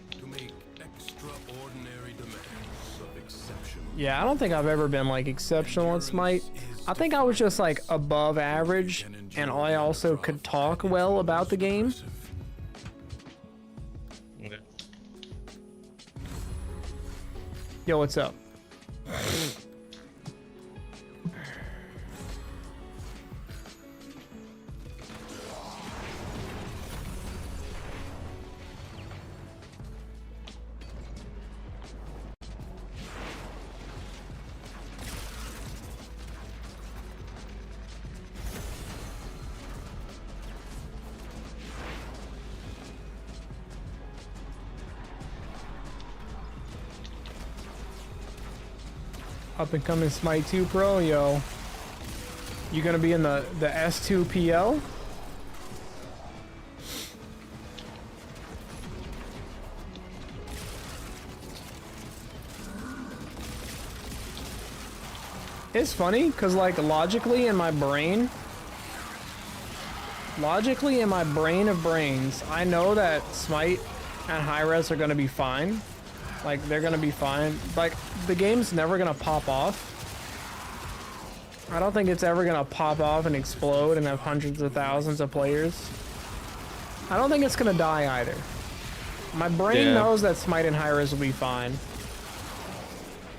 Yeah, I don't think I've ever been like exceptional at Smite. I think I was just like above average, and I also could talk well about the game. Yo, what's up? Up and coming Smite 2 Pro, yo. You gonna be in the S2 PL? It's funny, cause like logically in my brain of brains, I know that Smite and high-res are gonna be fine. Like, they're gonna be fine. Like, the game's never gonna pop off. I don't think it's ever gonna pop off and explode and have hundreds of thousands of players. I don't think it's gonna die either. My brain knows that Smite and high-res will be fine.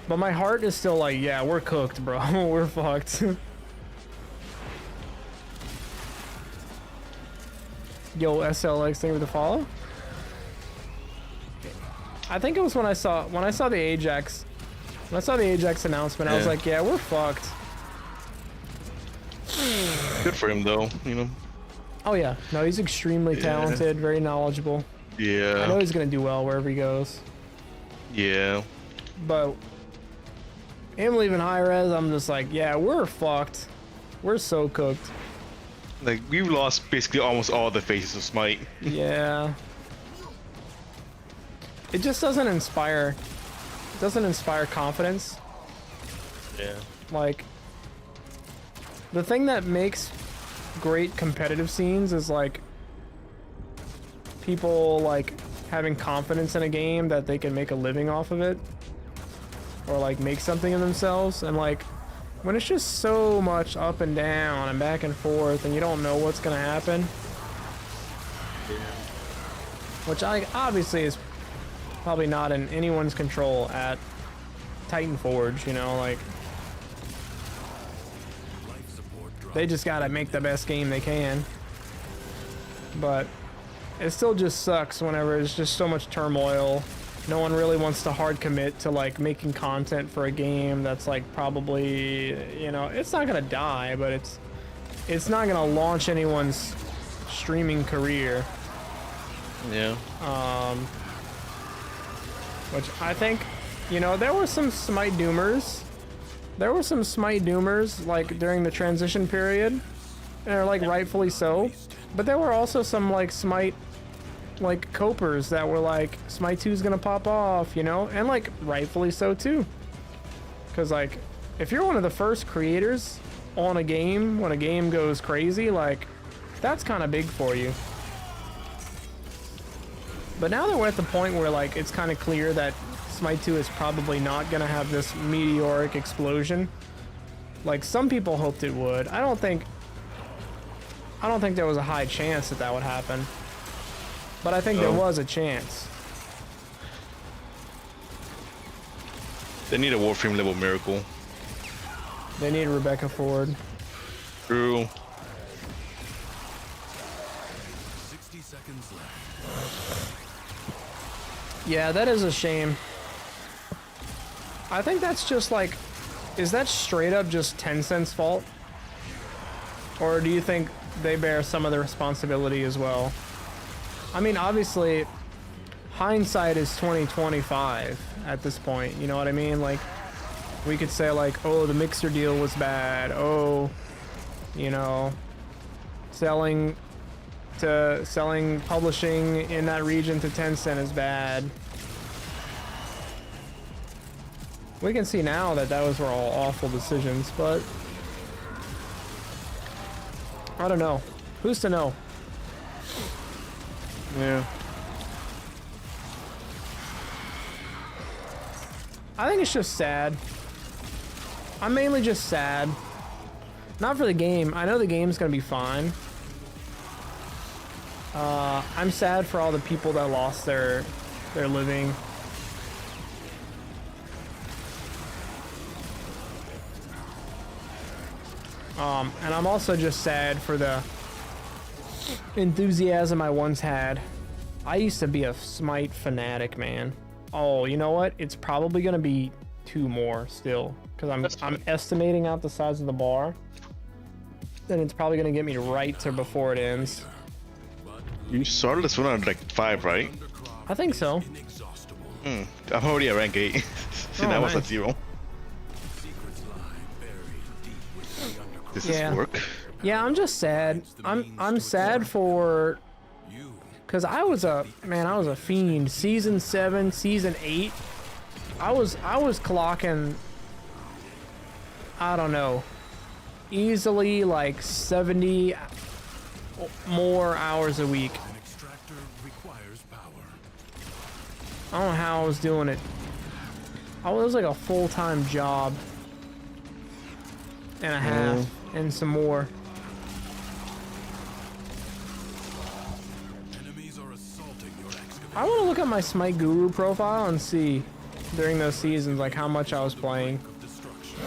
But my heart is still like, yeah, we're cooked, bro. We're fucked. Yo, SLX, thank you for the follow. I think it was when I saw the Ajax announcement, I was like, yeah, we're fucked. Good for him though, you know. Oh yeah, no, he's extremely talented, very knowledgeable. I know Yeah. he's gonna do well wherever he goes. Yeah. But him leaving high res, I'm just like, yeah, we're fucked. We're so cooked. Like we've lost basically almost all the faces of Smite. Yeah. It just doesn't inspire. Doesn't inspire confidence. Yeah. Like, the thing that makes great competitive scenes is like people like having confidence in a game that they can make a living off of it, or like make something of themselves. And like when it's just so much up and down and back and forth and you don't know what's gonna happen, which I obviously is probably not in anyone's control at Titan Forge, you know, like they just gotta make the best game they can. But it still just sucks whenever it's just so much turmoil. No one really wants to hard commit to like making content for a game that's like probably, you know, it's not gonna die, but it's not gonna launch anyone's streaming career. Yeah. Which I think, you know, there were some Smite Doomers. There were some Smite Doomers, like, during the transition period. And they're, like, rightfully so. But there were also some, like, Smite, like, copers that were like, Smite 2's gonna pop off, you know? And, like, rightfully so, too. Because, like, if you're one of the first creators on a game, when a game goes crazy, like, that's kind of big for you. But now that we're at the point where, like, it's kind of clear that Smite 2 is probably not gonna have this meteoric explosion. Like some people hoped it would. I don't think there was a high chance that that would happen. But I think there was a chance. They need a Warframe level miracle. They need Rebecca Ford. True. 60 seconds left. Yeah, that is a shame. I think that's just like, is that straight up just Tencent's fault? Or do you think they bear some of the responsibility as well? I mean, obviously, hindsight is 2025 at this point, you know what I mean? Like, we could say like, oh, the Mixer deal was bad. Oh, you know, selling publishing in that region to Tencent is bad. We can see now that those were all awful decisions, but I don't know. Who's to know? Yeah. I think it's just sad. I'm mainly just sad. Not for the game. I know the game's gonna be fine. I'm sad for all the people that lost their living. And I'm also just sad for the enthusiasm I once had. I used to be a Smite fanatic, man. Oh, you know what? It's probably gonna be 2 more still, because I'm estimating out the size of the bar. Then it's probably gonna get me right to before it ends. You started this one at like 5, right? I think so. I'm already at rank 8. See, Oh, that was at nice. 0. This is work. Yeah, I'm just sad. I'm sad for, because I was a fiend. Season 7, season 8. I was clocking, I don't know, easily like 70 more hours a week. An extractor requires power. I don't know how I was doing it. It was like a full-time job and a half and some more. Enemies are assaulting your excavator. I want to look at my Smite Guru profile and see during those seasons like how much I was playing. Destruction.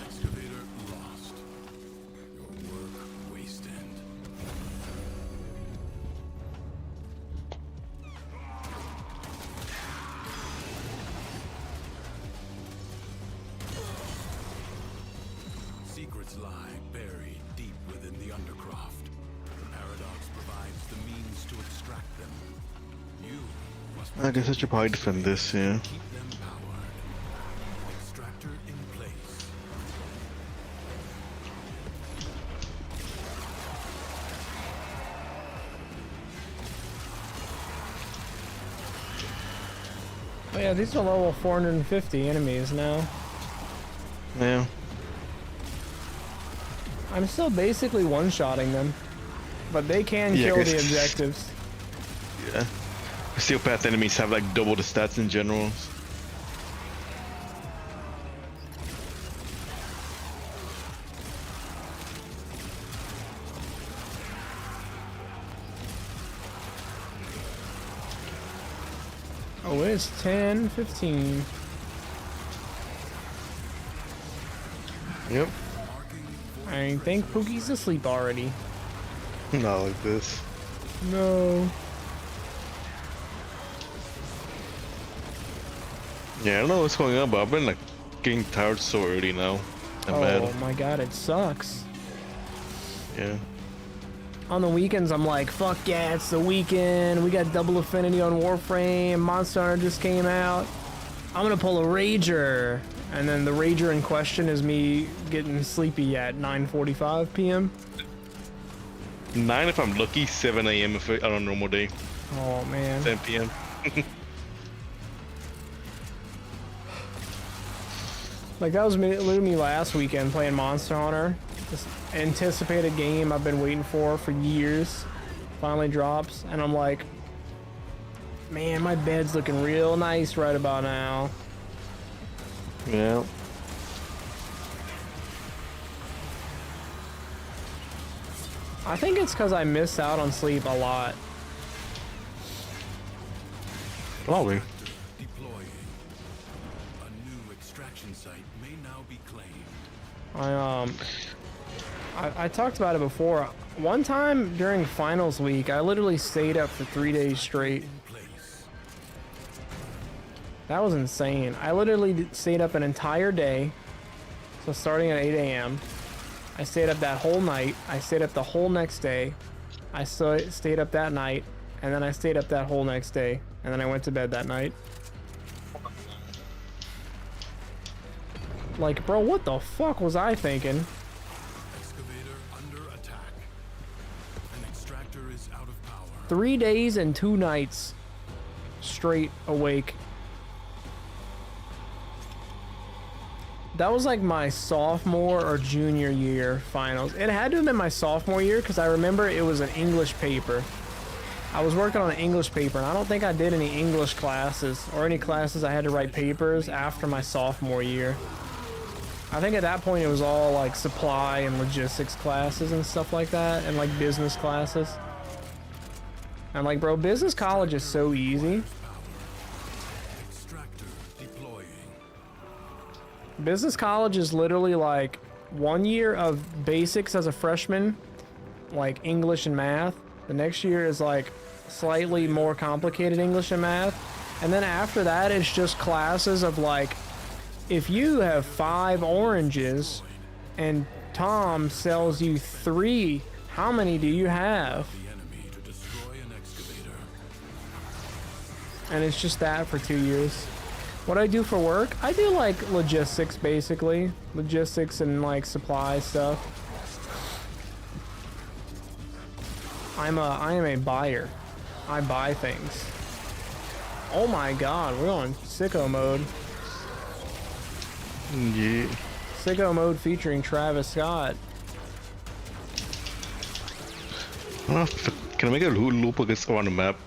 Excavator lost. Your work wasted. Secrets lie buried deep within the Undercroft. I guess I should probably defend this, yeah. Keep them powered. Extractor in place. Oh yeah, these are level 450 enemies now. Yeah. I'm still basically one-shotting them, but they can Yeah, kill 'cause- the objectives. Yeah. Steel path enemies have like double the stats in general. Oh, it's 10, 15. Yep. I think Pookie's asleep already. Not like this. No. Yeah, I don't know what's going on, but I've been like getting tired so early now. I'm Oh mad. my god, it sucks. Yeah. On the weekends, I'm like, fuck yeah, it's the weekend. We got double affinity on Warframe. Monster Hunter just came out. I'm gonna pull a Rager. And then the Rager in question is me getting sleepy at 9:45 p.m. 9 if I'm lucky, 7 a.m. if on a normal day, Oh man. 10 p.m. Like that was literally me last weekend playing Monster Hunter. This anticipated game I've been waiting for years. Finally drops, and I'm like, man, my bed's looking real nice right about now. Yeah. I think it's because I miss out on sleep a lot. Probably. Deploying. A new extraction site may now be claimed. I talked about it before. One time during finals week, I literally stayed up for 3 days straight. In place. That was insane. I literally stayed up an entire day. So starting at 8 a.m. I stayed up that whole night. I stayed up the whole next day. I stayed up that night. And then I stayed up that whole next day. And then I went to bed that night. Like, bro, what the fuck was I thinking? Excavator under attack. An extractor is out of power. 3 days and 2 nights straight awake. That was like my sophomore or junior year finals. It had to have been my sophomore year because I remember it was an English paper. I was working on an English paper, and I don't think I did any English classes or any classes I had to write papers after my sophomore year. I think at that point it was all like supply and logistics classes and stuff like that, and like business classes. And like, bro, business college is so easy. Extractor deploying. Business college is literally like 1 year of basics as a freshman, like English and math. The next year is like slightly more complicated English and math. And then after that, it's just classes of like, if you have 5 oranges and Tom sells you 3, how many do you have? The enemy to destroy an excavator. And it's just that for 2 years. What I do for work, I do like logistics basically. Logistics and like supply stuff. I am a buyer. I buy things. Oh my god, we're on sicko mode. Yeah. Sicko mode featuring Travis Scott. I don't know can I make a loop against around the map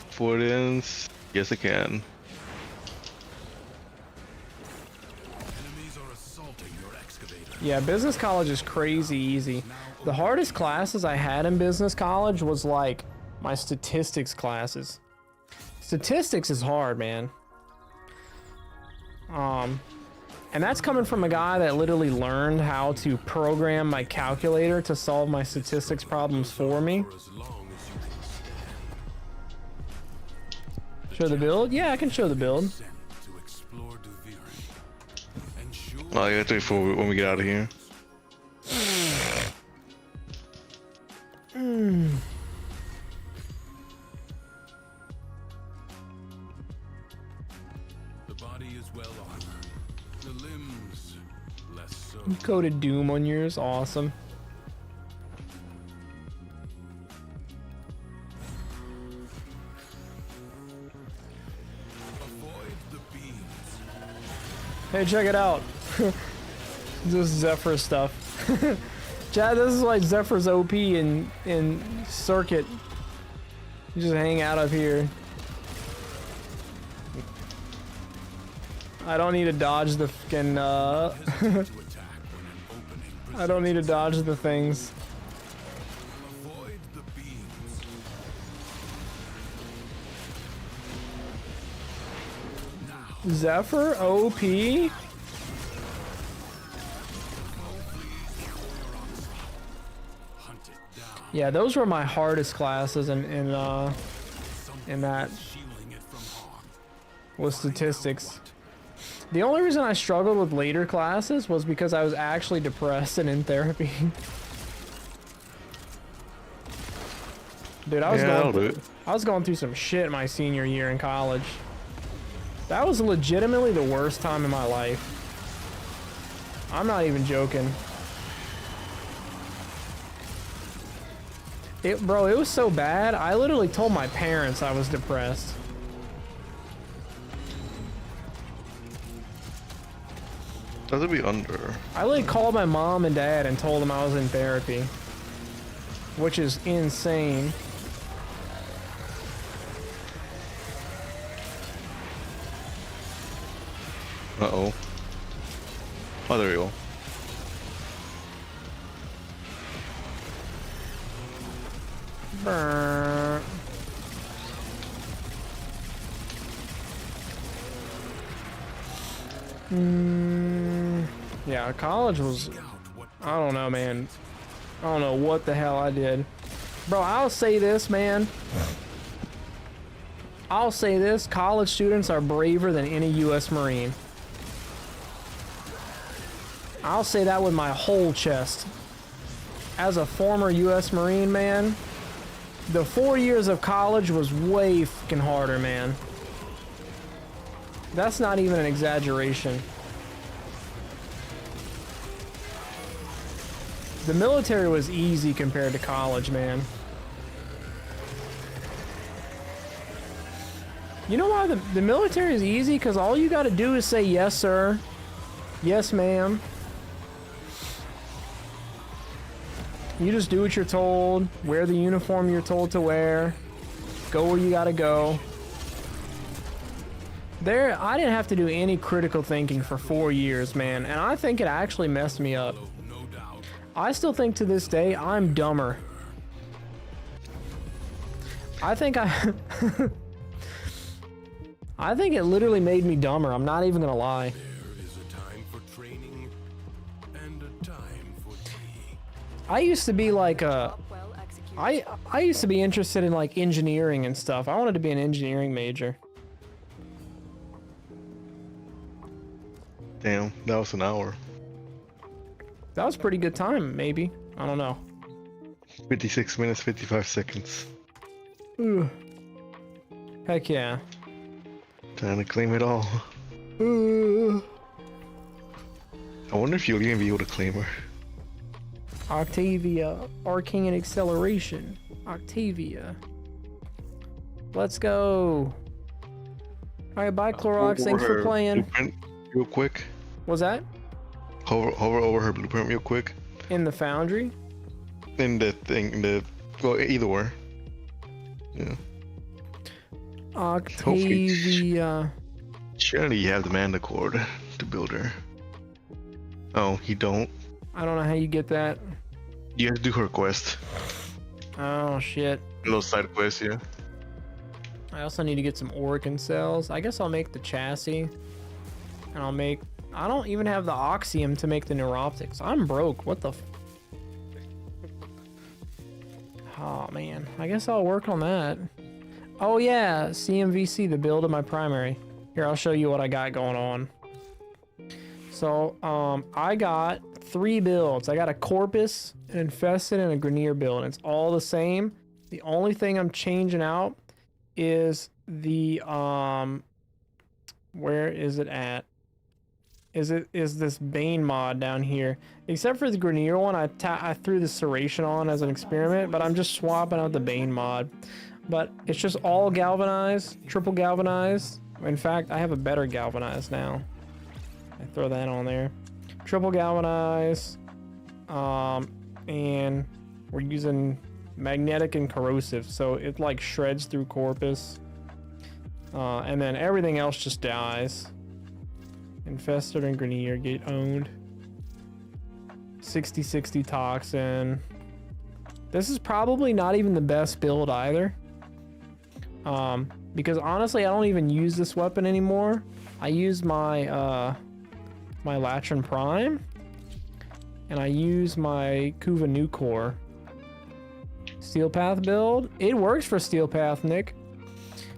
for this? Yes, I can. Enemies are assaulting your excavator. Yeah, business college is crazy easy. The hardest classes I had in business college was like my statistics classes. Statistics is hard, man. And that's coming from a guy that literally learned how to program my calculator to solve my statistics problems for me. For as long as you can Show the build? Yeah, I can show the build. send to explore Duviri. Ensure Oh, I got to wait for when we get out of here. Coded Doom on yours, awesome. Hey, check it out. This is Zephyr stuff. Chad, this is like Zephyr's OP in Circuit. You just hang out up here. I don't need to dodge the fucking, I don't need to dodge the things. Zephyr OP? Yeah, those were my hardest classes in that with statistics. The only reason I struggled with later classes was because I was actually depressed and in therapy. Dude, I was going through some shit my senior year in college. That was legitimately the worst time in my life. I'm not even joking. Bro, it was so bad, I literally told my parents I was depressed. Doesn't be under. I like called my mom and dad and told them I was in therapy, which is insane. Uh-oh. Oh, there you go. Brr. Yeah, college was, I don't know, man. I don't know what the hell I did. Bro, I'll say this, man. I'll say this, college students are braver than any U.S. Marine. I'll say that with my whole chest. As a former U.S. Marine, man, the 4 years of college was way fucking harder, man. That's not even an exaggeration. The military was easy compared to college, man. You know why the military is easy? Because all you got to do is say yes, sir. Yes, ma'am. You just do what you're told. Wear the uniform you're told to wear. Go where you got to go. I didn't have to do any critical thinking for 4 years, man. And I think it actually messed me up. I still think to this day, I'm dumber. I think I think it literally made me dumber. I'm not even gonna lie. There is a time for training and a time for tea. I used to be like I used to be interested in like engineering and stuff. I wanted to be an engineering major. Damn, that was an hour. That was a pretty good time, maybe. I don't know. 56 minutes, 55 seconds. Ooh. Heck yeah. Trying to claim it all. Ooh. I wonder if you'll even be able to claim her. Octavia, Arcane Acceleration. Octavia. Let's go. Alright, bye Clorox, thanks for playing. Blueprint real quick. Was that? Hover over her blueprint real quick. In the foundry? In the thing, well, either where. Yeah. Octavia. Surely you have the mana cord to build her. Oh, you don't? I don't know how you get that. You have to do her quest. Oh shit. A little side quest, yeah. I also need to get some Oricon cells. I guess I'll make the chassis. And I don't even have the Oxium to make the Neuroptics. I'm broke. What the Oh man. I guess I'll work on that. Oh yeah, CMVC, the build of my primary. Here, I'll show you what I got going on. So, I got 3 builds. I got a Corpus, an Infested, and a Grenier build. And it's all the same. The only thing I'm changing out is the, where is it at? is this Bane mod down here. Except for the Grenier one, I threw the Serration on as an experiment, but I'm just swapping out the Bane mod. But it's just all galvanized, triple galvanized. In fact, I have a better galvanized now. I throw that on there. Triple galvanized, and we're using magnetic and corrosive, so it like shreds through Corpus. And then everything else just dies. Infested and Grenier get owned. 60/60 toxin. This is probably not even the best build either. Because honestly, I don't even use this weapon anymore. I use my my Latrin Prime, and I use my Kuva Nucor. Steel Path build. It works for Steel Path, Nick.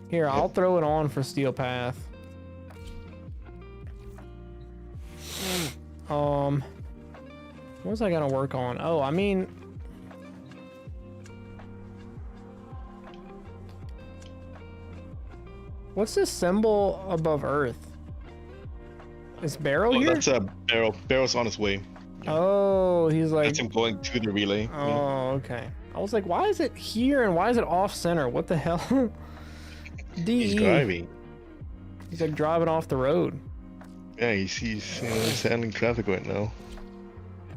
Here, I'll throw it on for Steel Path. What was I gonna work on? Oh, I mean, what's this symbol above Earth? Is Barrel here? That's a Barrel. Barrel's on his way. Oh, he's like. That's him going to the relay. Oh, okay. I was like, why is it here and why is it off center? What the hell? He's driving. He's like driving off the road. Yeah, he's handling traffic right now.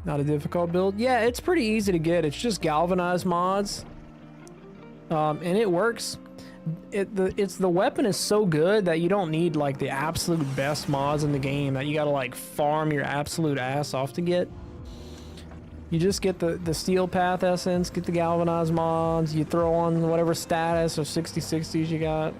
Not a difficult build. Yeah, it's pretty easy to get. It's just galvanized mods, and it works. The weapon is so good that you don't need like the absolute best mods in the game that you gotta like farm your absolute ass off to get. You just get the Steel Path essence, get the galvanized mods, you throw on whatever status or 60/60s you got.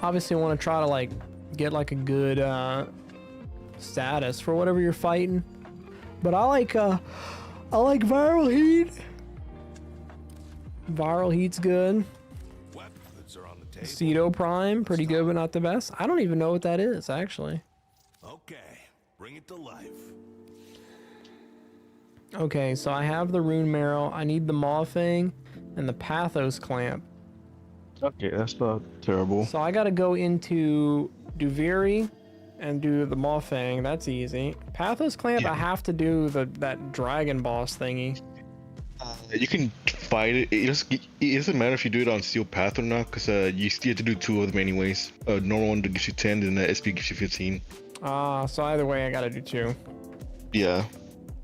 Obviously want to try to like get like a good status for whatever you're fighting. But I like viral heat. Viral heat's good. Weapons are on the table. Ceto Prime, pretty good but not the best. I don't even know what that is actually. Okay, bring it to life. Okay, so I have the Rune Marrow. I need the Maw Fang and the Pathos Clamp. Okay, that's not terrible. So I gotta go into Duviri and do the Maw Fang. That's easy. Pathos Clamp, Yeah. I have to do that dragon boss thingy. You can fight it. It doesn't matter if you do it on Steel Path or not, because you still have to do 2 of them anyways. Normal one that gives you 10, and the SP gives you 15. So either way, I gotta do 2. Yeah.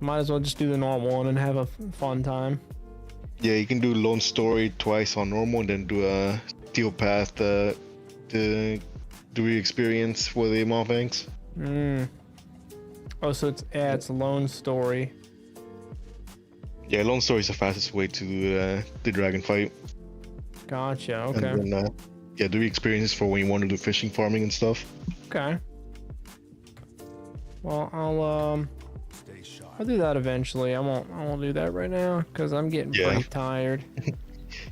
Might as well just do the normal one and have a fun time. Yeah, you can do Lone Story twice on normal, and then do a Steel Path to do your experience for the Maw-Fangs. Oh, so it's Lone Story. Yeah, Lone Story is the fastest way to do the dragon fight. Gotcha. Okay. And then, yeah, do your experiences for when you want to do fishing, farming, and stuff. Okay. Well, I'll do that eventually. I won't do that right now because I'm getting pretty tired.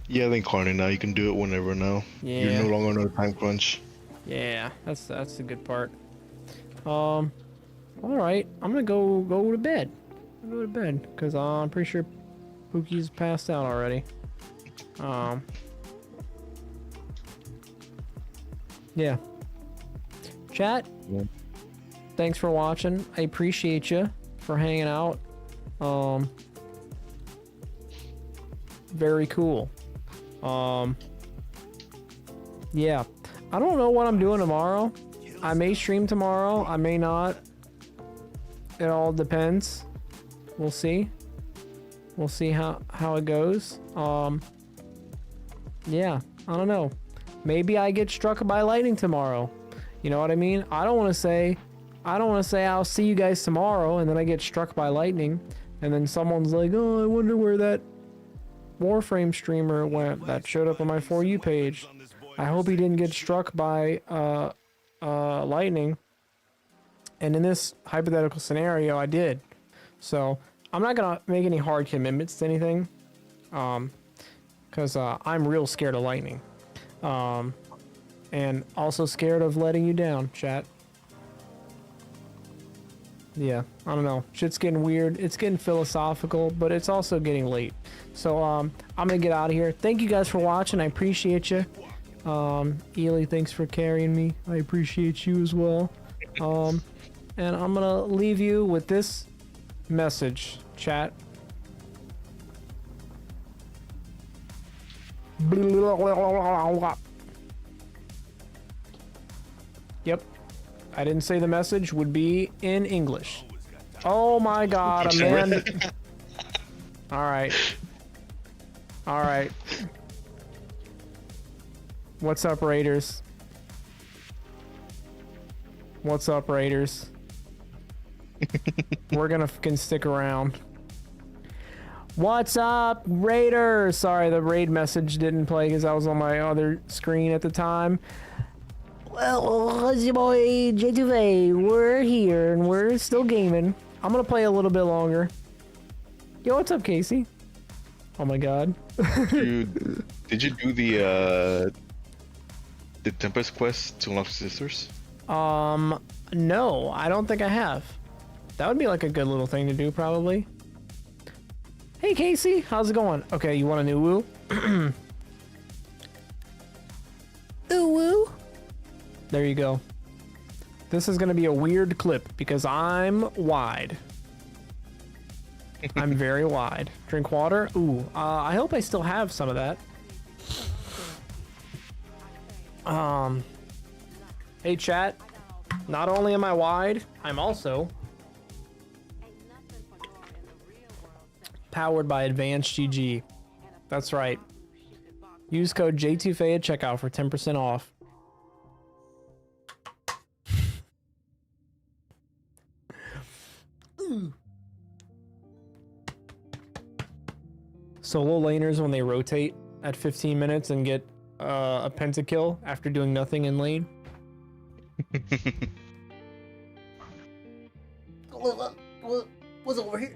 Yeah, then Incarnate now. You can do it whenever now. Yeah. You're no longer on a time crunch. Yeah, that's the good part. All right, I'm gonna go to bed. I'll go to bed because I'm pretty sure Pookie's passed out already. Yeah. Chat. Yeah. Thanks for watching. I appreciate you for hanging out. Very cool. Yeah. I don't know what I'm doing tomorrow. I may stream tomorrow. I may not. It all depends. We'll see. We'll see how it goes. Yeah. I don't know. Maybe I get struck by lightning tomorrow. You know what I mean? I don't want to say I'll see you guys tomorrow and then I get struck by lightning and then someone's like, oh, I wonder where that Warframe streamer went that showed up on my For You page. I hope he didn't get struck by lightning. And in this hypothetical scenario, I did. So I'm not gonna make any hard commitments to anything, because I'm real scared of lightning, and also scared of letting you down, chat. Yeah, I don't know. Shit's getting weird. It's getting philosophical, but it's also getting late. So I'm gonna get out of here. Thank you guys for watching. I appreciate you. Ely, thanks for carrying me. I appreciate you as well. And I'm gonna leave you with this message, chat. Yep. I didn't say the message would be in English. Oh my god, Amanda. Alright. Alright. What's up, Raiders? What's up, Raiders? We're gonna fucking stick around. What's up, Raiders? Sorry, the raid message didn't play because I was on my other screen at the time. Well, it's your boy J2A. We're here and we're still gaming. I'm gonna play a little bit longer. Yo, what's up, Casey? Oh my god. Did you do the Tempest quest to unlock sisters? No, I don't think I have. That would be like a good little thing to do, probably. Hey, Casey, how's it going? Okay, you want a new woo? Ooh woo. There you go. This is gonna be a weird clip because I'm wide. I'm very wide. Drink water. Ooh, I hope I still have some of that. Hey chat, not only am I wide, I'm also powered by Advanced GG. That's right. Use code J2FA at checkout for 10% off. Solo laners, when they rotate at 15 minutes and get a pentakill after doing nothing in lane. What's over here?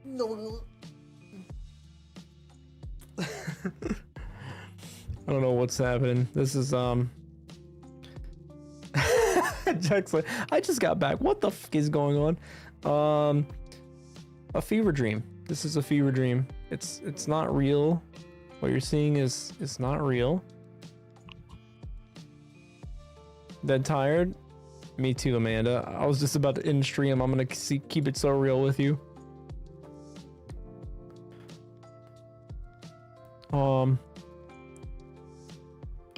No. I don't know what's happening. This is Jack's like, I just got back. What the fuck is going on? A fever dream. This is a fever dream. It's not real. What you're seeing is not real. Dead tired? Me too, Amanda. I was just about to end stream. I'm gonna keep it so real with you.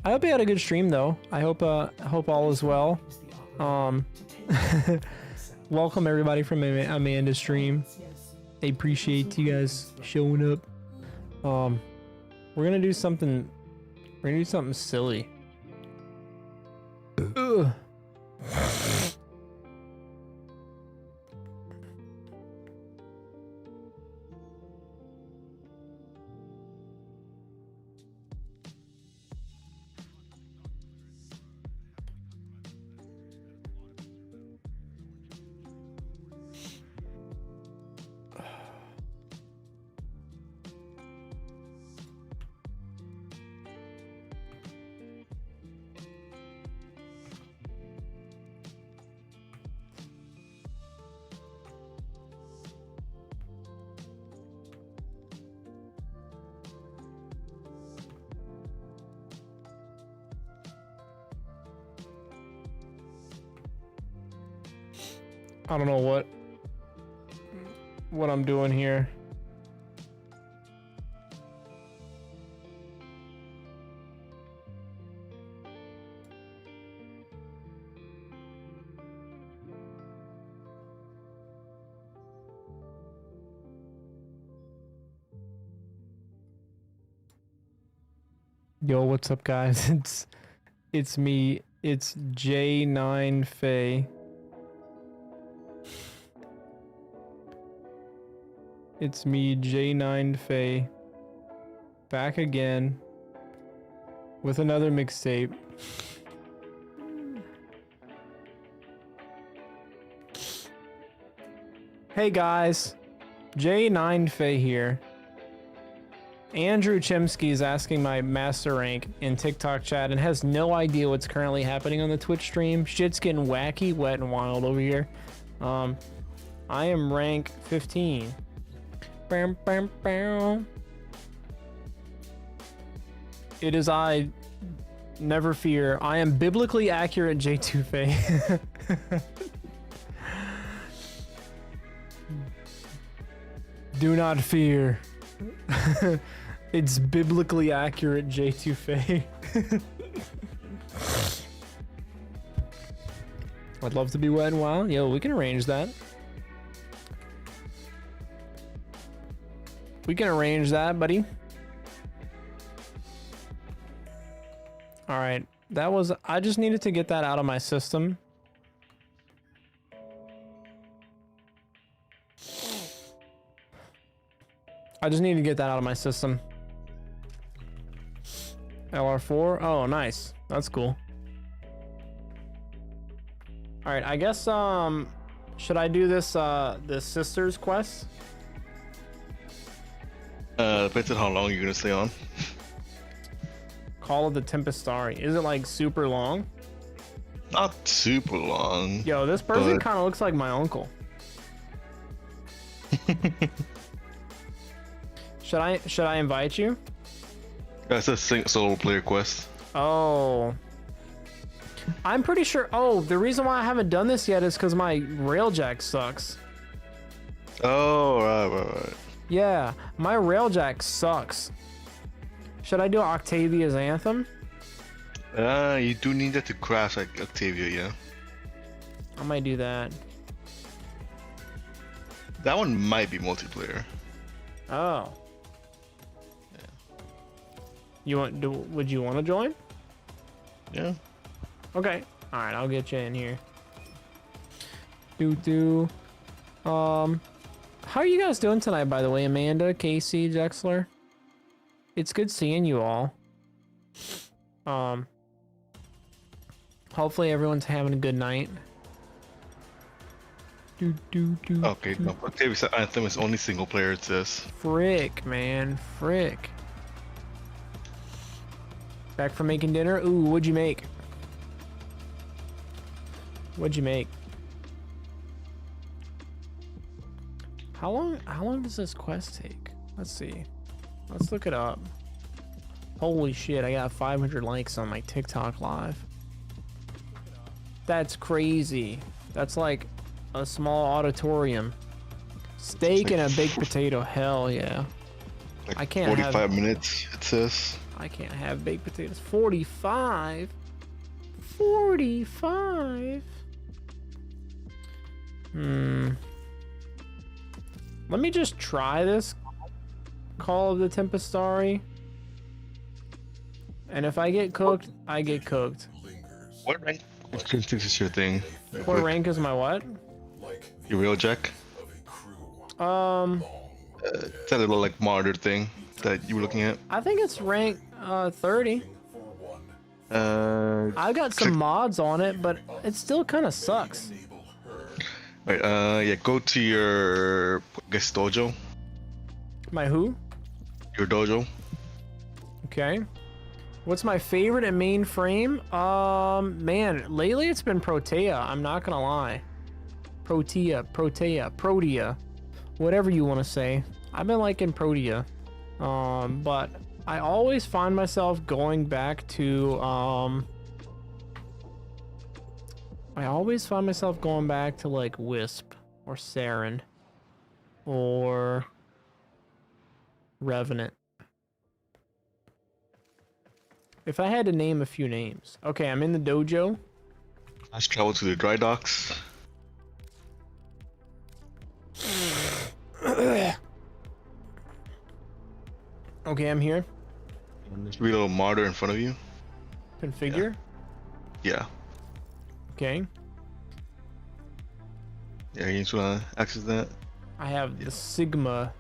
I hope you had a good stream though. I hope all is well. Welcome everybody from Amanda's stream. I appreciate you guys showing up. We're gonna do something. We're gonna do something silly. Ugh. I don't know what I'm doing here. Yo, what's up, guys? It's me. It's J9 Faye. It's me, J9 Faye, back again with another mixtape. Hey guys, J9 Faye here. Andrew Chimsky is asking my master rank in TikTok chat and has no idea what's currently happening on the Twitch stream. Shit's getting wacky, wet, and wild over here. I am rank 15. Bam, bam, bam. It is I. Never fear. I am biblically accurate, J2 Faye. Do not fear. It's biblically accurate, J2 Faye. I'd love to be wet and wild. Yo, we can arrange that. We can arrange that, buddy. All right, that was, I just needed to get that out of my system. I just need to get that out of my system. LR4, oh, nice. That's cool. All right, I guess, should I do this, this sisters quest? Depends on how long you're gonna stay on. Call of the Tempestari. Is it like super long? Not super long. Yo, this person but- kind of looks like my uncle. Should I invite you? That's a solo player quest. Oh. I'm pretty sure. Oh, the reason why I haven't done this yet is because my railjack sucks. Oh, right. Yeah, my railjack sucks. Should I do Octavia's Anthem? You do need that to crash like Octavia, yeah. I might do that. That one might be multiplayer. Oh. You want? Would you want to join? Yeah. Okay. All right, I'll get you in here. How are you guys doing tonight, by the way? Amanda, Casey, Jexler. It's good seeing you all. Hopefully everyone's having a good night. Okay, no. Octavia's Anthem is only single player, it says. Frick, man. Frick. Back from making dinner? Ooh, what'd you make? What'd you make? How long does this quest take? Let's see. Let's look it up. Holy shit, I got 500 likes on my TikTok live. That's crazy. That's like a small auditorium. Steak and a baked potato, hell yeah. Like I can't 45 minutes, it says. I can't have baked potatoes. 45? 45? Let me just try this Call of the Tempestari. And if I get cooked, I get cooked. What rank is your thing? What rank is my what? Your real jack? It's that little like martyr thing that you were looking at. I think it's rank 30. I've got some mods on it, but it still kind of sucks. Right, yeah, go to your, I guess, dojo. My who? Your dojo. Okay. What's my favorite and main frame? Man, lately it's been Protea. I'm not gonna lie. Protea. Whatever you want to say. I've been liking Protea. But I always find myself going back to, like Wisp or Saren or Revenant. If I had to name a few names. Okay, I'm in the dojo. Let's travel to the dry docks. Okay, I'm here. There should be a little martyr in front of you. Configure. Yeah. Okay. Yeah, you just wanna access that. I have the Sigma.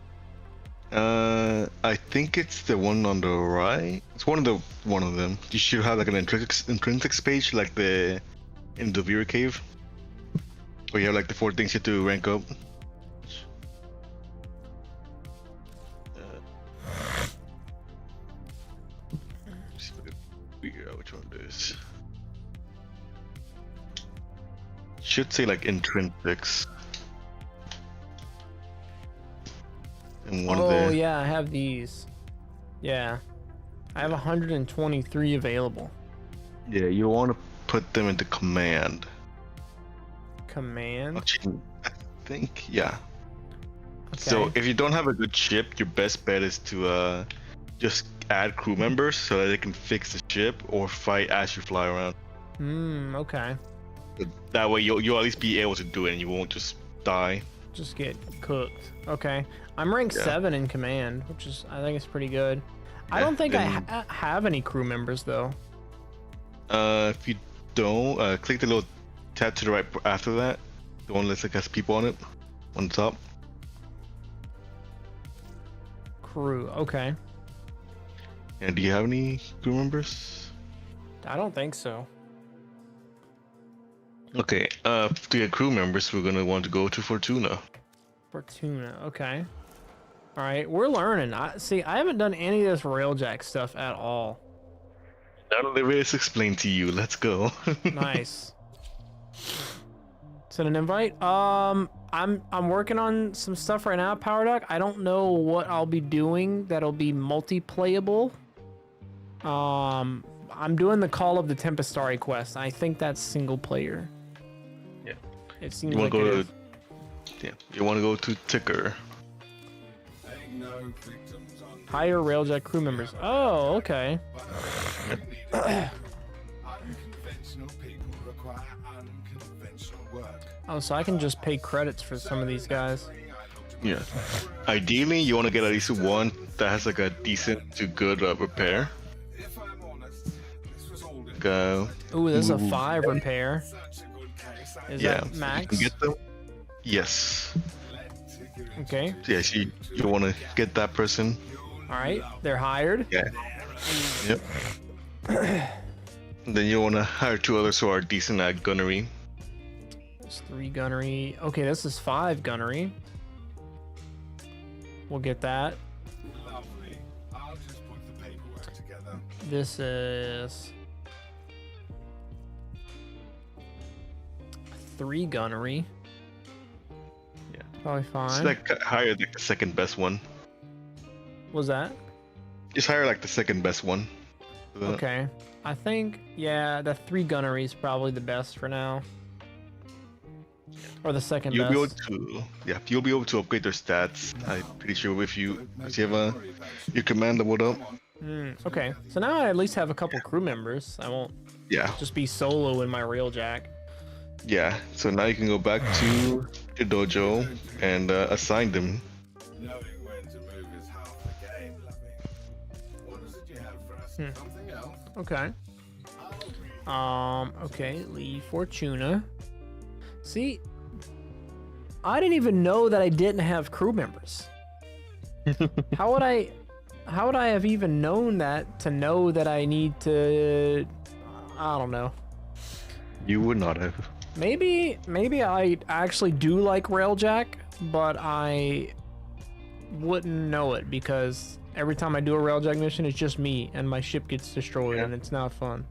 I think it's the one on the right. It's one of them. You should have like an intrinsics page, like in the Vera cave, where you have like the 4 things you have to rank up. See if I can figure out which one it is. Should say like intrinsics. And one of Oh the yeah, I have these. Yeah. I have 123 available. Yeah, you want to put them into command. Command. Actually, I think, yeah. Okay. So if you don't have a good ship, your best bet is to just add crew members so that they can fix the ship or fight as you fly around. Okay. That way you'll at least be able to do it and you won't just die. Just get cooked. Okay. I'm ranked 7 in command, which is, I think it's pretty good. I don't think I have any crew members though. If you don't, click the little tab to the right after that. The one that has people on it, on the top. Crew. Okay. And do you have any crew members? I don't think so. Okay, to get crew members, we're gonna want to go to Fortuna. Fortuna. Okay. All right, we're learning. I haven't done any of this railjack stuff at all. Now that it's explained to you, let's go. Nice. Send an invite. I'm working on some stuff right now, Power Duck. I don't know what I'll be doing that'll be multiplayable. I'm doing the Call of the Tempestari quest. I think that's single player. Yeah. It seems You like wanna it go is. to, yeah, you want to go to Ticker. Hire railjack crew members. Oh, okay. Oh, so I can just pay credits for some of these guys. Yeah. Ideally, you want to get at least one that has like a decent to good repair. Go. Ooh, this is a 5 repair. Is Yeah. that You max? can get them. Yes. Okay. Yes, you want to get that person. All right. They're hired. Yeah. Yep. And then you want to hire 2 others who are decent at gunnery. There's 3 gunnery. Okay, this is 5 gunnery. We'll get that. This is 3 gunnery. Yeah. Probably fine. Just like hire like the second best one. Was that? Just hire like the second best one. Okay. I think, yeah, the 3 gunnery is probably the best for now. Or the second You'll best. be able to, yeah, you'll be able to upgrade their stats. I'm pretty sure if you have your command leveled up. Okay, so now I at least have a couple crew members. I won't Yeah, just be solo in my railjack. yeah. So now you can go back to your dojo and assign them. Okay. Okay, leave Fortuna. See, I didn't even know that I didn't have crew members. How would I have even known that to know that I need to, I don't know. You would not have. Maybe I actually do like railjack, but I wouldn't know it because every time I do a railjack mission, it's just me and my ship gets destroyed and it's not fun.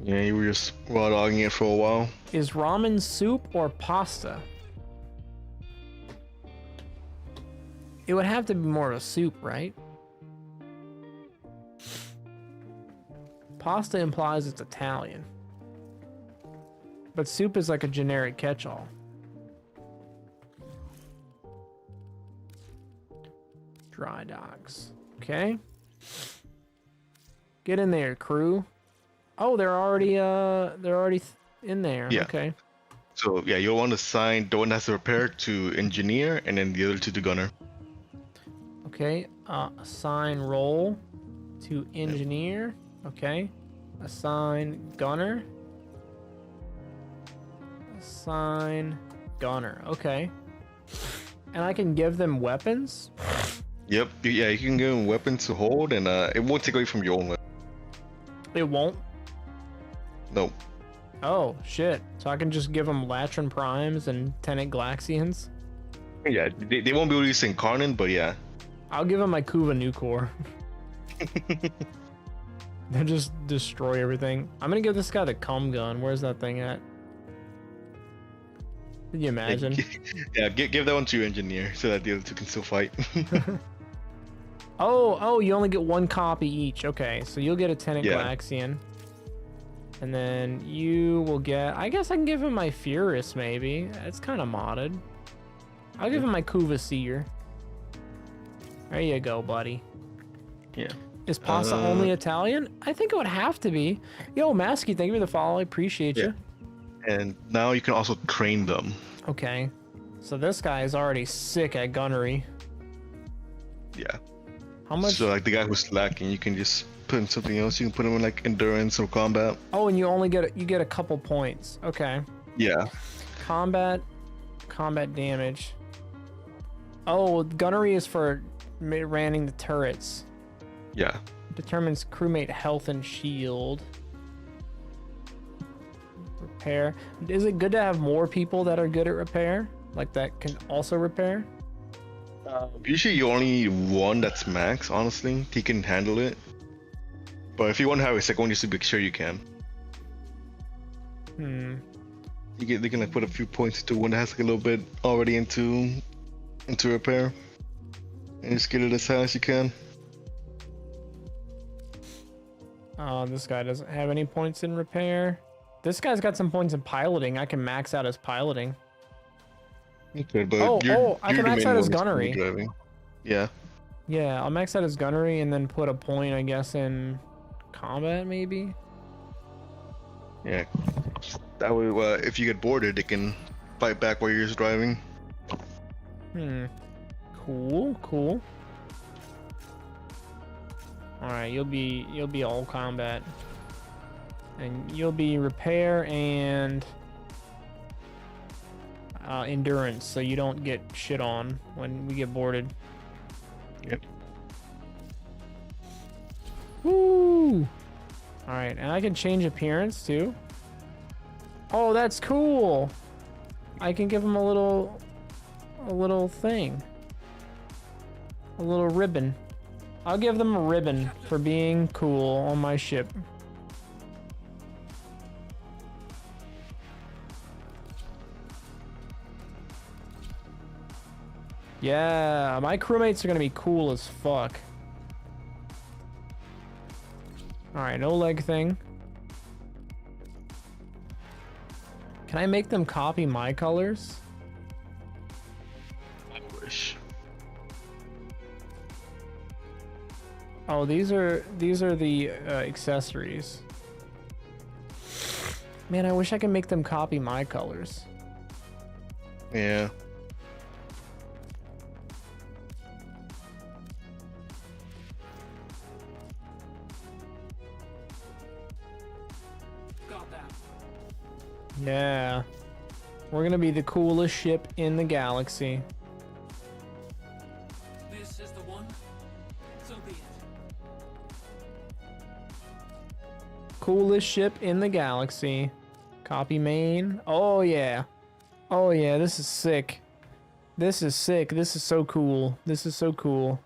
Yeah, you were just raw dogging it for a while. Is ramen soup or pasta? It would have to be more of a soup, right? Pasta implies it's Italian. But soup is like a generic catch-all. Dry docks. Okay. Get in there, crew. Oh, they're already in there. Yeah. Okay. So yeah, you'll want to assign the one that has to repair to engineer, and then the other 2 to gunner. Okay. Assign role to engineer. Okay. Assign gunner. Assign gunner. Okay. And I can give them weapons. Yep. Yeah, you can give them weapons to hold, and it won't take away from your own weapon. It won't. No. Oh shit! So I can just give them Latrin Primes and Tenet Glaxians. Yeah, they won't be able to use Incarnate, but yeah. I'll give them my Kuva Nucor. They'll just destroy everything. I'm gonna give this guy the cum gun. Where's that thing at? Can you imagine? Yeah, give that one to your engineer so that the other 2 can still fight. Oh, you only get one copy each. Okay, so you'll get a Tenant Yeah. Galaxian. And then you will get... I guess I can give him my Furus, maybe. It's kind of modded. I'll give him my Kuva-Seer. There you go, buddy. Yeah. Is pasta only Italian? I think it would have to be. Yo, Masky, thank you for the follow. I appreciate you. And now you can also train them. Okay. So this guy is already sick at gunnery. Yeah. How much? So like the guy who's lacking, you can just put in something else. You can put him in like endurance or combat. Oh, and you only get a couple points. Okay. Yeah. Combat damage. Oh, gunnery is for ranning the turrets. Yeah. Determines crewmate health and shield. Repair. Is it good to have more people that are good at repair? Like that can also repair? Usually you only one that's max, honestly. He can handle it. But if you want to have a second one, just to make sure you can. They can like put a few points into one that has like a little bit already into repair. And just get it as high as you can. Oh, this guy doesn't have any points in repair. This guy's got some points in piloting. I can max out his piloting. Okay, but I can max out his gunnery. Driving. Yeah. Yeah, I'll max out his gunnery and then put a point, I guess, in combat, maybe? Yeah. That way, if you get boarded, they can fight back while you're just driving. Cool. Alright, you'll be all combat. And you'll be repair and endurance, so you don't get shit on when we get boarded. Yep. Woo! Alright, and I can change appearance too. Oh, that's cool! I can give him a little thing. A little ribbon. I'll give them a ribbon for being cool on my ship. Yeah, my crewmates are gonna be cool as fuck. Alright, no leg thing. Can I make them copy my colors? I wish. Oh, these are the accessories. Man, I wish I could make them copy my colors. Yeah. Got that. Yeah. We're gonna be the coolest ship in the galaxy. This is the one. So be it. Coolest ship in the galaxy. Copy main. Oh yeah. Oh yeah, this is sick. This is sick. This is so cool. This is so cool.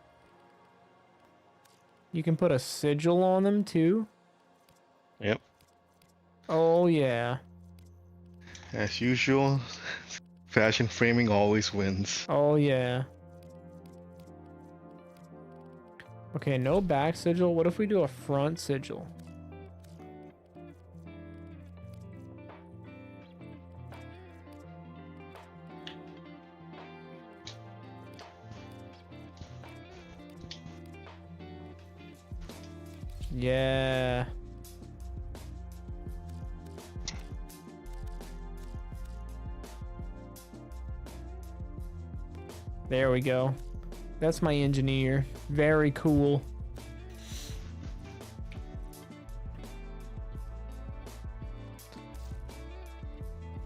You can put a sigil on them too. Yep. Oh yeah. As usual, fashion framing always wins. Oh yeah. Okay, no back sigil. What if we do a front sigil? Yeah. There we go. That's my engineer. Very cool.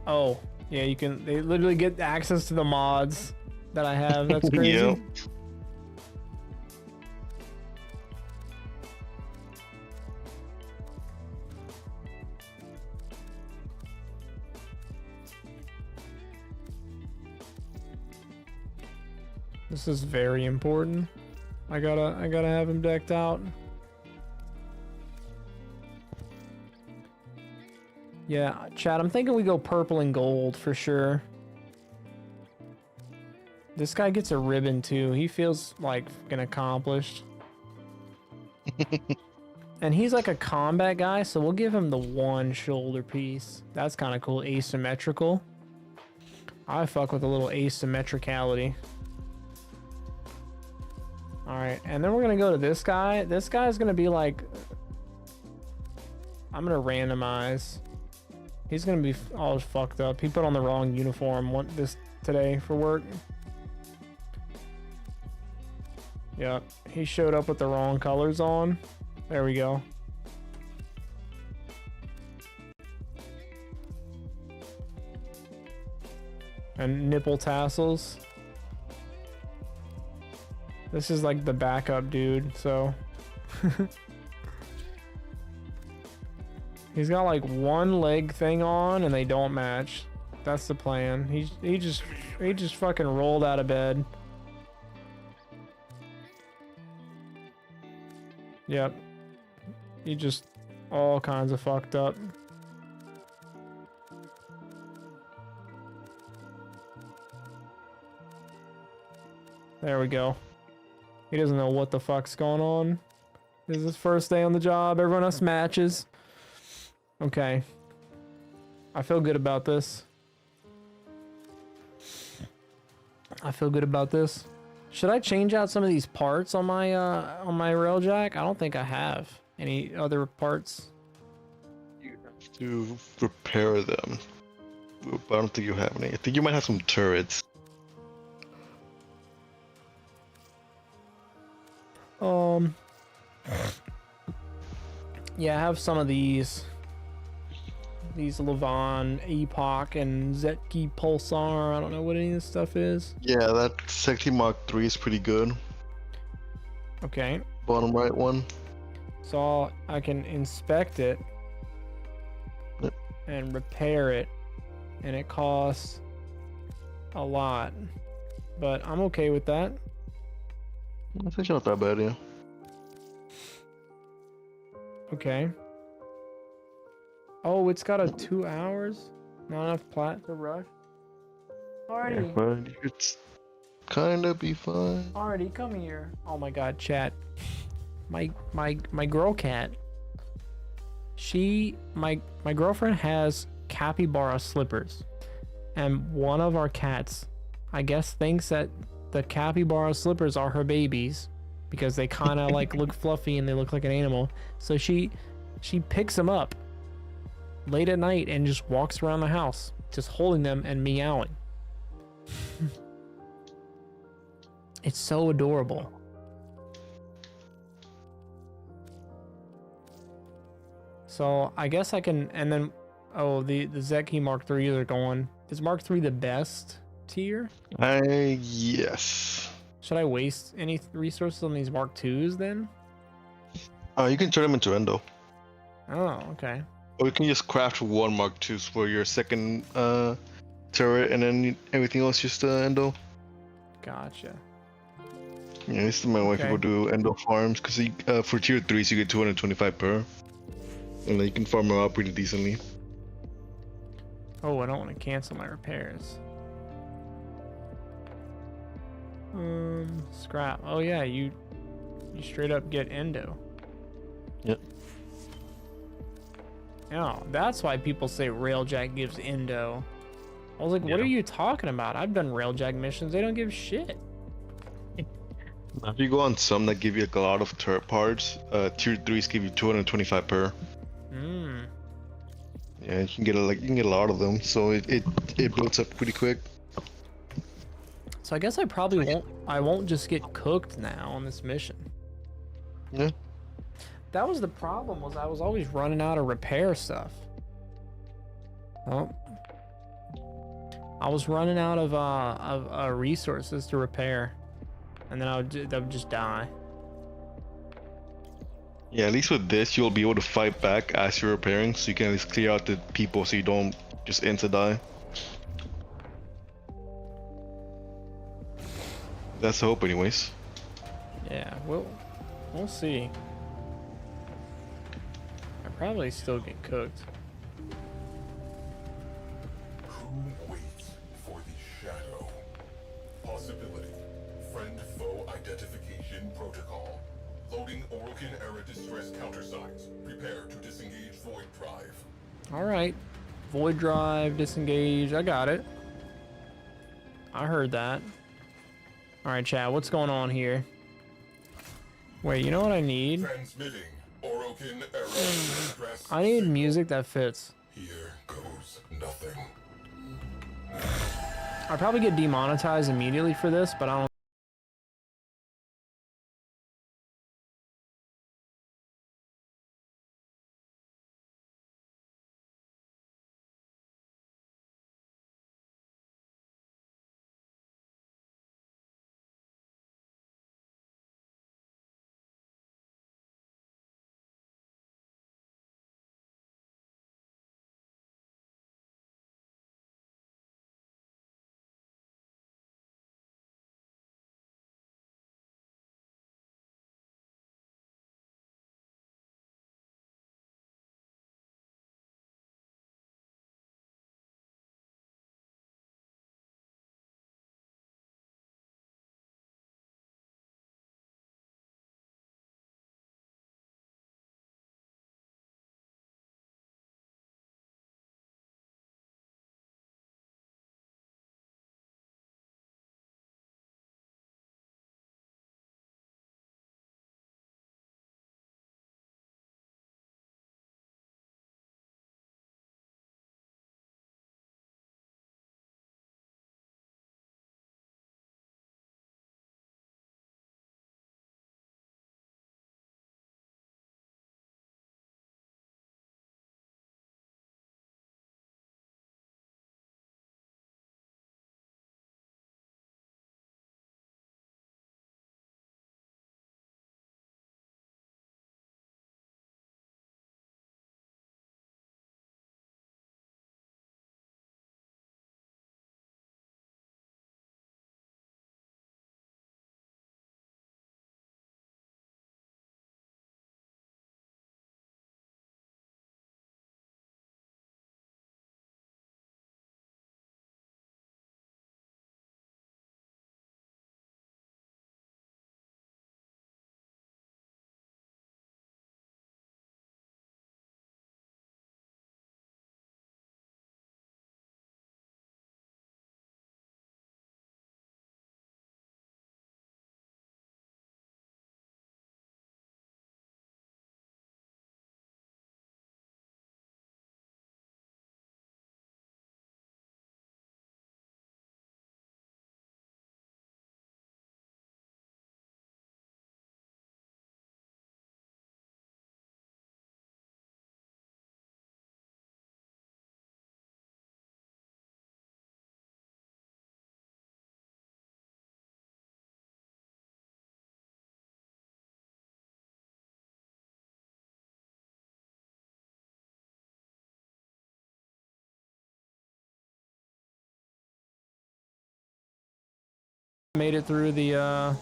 Oh, yeah, you can, they literally get access to the mods that I have. That's crazy. Yep. This is very important. I gotta have him decked out. Yeah, Chad, I'm thinking we go purple and gold for sure. This guy gets a ribbon too. He feels like fucking accomplished. And he's like a combat guy, so we'll give him the one shoulder piece. That's kind of cool, asymmetrical. I fuck with a little asymmetricality. All right, and then we're gonna go to this guy. This guy's gonna be like, I'm gonna randomize. He's gonna be all fucked up. He put on the wrong uniform today for work. Yep, he showed up with the wrong colors on. There we go. And nipple tassels. This is like the backup dude, so. He's got like one leg thing on and they don't match. That's the plan. He just fucking rolled out of bed. Yep. He just all kinds of fucked up. There we go. He doesn't know what the fuck's going on. This is his first day on the job. Everyone else matches. Okay. I feel good about this. I feel good about this. Should I change out some of these parts on my railjack? I don't think I have any other parts. You have to repair them, but I don't think you have any. I think you might have some turrets. Yeah, I have some of these. These Levon, Epoch, and Zetki Pulsar. I don't know what any of this stuff is. Yeah, that Sexy Mark III is pretty good. Okay. Bottom right one. So I can inspect it Yep. and repair it, and it costs a lot, but I'm okay with that. It's actually not that bad, yeah. Okay. Oh, it's got a 2 hours. Not enough plat to rush. Alrighty. But you could kinda be fine. Alrighty, come here. Oh my god, chat. My girl cat. My girlfriend has capybara slippers. And one of our cats, I guess, thinks that the capybara slippers are her babies because they kind of like look fluffy and they look like an animal. So she picks them up late at night and just walks around the house just holding them and meowing. It's so adorable. So I guess I can, and then, oh, the Zeki Mark III are going. Is Mark III the best tier? Yes. Should I waste any resources on these Mark IIs then? You can turn them into endo. Oh, okay. Or you can just craft one Mark II for your second turret, and then everything else just endo. Gotcha. Yeah, this is my way Okay. people do endo farms, because for tier 3s you get 225 per. And then you can farm them out pretty decently. Oh, I don't want to cancel my repairs. Scrap. Oh yeah, you straight up get endo. Yep. Yeah, that's why people say Railjack gives endo. I was like, what are you talking about? I've done Railjack missions. They don't give shit. If you go on some that give you like a lot of turret parts, tier 3s give you 225 per. Yeah, you can get a lot of them, so it builds up pretty quick. So I guess I probably won't just get cooked now on this mission. Yeah. That was the problem, was I was always running out of repair stuff. Oh. I was running out of resources to repair. And then that would just die. Yeah, at least with this, you'll be able to fight back as you're repairing, so you can at least clear out the people so you don't just insta die. That's the hope, anyways. Yeah, we'll see. I probably still get cooked. Who waits for the shadow? Possibility. Friend-foe identification protocol. Loading Orokin era distress countersigns. Prepare to disengage Void Drive. All right. Void drive, disengage. I got it. I heard that. All right, chat. What's going on here? Wait, you know what I need? Transmitting Orokin era distress. I need signal. music that fits. Here goes nothing. I'd probably get demonetized immediately for this, but I don't. Made it through the The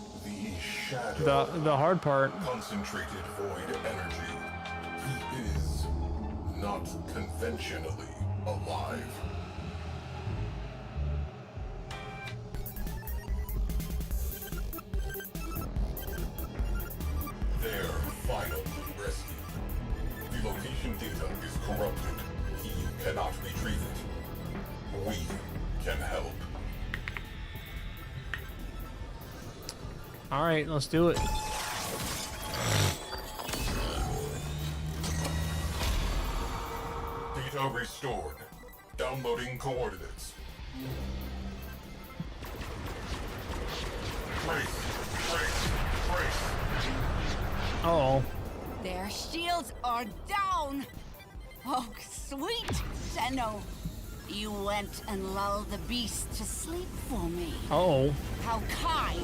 shadow. the hard part. Concentrated void energy. He is not conventionally alive. Their final rescue. The location data is corrupted. He cannot retrieve it. We can help. All right, let's do it. Data restored. Downloading coordinates. Brace. Oh, Their shields are down! Oh, sweet Zeno! You went and lulled the beast to sleep for me. oh. How kind!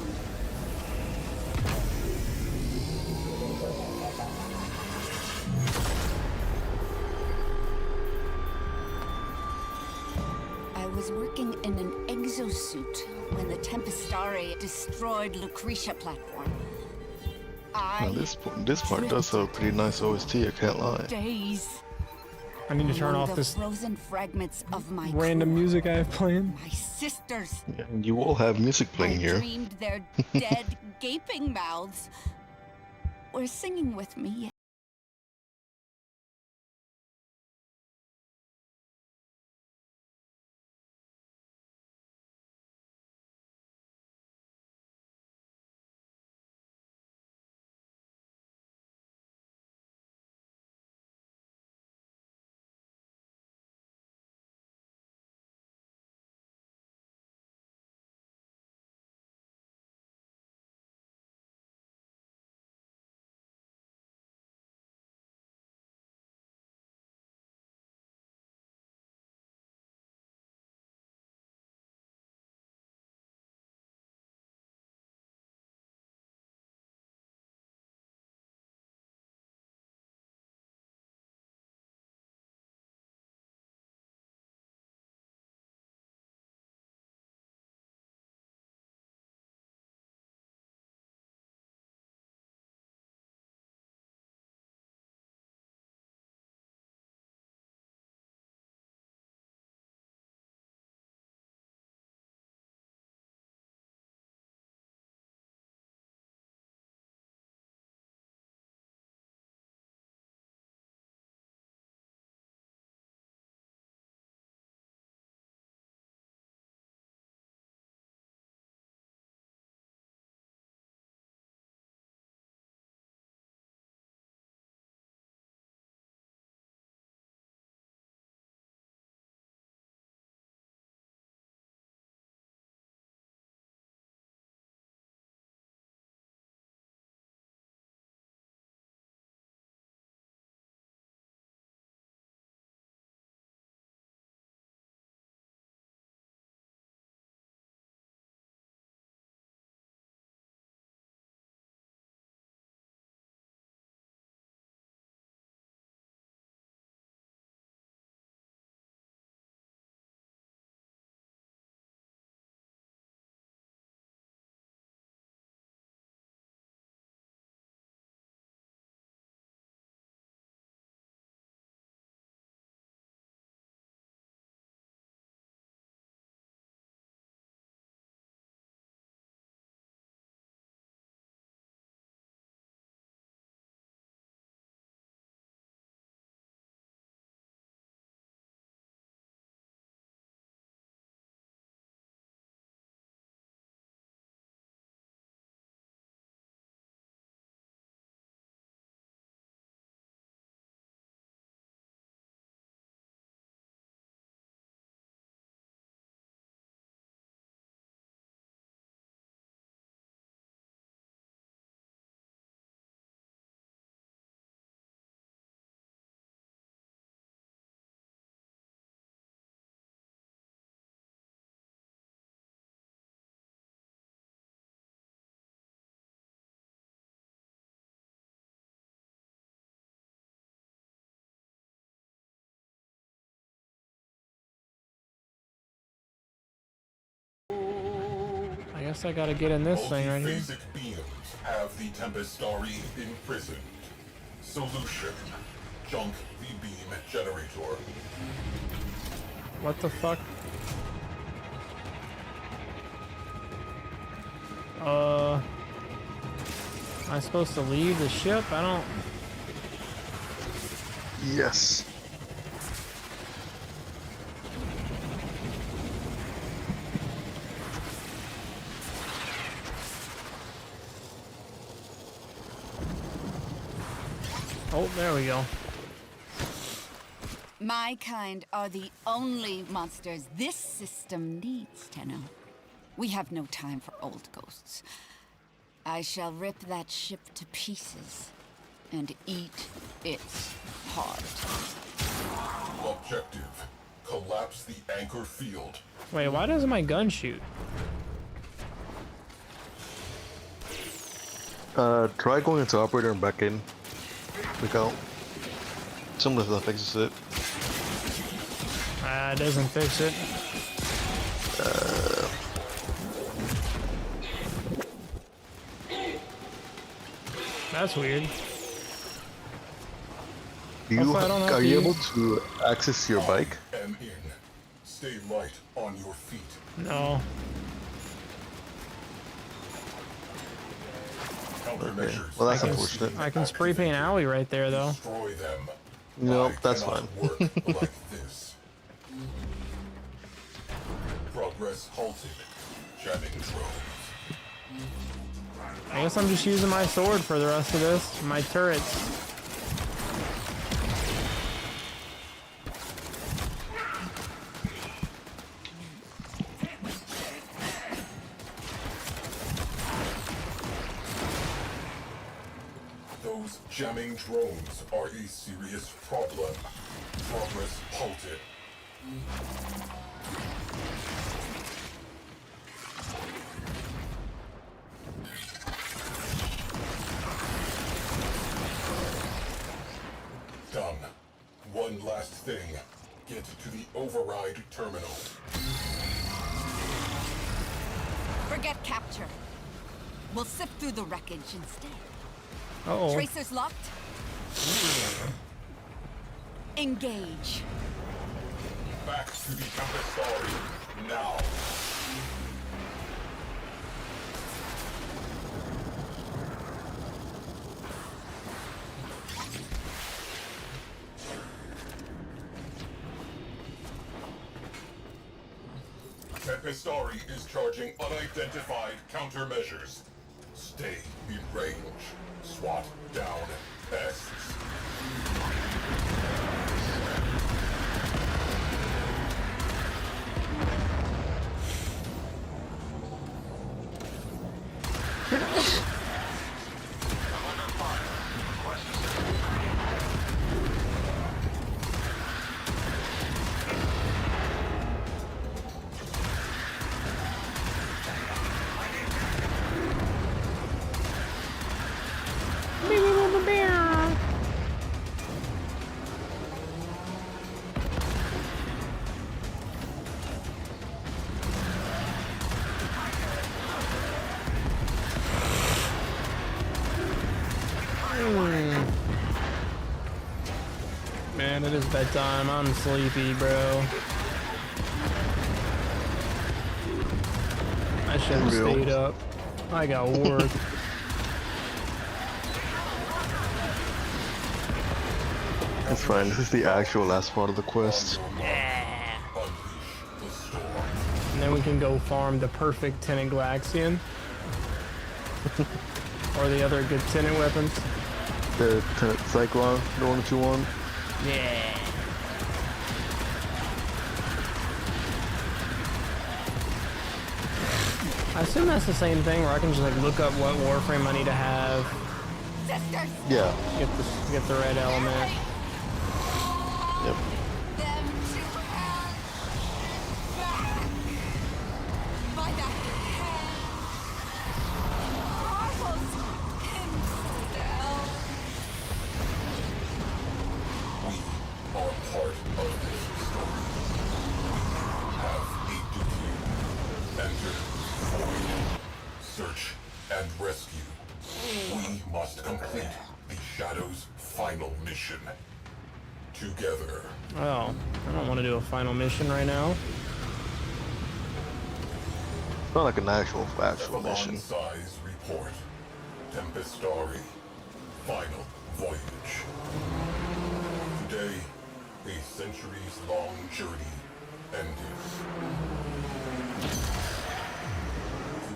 I was working in an exosuit when the Tempestari destroyed Lucretia platform. Now this part does have a pretty nice OST, I can't lie. Days. I need to turn Among off the this frozen fragments of my random crew, music I have playing. My sisters. Yeah, and you all have music playing I here. dreamed their dead, gaping mouths. were singing with me. I guess I gotta get in this thing right here. Multiphasic beings have the Tempestari imprisoned. Solution: junk the beam generator. What the fuck? Am I supposed to leave the ship? I don't... Yes. Oh, there we go. My kind are the only monsters this system needs, Tenno. We have no time for old ghosts. I shall rip that ship to pieces and eat its heart. Objective: collapse the anchor field. Wait, why doesn't my gun shoot? Try going into operator and back in. Look out. Some of the stuff fixes it. It doesn't fix it. That's weird. Are you able to access your bike? And in. Stay light on your feet. No. Countermeasures. Well, that's unfortunate. I can spray paint Owie right there, though. Destroy them. Nope, I that's cannot fine. Work like this. Progress halted. Jamming drones. I guess I'm just using my sword for the rest of this. My turrets. Those jamming drones are a serious problem. Progress halted. Done. One last thing. Get to the override terminal. Forget capture. We'll sift through the wreckage instead. Uh-oh. Tracers locked. Engage. Back to the Tempestari. Now. Tempestari is charging unidentified countermeasures. Stay in range. SWAT down pests. Man, it is bedtime. I'm sleepy, bro. I should have Real. stayed up. I got work. That's fine. This is the actual last part of the quest. And then we can go farm the perfect Tenant Glaxian. Or the other good Tenant weapons. The Tenant Cyclone, the one that you want. Yeah. I assume that's the same thing where I can just like look up what Warframe I need to have. Sisters. Yeah. Get the red element. Yep. Them to hell. Back. By the hand. Marvel's himself. We are part of this story. Have a duty. Enter, void, search, and rescue. We must complete the Shadow's final mission. Together. Oh, I don't want to do a final mission right now. It's not like an actual mission. Size report. Tempestari. Final voyage. Today, a centuries-long journey ended.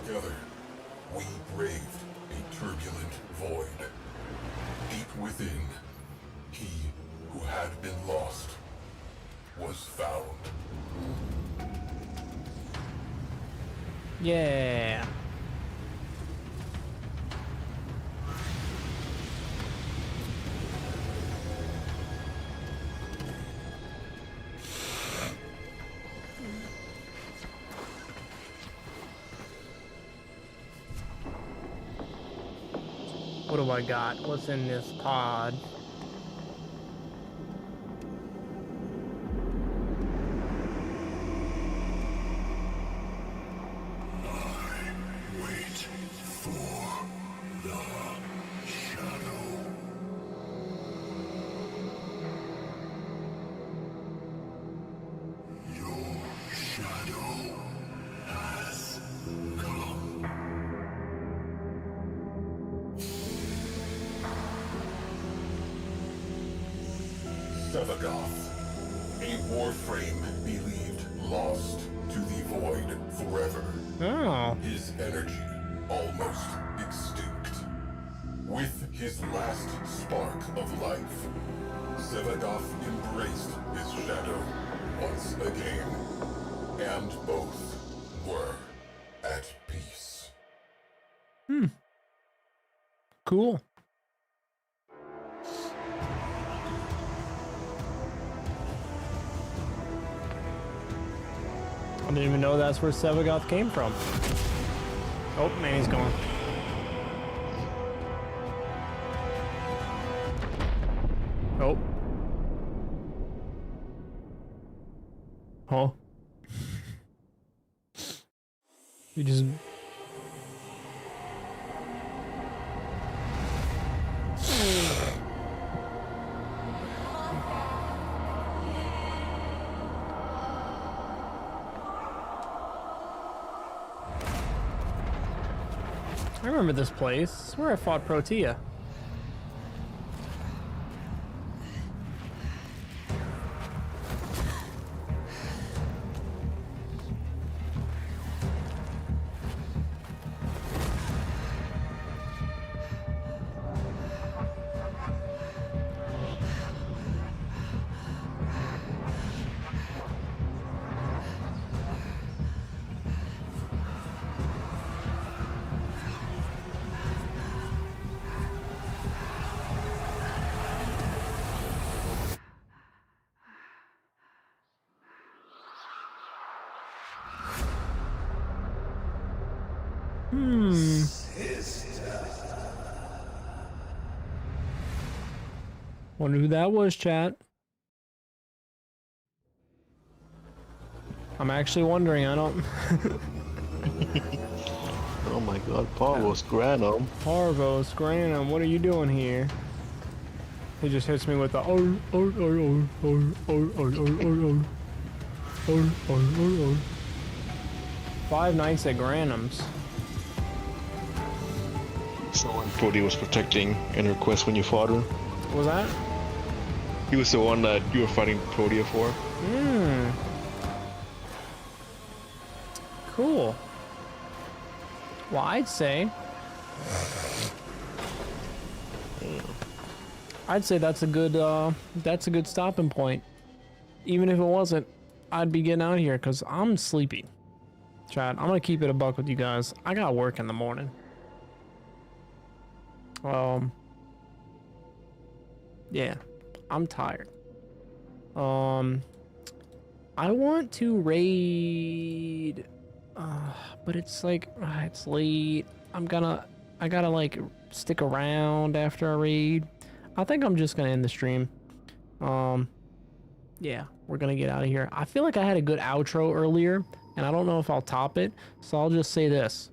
Together, we braved a turbulent void. Deep within, he who had been lost was found. Yeah. What do I got? What's in this pod? Sevagoth, a Warframe believed lost to the void forever. Oh. His energy almost extinct. With his last spark of life, Sevagoth embraced his shadow once again, and both were at peace. Cool. I didn't even know that's where Sevagoth came from. Oh, man, he's gone. Oh. Huh? You just... I remember this place. It's where I fought Protea. Wonder who that was, chat. I'm actually wondering. I don't. Oh my god, Parvos Granum. Parvos, Granum, what are you doing here? He just hits me with the Five nights at Granum's. Someone Brody was protecting in her quest when you fought her. What was that? He was the one that you were fighting Protea for. Cool. Well, I'd say that's a good stopping point. Even if it wasn't, I'd be getting out of here because I'm sleepy. Chat, I'm gonna keep it a buck with you guys. I got work in the morning. Yeah, I'm tired. I want to raid, but it's like, it's late. I gotta like stick around after I raid. I think I'm just gonna end the stream. Yeah, we're gonna get out of here. I feel like I had a good outro earlier, and I don't know if I'll top it, so I'll just say this.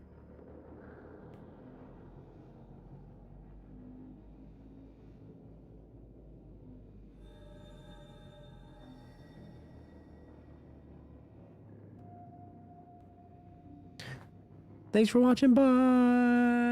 Thanks for watching. Bye.